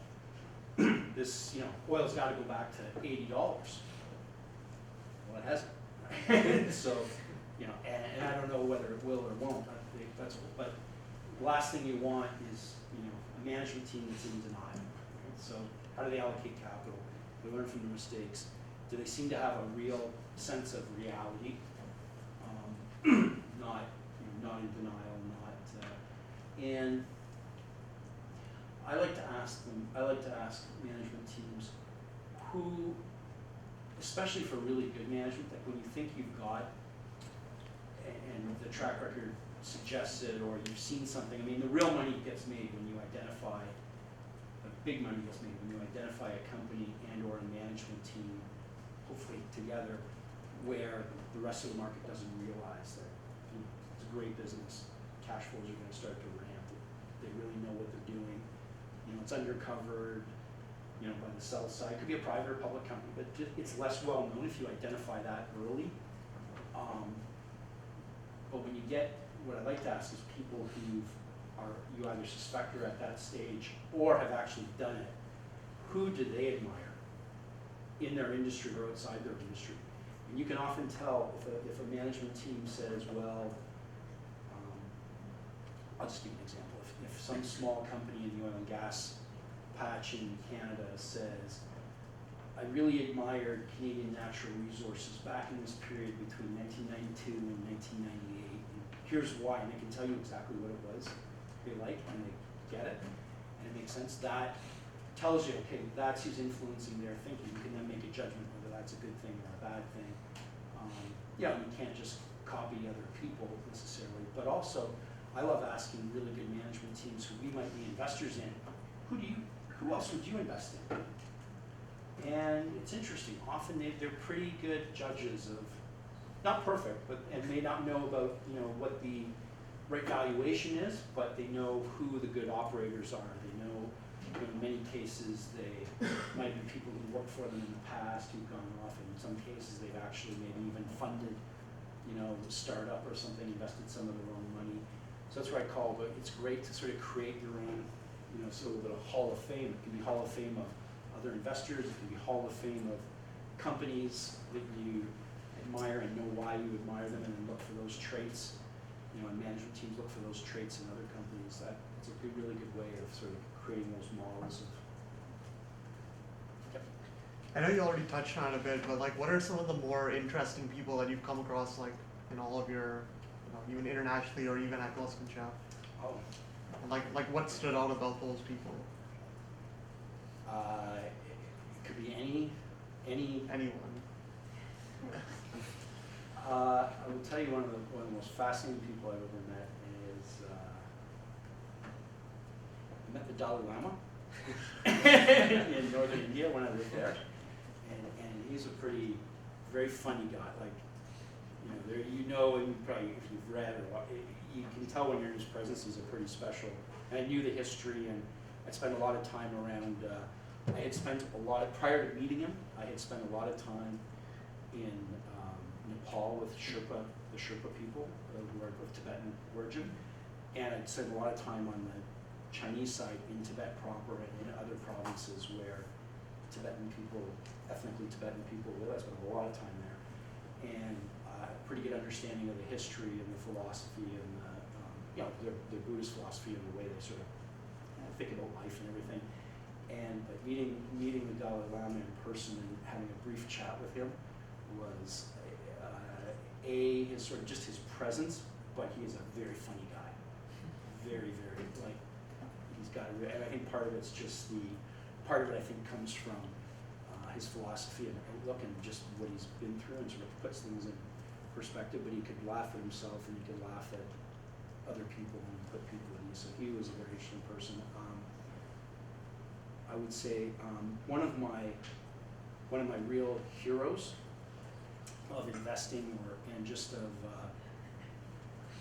this, oil's got to go back to $80. Well, it hasn't. So, and I don't know whether it will or won't. I think but the last thing you want is, a management team that's in denial. Right? So, how do they allocate capital? They learn from their mistakes. Do they seem to have a real sense of reality? Not in denial, and I like to ask management teams who, especially for really good management, like when you think you've got, and the track record suggests it, or you've seen something, the real money gets made when you identify, the big money gets made when you identify a company and or a management team, hopefully together, where the rest of the market doesn't realize that it's a great business. Cash flows are going to start to ramp. They really know what they're doing. It's undercovered, by the sell side. It could be a private or public company, but it's less well known if you identify that early. But when you get, what I like to ask is people who you either suspect are at that stage or have actually done it. Who do they admire in their industry or outside their industry? And you can often tell if a management team says, well, I'll just give you an example. If some small company in the oil and gas patch in Canada says, I really admired Canadian Natural Resources back in this period between 1992 and 1998. And here's why, and I can tell you exactly what it was they like, and they get it, and it makes sense. That tells you, okay, that's who's influencing their thinking. You can then make a judgment whether that's a good thing or a bad thing. You can't just copy other people necessarily, but also I love asking really good management teams who we might be investors in, who else would you invest in? And it's interesting, often they're pretty good judges of, not perfect, and may not know about what the right valuation is, but they know who the good operators are. They know, in many cases they might be people who worked for them in the past who've gone off. In some cases they've actually maybe even funded, a startup or something, invested some of their own money. So that's what I call, but it's great to sort of create your own, sort of a hall of fame. It can be hall of fame of other investors. It can be hall of fame of companies that you admire and know why you admire them, and then look for those traits. And management teams look for those traits in other companies. It's a really good way of sort of creating those models of. Yep. I know you already touched on it a bit, but like, what are some of the more interesting people that you've come across, like in all of your, even internationally or even at Gluskin Sheff? Oh, And like what stood out about those people? it could be any. Anyone. I will tell you one of the most fascinating people I've ever met is I met the Dalai Lama in northern India when I lived there, and he's a very funny guy. Like, and you probably if you've read or you can tell when you're in his presence, he's a pretty special. And I knew the history, and I spent a lot of time around. Prior to meeting him, I had spent a lot of time in Nepal with the Sherpa people who are of Tibetan origin, and I'd spent a lot of time on the Chinese side in Tibet proper and in other provinces where ethnically Tibetan people live. I spent a lot of time there, and a pretty good understanding of the history and the philosophy and the Buddhist philosophy and the way they sort of think about life and everything. But meeting the Dalai Lama in person and having a brief chat with him was his sort of just his presence, but he is a very funny guy, very like he's got and I think part of it I think comes from his philosophy and outlook and just what he's been through and sort of puts things in perspective. But he could laugh at himself and he could laugh at other people and put people at ease. So he was a very interesting person. I would say one of my real heroes of investing and just of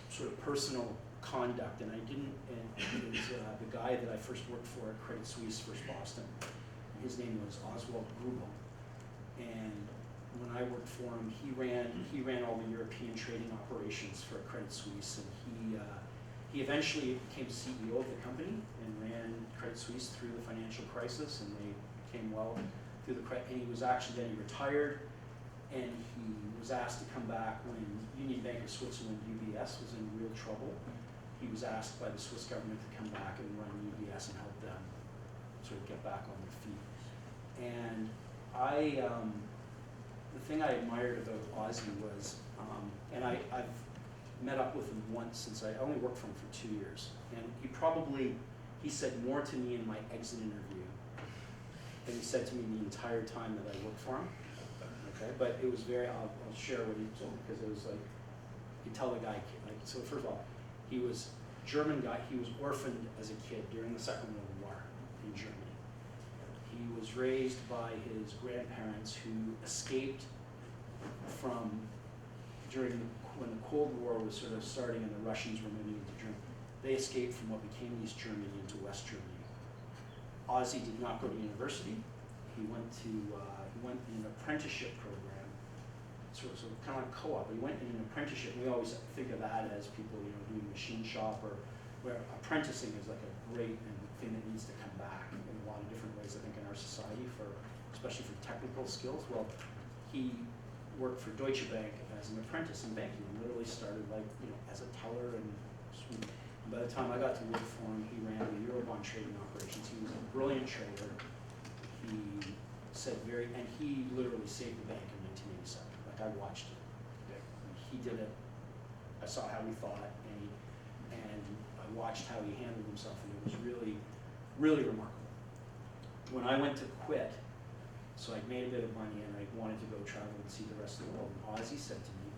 sort of personal conduct, and is the guy that I first worked for at Credit Suisse, First Boston. His name was Oswald Grubel, and when I worked for him, he ran all the European trading operations for Credit Suisse, and he eventually became CEO of the company and ran Credit Suisse through the financial crisis, and they came well through the credit. And he retired, and he was asked to come back when Union Bank of Switzerland, UBS, was in real trouble. He was asked by the Swiss government to come back and run UBS and help them sort of get back on their feet. And the thing I admired about Ozzy was, and I've met up with him once since I only worked for him for 2 years, and he said more to me in my exit interview than he said to me the entire time that I worked for him. Okay, but it was I'll share what he told me, because it was like, you tell the guy, like, so first of all, he was a German guy. He was orphaned as a kid during the Second World War in Germany. He was raised by his grandparents who escaped from when the Cold War was sort of starting and the Russians were moving into Germany. They escaped from what became East Germany into West Germany. Ozzy did not go to university. He went in an apprenticeship program, so kind of like co-op. He went in an apprenticeship. We always think of that as people, doing machine shop, or where apprenticing is like a great thing that needs to come back in a lot of different ways, I think, in our society, especially for technical skills. Well, he worked for Deutsche Bank as an apprentice in banking, and literally started as a teller and by the time I got to work for him, he ran the Eurobond trading operations. He was a brilliant trader. He said and he literally saved the bank in 1987. Like, I watched it. He did it. I saw how he thought, and I watched how he handled himself, and it was really, really remarkable. When I went to quit, so I'd made a bit of money and I wanted to go travel and see the rest of the world, and Ozzy said to me,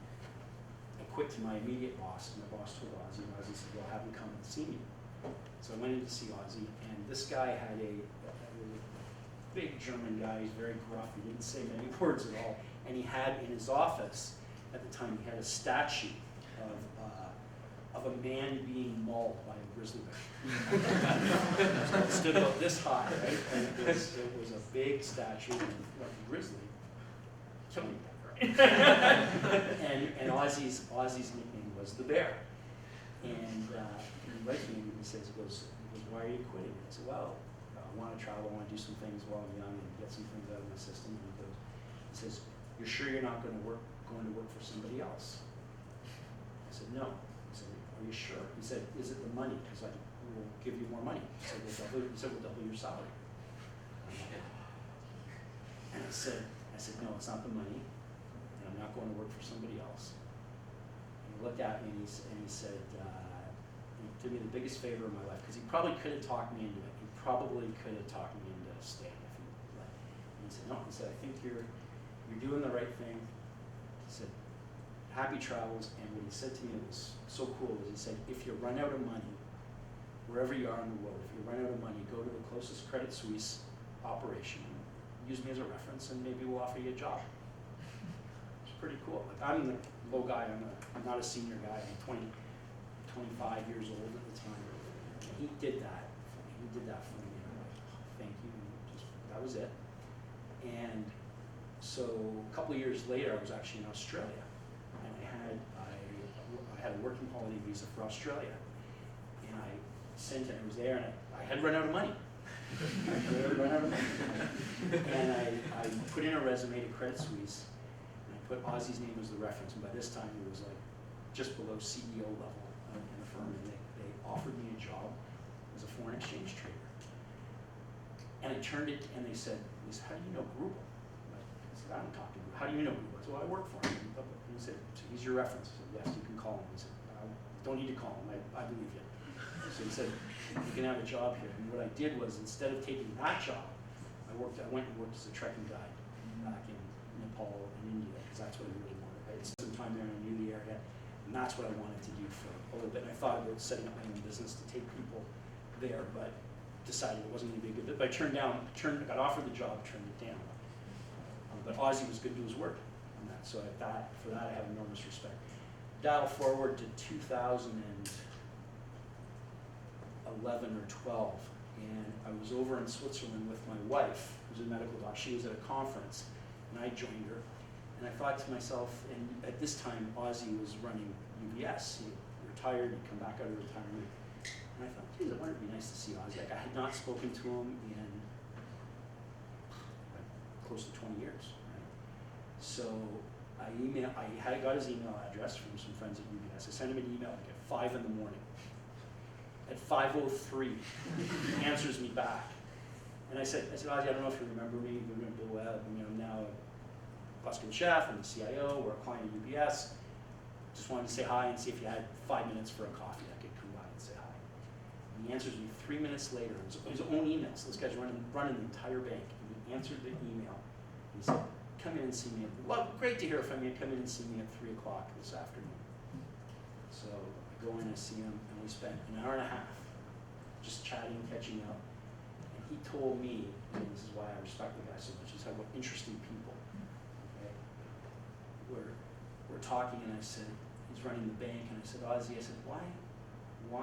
I quit to my immediate boss, and my boss told Ozzy, and Ozzy said, well, have him come and see me. So I went in to see Ozzy, and this guy had a big German guy. He's very gruff. He didn't say many words at all. And he had in his office at the time, he had a statue of a man being mauled by a grizzly bear. It stood about this high, right? And it was a big statue of a grizzly killing him. and Ozzy's nickname was the Bear. And he went to me and he goes, why are you quitting? I said, well, I want to travel, I want to do some things while I'm young and get some things out of my system. And he says, you're sure you're not going to work for somebody else? I said, no. He said, are you sure? He said, is it the money? Because I will give you more money. He said, we'll double your salary. And I said, no, it's not the money, and I'm not going to work for somebody else. And he looked at me and he said, he did me the biggest favor of my life, because he probably could have talked me into it. He probably could have talked me into staying if he let. And he said, no, he said, I think you're doing the right thing. He said, happy travels. And what he said to me, it was so cool, was he said, if you run out of money, wherever you are in the world, if you run out of money, go to the closest Credit Suisse operation, use me as a reference, and maybe we'll offer you a job. It's pretty cool. Like, I'm the low guy, I'm not a senior guy, I'm 25 years old at the time. And he did that for me. He did that for me. And I'm like, oh, thank you. And that was it. And so a couple of years later, I was actually in Australia, and I had a working holiday visa for Australia. And I sent it. I was there, and I had run out of money. And I put in a resume to Credit Suisse, and I put Ozzy's name as the reference. And by this time, he was like just below CEO level in the firm, and they offered me a job as a foreign exchange trader. And I turned it, and they said, how do you know Grubel? I said, I don't talk to him. How do you know Grubel? I said, well, I work for him. And he said, so he's your reference? I said, yes, you can call him. He said, don't need to call him. I believe you. So he said, you can have a job here. And what I did was, instead of taking that job, I went and worked as a trekking guide back in Nepal and India, because that's what I really wanted. I had some time there, and I knew the area, and that's what I wanted to do for a little bit. And I thought about setting up my own business to take people there, but decided it wasn't going to be a good fit. But I got offered the job, turned it down. But Ozzy was good to his word on that, so for that I have enormous respect. Dial forward to 2011 or 12, and I was over in Switzerland with my wife, who's a medical doctor. She was at a conference, and I joined her. And I thought to myself, and at this time, Ozzy was running UBS. He retired, he'd come back out of retirement. And I thought, geez, I wonder it'd be nice to see Ozzy. Like, I had not spoken to him in like close to 20 years. Right? So I got his email address from some friends at UBS. I sent him an email like at 5 in the morning. At 5:03, he answers me back. And I said, Ozzy, I don't know if you remember me, but Bill Webb, I'm now at Gluskin Sheff, I'm the CIO, we're a client of UBS. Just wanted to say hi and see if you had 5 minutes for a coffee. I could come by and say hi. And he answers me 3 minutes later. It was his own email, so this guy's running the entire bank. And he answered the email. He said, come in and see me. Well, great to hear from you. Come in and see me at 3 o'clock this afternoon. So I go in and see him, and we spent an hour and a half just chatting, catching up. And he told me, and this is why I respect the guy so much, he's had interesting people. Okay? We're talking, and I said, he's running the bank, and I said, Ozzy, I said, why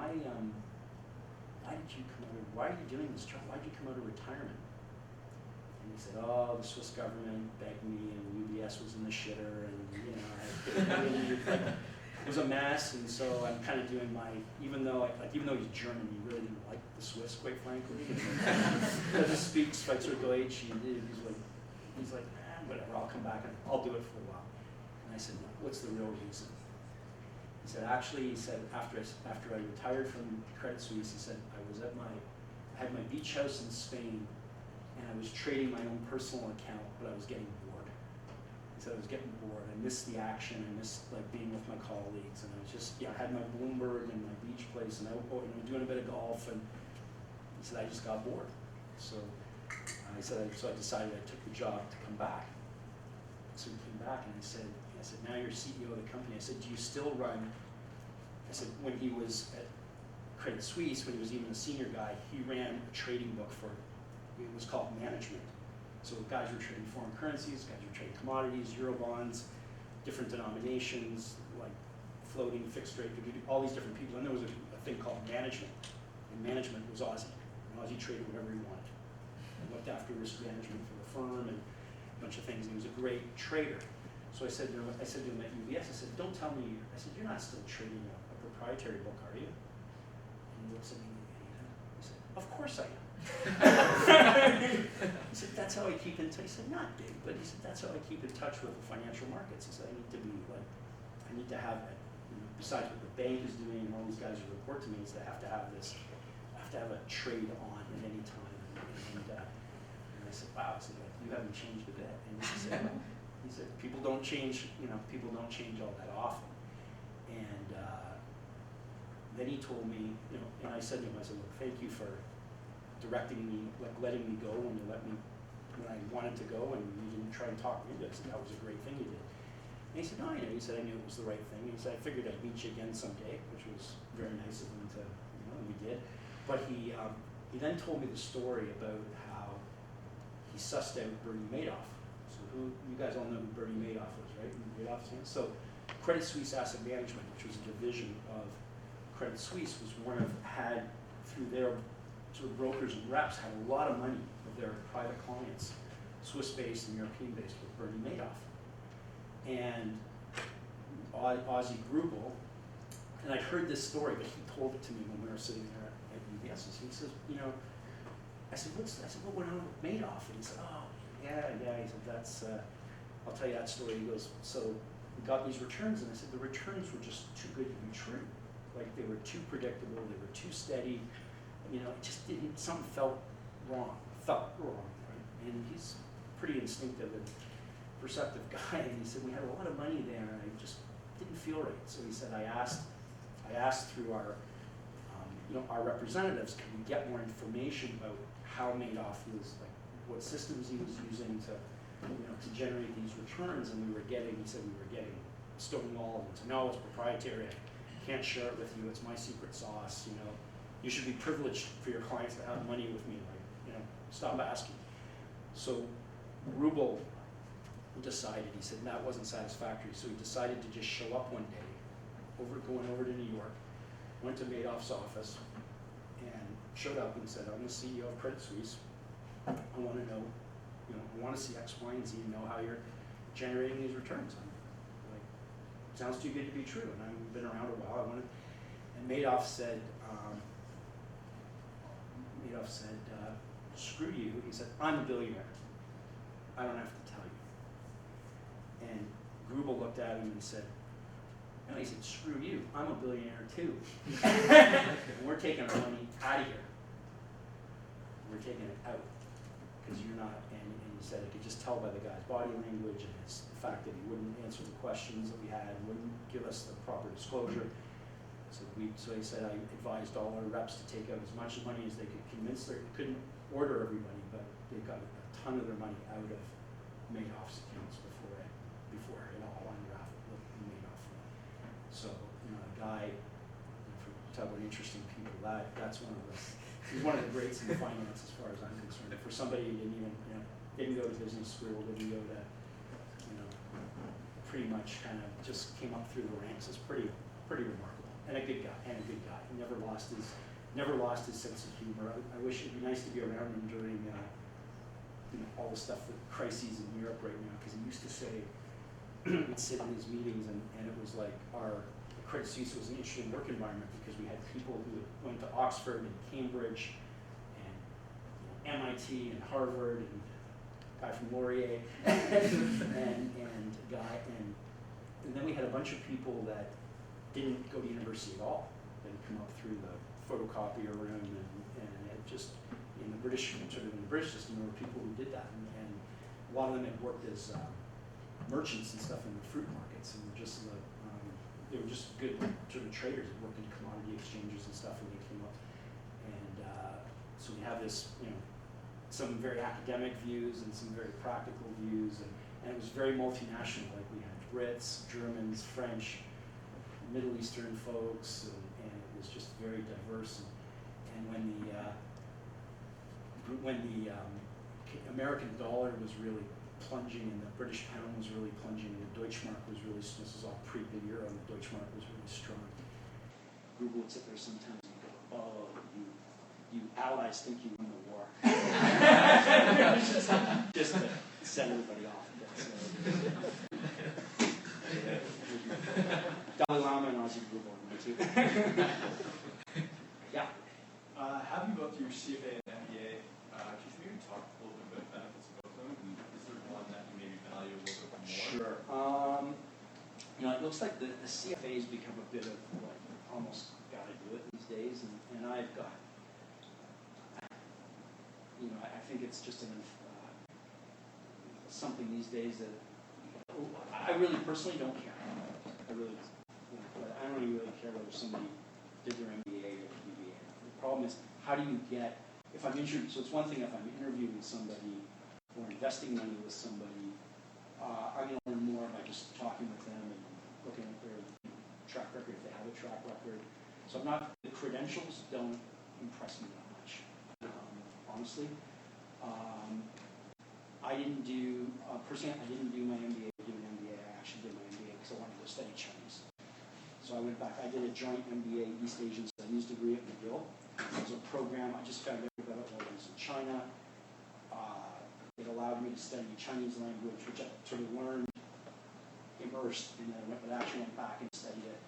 did you come out of, why are you doing this job? Why did you come out of retirement? And he said, oh, the Swiss government begged me, and UBS was in the shitter, and it was a mess, and so I'm kind of doing my, even though he's German, he really didn't like the Swiss, quite frankly. Because he speaks Schweizerdeutsch, he's like, whatever, I'll come back and I'll do it for a while. And I said, no, what's the real reason? He said, actually, after I retired from Credit Suisse, he said, I had my beach house in Spain, and I was trading my own personal account, but I was getting bored. He said I was getting bored. I missed the action. I missed being with my colleagues, and I was just, I had my Bloomberg and my beach place, and I was doing a bit of golf, and he said I just got bored. So I decided I took the job to come back. So he came back, and I said, now you're CEO of the company. I said, do you still run? I said, when he was at Credit Suisse, when he was even a senior guy, he ran a trading book it was called management. So guys were trading foreign currencies, guys were trading commodities, euro bonds, different denominations, like floating, fixed rate, all these different people. And there was a thing called management, and management was Ozzy. And Ozzy traded whatever he wanted. He looked after risk management for the firm and a bunch of things. He was a great trader. So I said to him at UBS, I said, don't tell me, you're not still trading a proprietary book, are you? And he looks at me and he said, of course I am. He said, that's how I keep in touch. He said, not big, but he said, that's how I keep in touch with the financial markets. He said, I need to have that, besides what the bank is doing and all these guys who report to me, I have to have a trade on at any time. And I said, wow, I said, you haven't changed a bit. And he said, people don't change, people don't change all that often. And then he told me, and I said to him, I said, look, thank you for directing me, like letting me go when you let me, when I wanted to go, and you didn't try and talk me into it. I said, that was a great thing you did. And he said, no, he said, I knew it was the right thing. And he said, I figured I'd meet you again someday, which was very nice of him to, and we did. But he then told me the story about how he sussed out Bernie Madoff. So you guys all know who Bernie Madoff was, right? Madoff's name. So Credit Suisse Asset Management, which was a division of Credit Suisse, was had through their sort of brokers and reps, had a lot of money of their private clients, Swiss-based and European-based, with Bernie Madoff. And Ozzie Grubel, and I'd heard this story, but he told it to me when we were sitting there at UBS. He says, I said, what went on with Madoff? And he said, oh, yeah. He said, that's, I'll tell you that story. He goes, so we got these returns, and I said, the returns were just too good to be true. Like, they were too predictable, they were too steady. It just didn't, something felt wrong, right? And he's pretty instinctive and perceptive guy, and he said, we had a lot of money there, and I just didn't feel right. So he said, I asked through our, our representatives, can we get more information about how Madoff was, like, what systems he was using to generate these returns, and he said we were getting stonewalled, and said, no, it's proprietary, I can't share it with you, it's my secret sauce, you should be privileged for your clients to have money with me, like, stop asking. So Grubel decided, he said that wasn't satisfactory, so he decided to just show up one day, going over to New York, went to Madoff's office, and showed up and said, I'm the CEO of Credit Suisse, I want to know, I want to see X, Y, and Z, and know how you're generating these returns. I'm like, sounds too good to be true, and I've been around a while, and Madoff said, screw you. He said, I'm a billionaire. I don't have to tell you. And Grubel looked at him and said, no, he said, screw you. I'm a billionaire too. And we're taking our money out of here. We're taking it out because you're not. And he said, I could just tell by the guy's body language and the fact that he wouldn't answer the questions that we had, wouldn't give us the proper disclosure. So he said, I advised all our reps to take out as much money as they could convince they couldn't order everybody, but they got a ton of their money out of Madoff's accounts before it all unraveled with Madoff. So, a guy, talk about interesting people, that's one of he's one of the greats in finance as far as I'm concerned. For somebody who didn't go to business school, didn't go to, pretty much kind of just came up through the ranks, is pretty remarkable. And a good guy, He never lost his sense of humor. I wish it'd be nice to be around him during all the stuff, the crises in Europe right now, because he used to say, we'd sit in these meetings and it was like our Credit Suisse was an interesting work environment because we had people who went to Oxford and Cambridge and MIT and Harvard and a guy from Laurier and then we had a bunch of people that didn't go to university at all. They'd come up through the photocopier room and it just, in the British system, there were people who did that. And a lot of them had worked as merchants and stuff in the fruit markets, and they were just good sort of traders that worked in commodity exchanges and stuff, and they came up. And so we have this, some very academic views and some very practical views, and it was very multinational. Like we had Brits, Germans, French, Middle Eastern folks, and it was just very diverse. And when the American dollar was really plunging, and the British pound was really plunging, and the Deutschmark was really, this is all pre-big euro, and the Deutschmark was really strong. Google would sit there sometimes and go, oh, you allies think you won the war. just to set everybody off. Dalai Lama and Ozzie Grubel in there too. Yeah. Have you both your CFA and MBA? Could you maybe talk a little bit about benefits of both of them? And is there one that you maybe value a little bit more? Sure. It looks like the CFA has become a bit of what almost got to do it these days, and I've got, I think it's just something these days that I really personally don't care. I really, I don't even really care whether somebody did their MBA or BBA. The problem is, how do you get, if I'm interviewing, so it's one thing if I'm interviewing somebody or investing money with somebody, I'm going to learn more by just talking with them and looking at their track record, if they have a track record. So I'm not, the credentials don't impress me that much, honestly. I didn't do, personally, I didn't do my MBA or do an MBA. I actually did my MBA because I wanted to study Chinese. So I went back, I did a joint MBA East Asian Studies degree at McGill. It was a program, I just found out about it while I was in China. It allowed me to study Chinese language, which I sort of learned immersed, and then I actually went back and studied it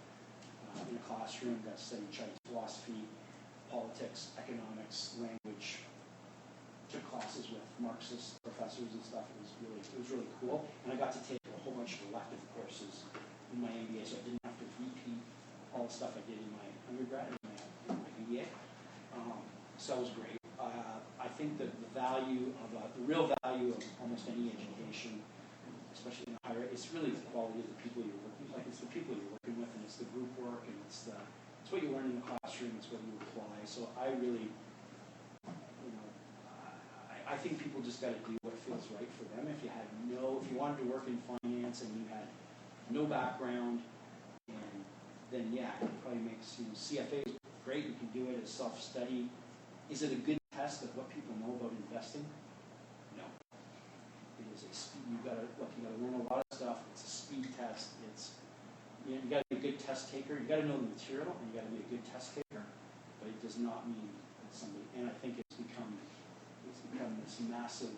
in a classroom, got to study Chinese philosophy, politics, economics, language, took classes with Marxist professors and stuff. It was really cool, and I got to take a whole bunch of elective courses in my MBA, so I didn't have to repeat all the stuff I did in my undergrad and my MBA. So that was great. I think that the real value of almost any education, especially in higher, it's really the quality of the people you're working with. Like, it's the people you're working with, and it's the group work, and it's what you learn in the classroom, it's what you apply. So I really, I think people just got to do what feels right for them. If you wanted to work in finance and you had no background, and then yeah, it probably makes, CFA is great, you can do it as self-study. Is it a good test of what people know about investing? No. It is a speed, you gotta learn a lot of stuff. It's a speed test. You gotta be a good test taker. You gotta know the material, and you gotta be a good test taker. But it does not mean that somebody, and I think it's become this massive,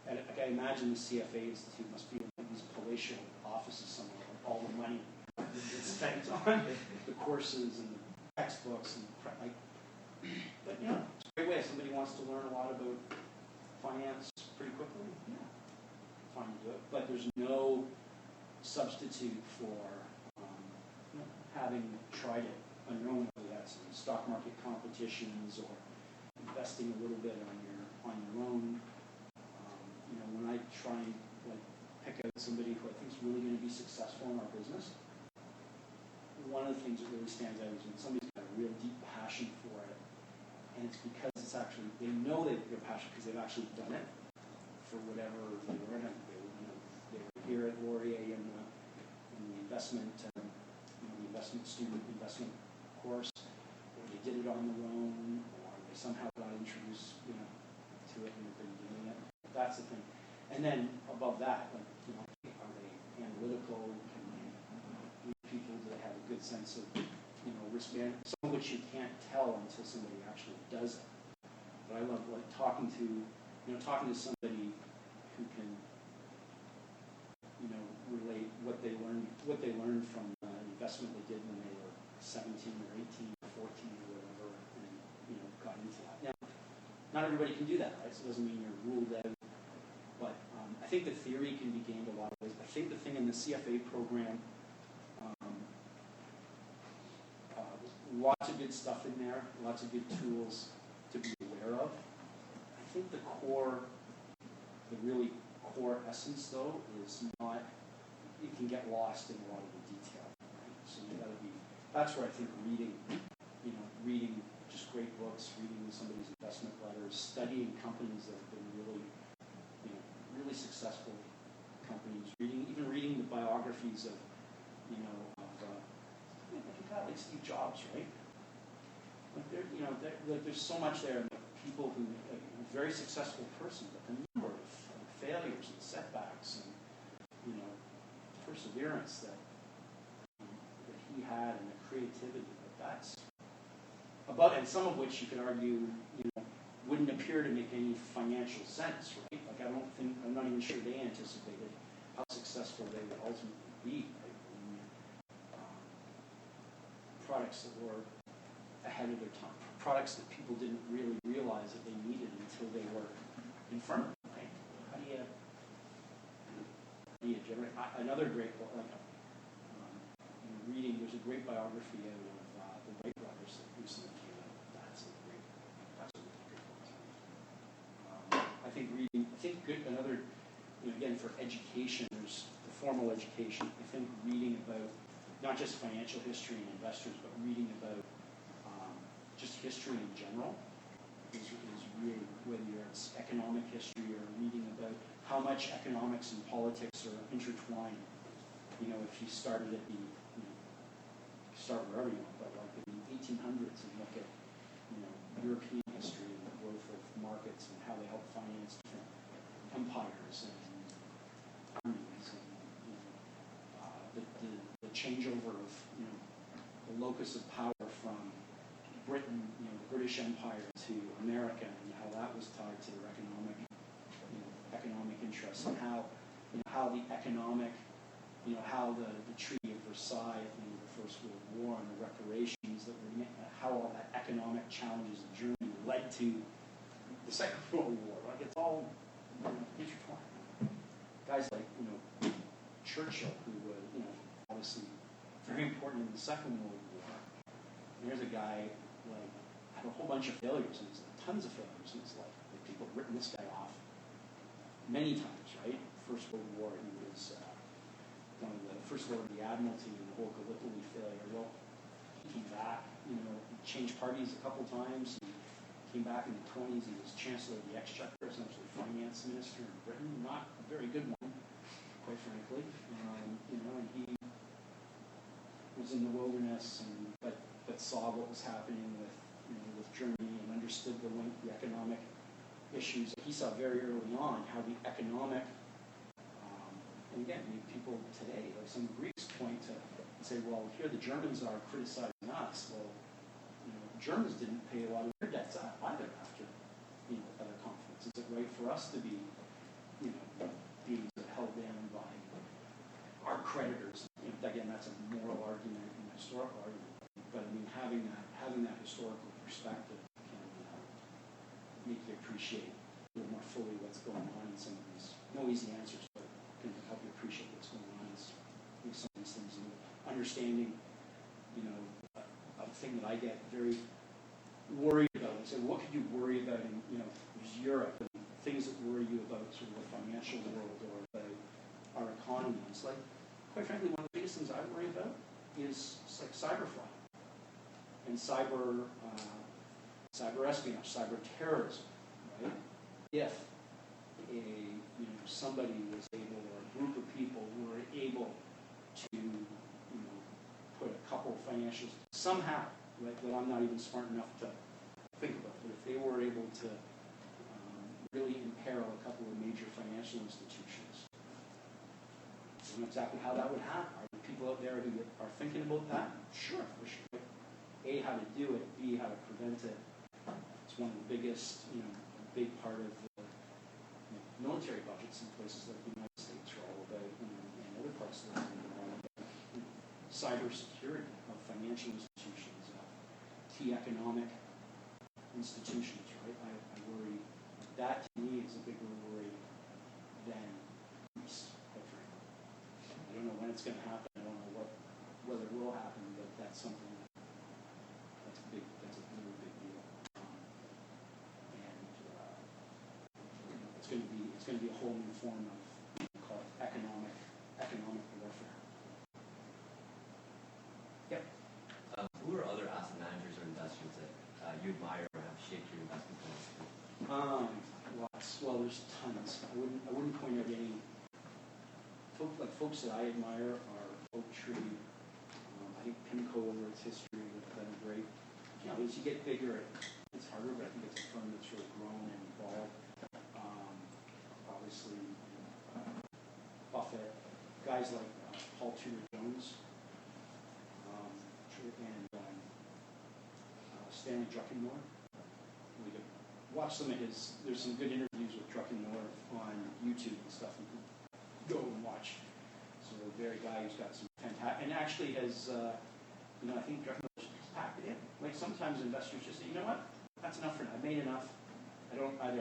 I imagine the CFA Institute must be in these palatial offices somewhere, with all the money that's spent on the courses and the textbooks and like. But it's a great way if somebody wants to learn a lot about finance pretty quickly. Yeah, fine to do it. But there's no substitute for having tried it on your own, whether that's in stock market competitions or investing a little bit on your own. When I try and pick out somebody who I think is really going to be successful in our business, one of the things that really stands out is when somebody's got a real deep passion for it, and it's because it's actually, they know they're passionate because they've actually done it for whatever they were in. They were here at Laurier in the investment, the investment course, or they did it on their own, or they somehow got introduced, to it and have been doing it. That's the thing. And then above that, are they analytical? Can they read people? Do they have a good sense of risk management? Some of which you can't tell until somebody actually does it. But I love talking to somebody who can relate what they learned from an investment they did when they were 17 or 18 or 14 or whatever, and got into that. Now, not everybody can do that, right? So it doesn't mean you're ruled out. But I think the theory can be gained a lot of ways. I think the thing in the CFA program, lots of good stuff in there, lots of good tools to be aware of. I think the really core essence, though, is not, it can get lost in a lot of the detail. Right? So you got to be, that's where I think reading just great books, reading somebody's investment letters, studying companies that have been really, really successful companies, even reading the biographies of, like Steve Jobs, right? There's so much there. People who, a very successful person, but the number of failures and setbacks and perseverance that he had, and the creativity that's above, and some of which you could argue, wouldn't appear to make any financial sense, right? Like I'm not even sure they anticipated how successful they would ultimately be. Right? Products that were ahead of their time, products that people didn't really realize that they needed until they were in front of them, right? How do you generate? Another great book, reading, there's a great biography of the Wright brothers that recently came out. That's a really great book. again, for education, there's the formal education. I think reading about not just financial history and investors, but reading about just history in general is really, whether it's economic history or reading about how much economics and politics are intertwined. If you started at the, start wherever you want, but like in the 1800s and look at, European history and the growth of markets and how they help finance different empires and armies and the changeover of, the locus of power from Britain, the British Empire to America, and how that was tied to their economic interests, and how the economic, how the Treaty of Versailles at the end of the First World War and the reparations that were, how all that economic challenges in Germany led to the Second World War. Like, it's all intertwined. Guys like, Churchill, who was, obviously very important in the Second World War. And here's a guy, like, had a whole bunch of failures, and tons of failures, and it's like people have written this guy off many times, right? First World War, he was one of the First Lord of the Admiralty in the whole Gallipoli failure. Well, he came back, he changed parties a couple times. He came back in the 20s. He was Chancellor of the Exchequer, essentially finance minister in Britain. Not a very good one, quite frankly. And he was in the wilderness, but saw what was happening with Germany and understood the link, the economic issues. He saw very early on how the economic, and again, people today, like some Greeks, point to and say, well, here the Germans are criticizing us. Well, Germans didn't pay a lot of their debts either after other conflicts. Is it right for us to be, being held down by our creditors? Again, that's a moral argument and a historical argument. But I mean, having that historical perspective can make you appreciate a little more fully what's going on in some of these. No easy answers, but can help you appreciate what's going on in some of these things. And understanding, a thing that I get very worried about. I say, what could you worry about in, there's Europe and things that worry you about sort of the financial world or about our economy. It's like, quite frankly, one of the biggest things I worry about is like cyber fraud and cyber espionage, cyber terrorism, right? If somebody was able, or a group of people were able to, put a couple of financials somehow, right, that I'm not even smart enough to think about, but if they were able to really imperil a couple of major financial institutions, I don't know exactly how that would happen. Are there people out there who are thinking about that? Sure, for sure. A, how to do it. B, how to prevent it. It's one of the biggest, a big part of the military budgets in places like the United States are all about, and other parts of the world are all about cyber security of financial institutions, key economic institutions, right? I worry, that to me is a bigger worry than peace, quite frankly. I don't know when it's going to happen. I don't know whether it will happen, but that's something that's a really big deal. It's going to be a whole new form of, call it economic warfare. Yep. Who are other asset managers or investors that you admire or have shaped your investment philosophy? Lots. Well, there's tons. I wouldn't point out any. Folks that I admire are Oak Tree. I think PIMCO over its history has been great. As you get bigger, it's harder, but I think it's a firm that's really grown and evolved. Obviously, Buffett, guys like Paul Tudor Jones, and Stanley Druckenmiller. We could watch some of his. There's some good interviews with Druckenmiller on YouTube and stuff. You can go and watch. So a very guy who's got some fantastic, and actually has, I think Druckenmiller just packed it in. Like sometimes investors just say, you know what, that's enough for now. I've made enough. I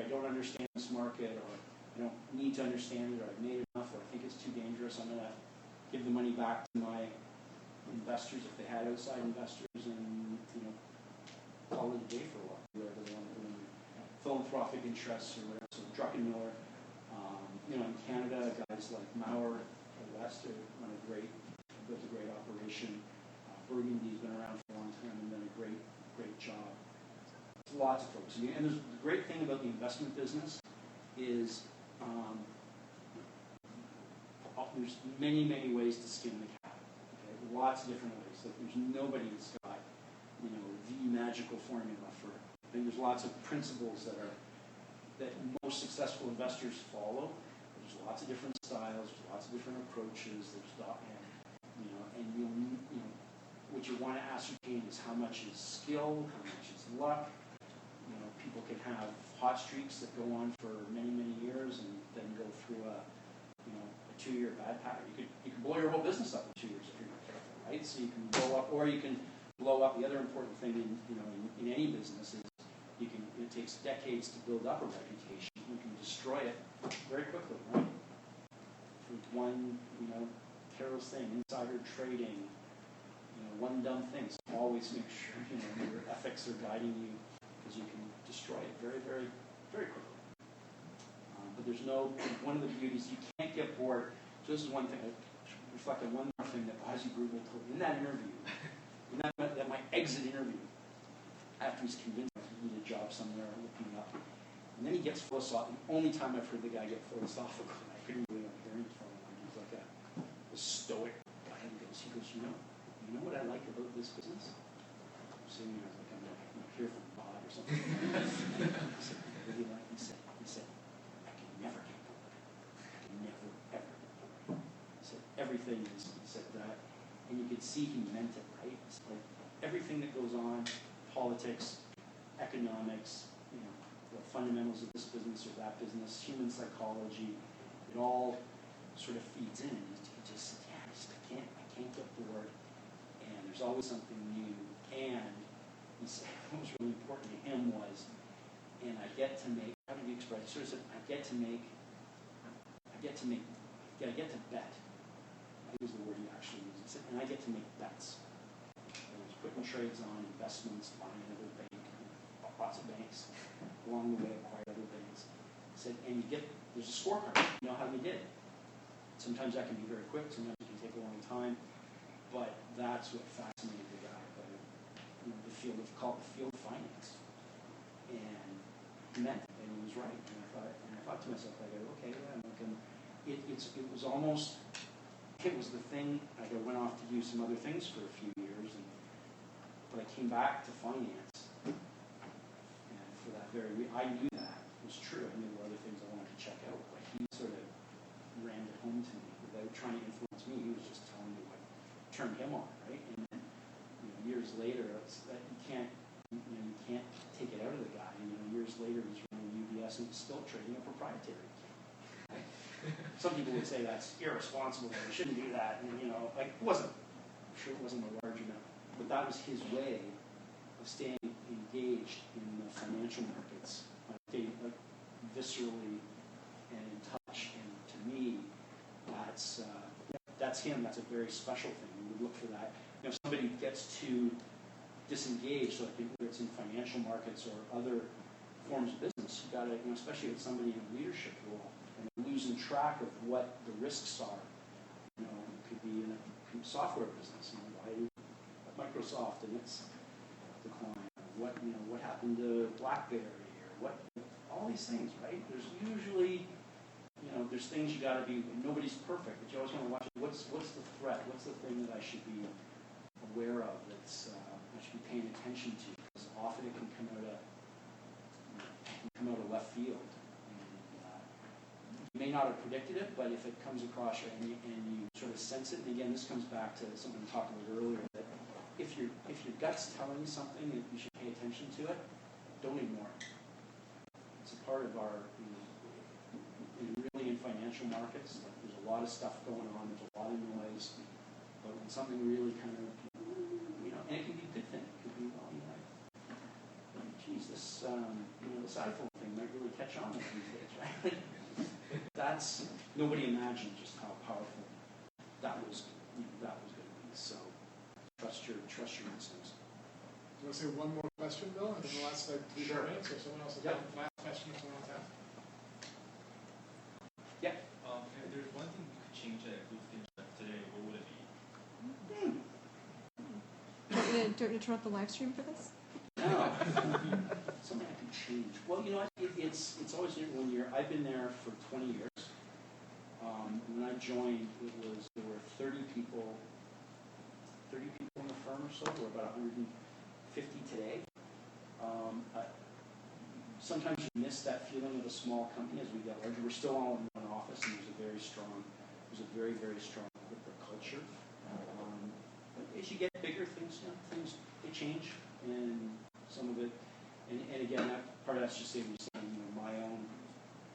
don't understand this market, or I don't need to understand it, or I've made enough, or I think it's too dangerous. I'm going to give the money back to my investors if they had outside investors, and call it a day for a while. Whoever they want to do, philanthropic interests or whatever. So Druckenmiller, you know, in Canada, guys like Maurer or West built a great operation. Burgundy's been around for a long time and done a great job. Lots of folks. And there's, the great thing about the investment business is there's many ways to skin the cat. Okay? Lots of different ways. Like there's nobody that's got, you know, the magical formula for. I think there's lots of principles that most successful investors follow. There's lots of different styles. There's lots of different approaches. There's what you want to ascertain is how much is skill, how much is luck. You know, people can have hot streaks that go on for many years and then go through a 2-year bad pattern. You could blow your whole business up in 2 years if you're not careful, right? So you can blow up, or you can blow up. The other important thing in any business is it takes decades to build up a reputation. You can destroy it very quickly, right? With one, careless thing, insider trading, one dumb thing. So always make sure your ethics are guiding you, because you can destroy it very quickly. But there's one of the beauties, you can't get bored. So this is one thing, I reflect on one more thing that Ozzy Grubel told me in that interview, that my exit interview, after he's convinced I need a job somewhere, looking up. And then he gets philosophical. The only time I've heard the guy get philosophical, I couldn't believe I'm hearing from him. He's like a stoic guy. He goes, you know what I like about this business? I'm sitting there, like I'm here from God or something. I said, really like? He said, I can never get bored. I can never, ever get bored. He said, everything is, he said that, and you could see he meant it, right? It's like everything that goes on, politics, economics, the fundamentals of this business or that business, human psychology, it all sort of feeds in. And he just said, I can't get bored. And there's always something new. And he said, what was really important to him was, and I get to make, how did he express it? He sort of said, I get to bet. That was the word he actually used. He said, and I get to make bets. I was putting trades on, investments, buying another bank, lots of banks. Along the way, acquired other banks. He said, and there's a scorecard. You know how you did. Sometimes that can be very quick. Sometimes it can take a long time. But that's what fascinated the guy about the field of finance. And he meant it, and he was right. And I thought to myself, I go, okay, yeah, it was the thing. I went off to do some other things for a few years, but I came back to finance. And for that I knew that was true. I knew there were other things I wanted to check out, but he sort of rammed it home to me without trying to influence me. He was just telling me what turned him on, right? And then, years later, you can't take it out of the guy. Years later, he's running UBS and he's still trading a proprietary account. Right? Some people would say that's irresponsible. You shouldn't do that. And it wasn't. I'm sure it wasn't a large amount, but that was his way of staying engaged in the financial markets, viscerally and in touch. And to me, that's him. That's a very special thing. We would look for that. If somebody gets too disengaged, so whether it's in financial markets or other forms of business, you got to, especially with somebody in a leadership role, and losing track of what the risks are. It could be in a software business. Why Microsoft and its decline? What happened to BlackBerry, or all these things, right? There's usually, there's things you got to be. Nobody's perfect, but you always want to watch. What's the threat? What's the thing that I should be aware of? I should be paying attention to, because often it can come out of left field. And, you may not have predicted it, but if it comes across you and you sort of sense it, and again, this comes back to something we talked about earlier, that if your gut's telling you something that you should pay attention to it, don't ignore it. It's a part of our, really in financial markets, there's a lot of stuff going on, there's a lot of noise, but when something really kind of, and it can be a good thing. It could be, geez, this iPhone thing might really catch on with these days, right? That's, nobody imagined just how powerful that was going to be. So trust your instincts. Do you want to say one more question, Bill? And then the last 3 minutes, or someone else has got last question someone else has? Yeah. change at Gluskin Sheff today, what would it be? Do you interrupt the live stream for this? No. Something I could change. Well, you know, it's always when I've been there for 20 years. When I joined, there were 30 people in the firm or so. We're about 150 today. Sometimes you miss that feeling of a small company as we get larger. We're still all in one office, and there's a very, very strong corporate culture. But as you get bigger, things they change, and some of it, and again, part of that's just saying, my own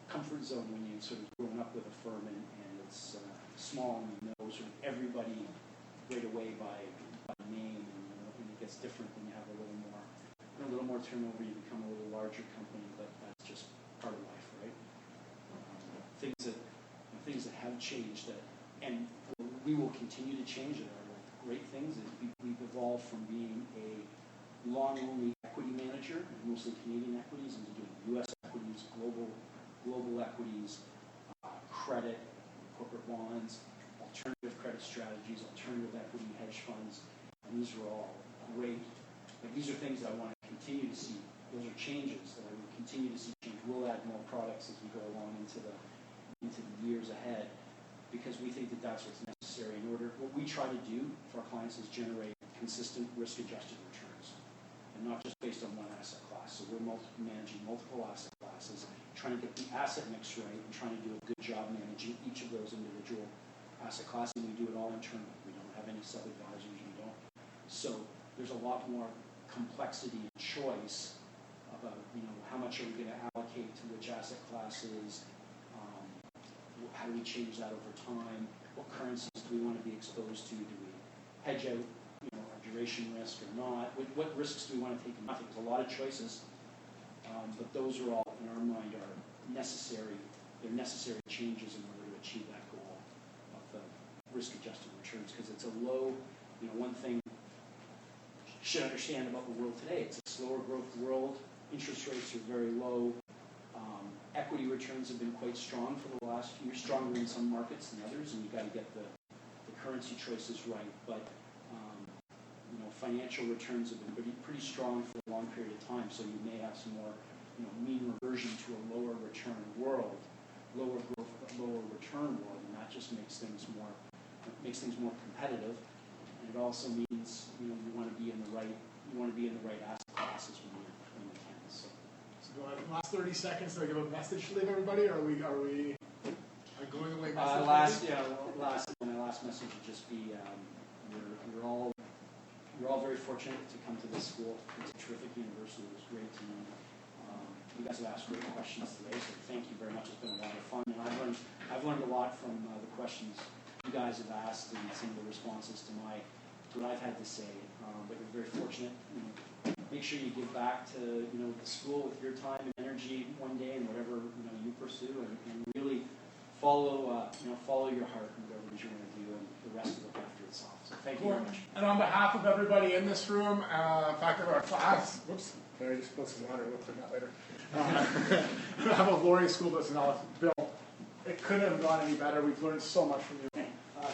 comfort zone when you sort of grown up with a firm and it's small and you know sort of everybody right away by name, and it gets different when you have a little more turnover. You become a little larger company, but that's just part of life, right? Things that have changed and we will continue to change that are great things. We've evolved from being a long-only equity manager, mostly Canadian equities, into doing U.S. equities, global equities, credit, corporate bonds, alternative credit strategies, alternative equity hedge funds, and these are all great. But these are things that I want to continue to see. Those are changes that I will continue to see change. We'll add more products as we go along into the years ahead, because we think that that's what's necessary in order. What we try to do for our clients is generate consistent risk-adjusted returns, and not just based on one asset class. So we're managing multiple asset classes, trying to get the asset mix right, and trying to do a good job managing each of those individual asset classes. And we do it all internally. We don't have any sub-advisors. We don't. So there's a lot more complexity and choice about how much are we going to allocate to which asset classes. How do we change that over time? What currencies do we want to be exposed to? Do we hedge out, our duration risk or not? What risks do we want to take? I think there's a lot of choices, but those are all, in our mind, are necessary. They're necessary changes in order to achieve that goal of the risk-adjusted returns, because it's a low. One thing you should understand about the world today: it's a slower growth world. Interest rates are very low. Equity returns have been quite strong for the last few years, stronger in some markets than others, and you've got to get the currency choices right. But financial returns have been pretty strong for a long period of time. So you may have some more, mean reversion to a lower return world, lower growth, but lower return world, and that just makes things more competitive. And it also means you want to be in the right asset classes when you can. So do I have last 30 seconds to give a message to leave everybody, or are we going away? My last message would just be you're all very fortunate to come to this school. It's a terrific university. It was great to meet. You guys have asked great questions today, so thank you very much. It's been a lot of fun, and I've learned a lot from the questions you guys have asked and some of the responses to what I've had to say. But you're very fortunate. Make sure you give back to the school with your time and energy one day, and whatever you pursue, and really follow your heart and whatever it is you want to do, and the rest will look after itself. So thank you very much. And on behalf of everybody in this room, in fact of our class, Mary just put some water. We'll put that later. On behalf of Laurie's School of Business, Bill, it couldn't have gone any better. We've learned so much from you.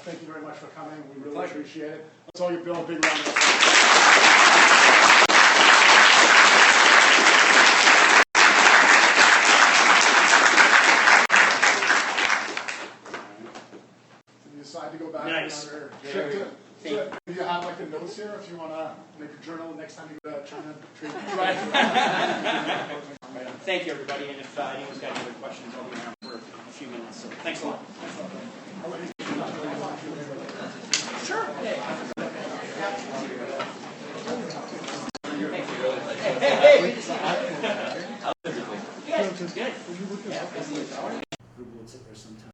Thank you very much for coming. We really appreciate it. Let's all give Bill a big round of applause. Decide to go back nice. on your trip to do you have like the notes here if you want to make a journal next time you go to China? Thank you, everybody, and if anyone's got any other questions, I'll be around for a few minutes. So thanks a lot. Sure. Hey. Good. Good. We'll sit there sometime.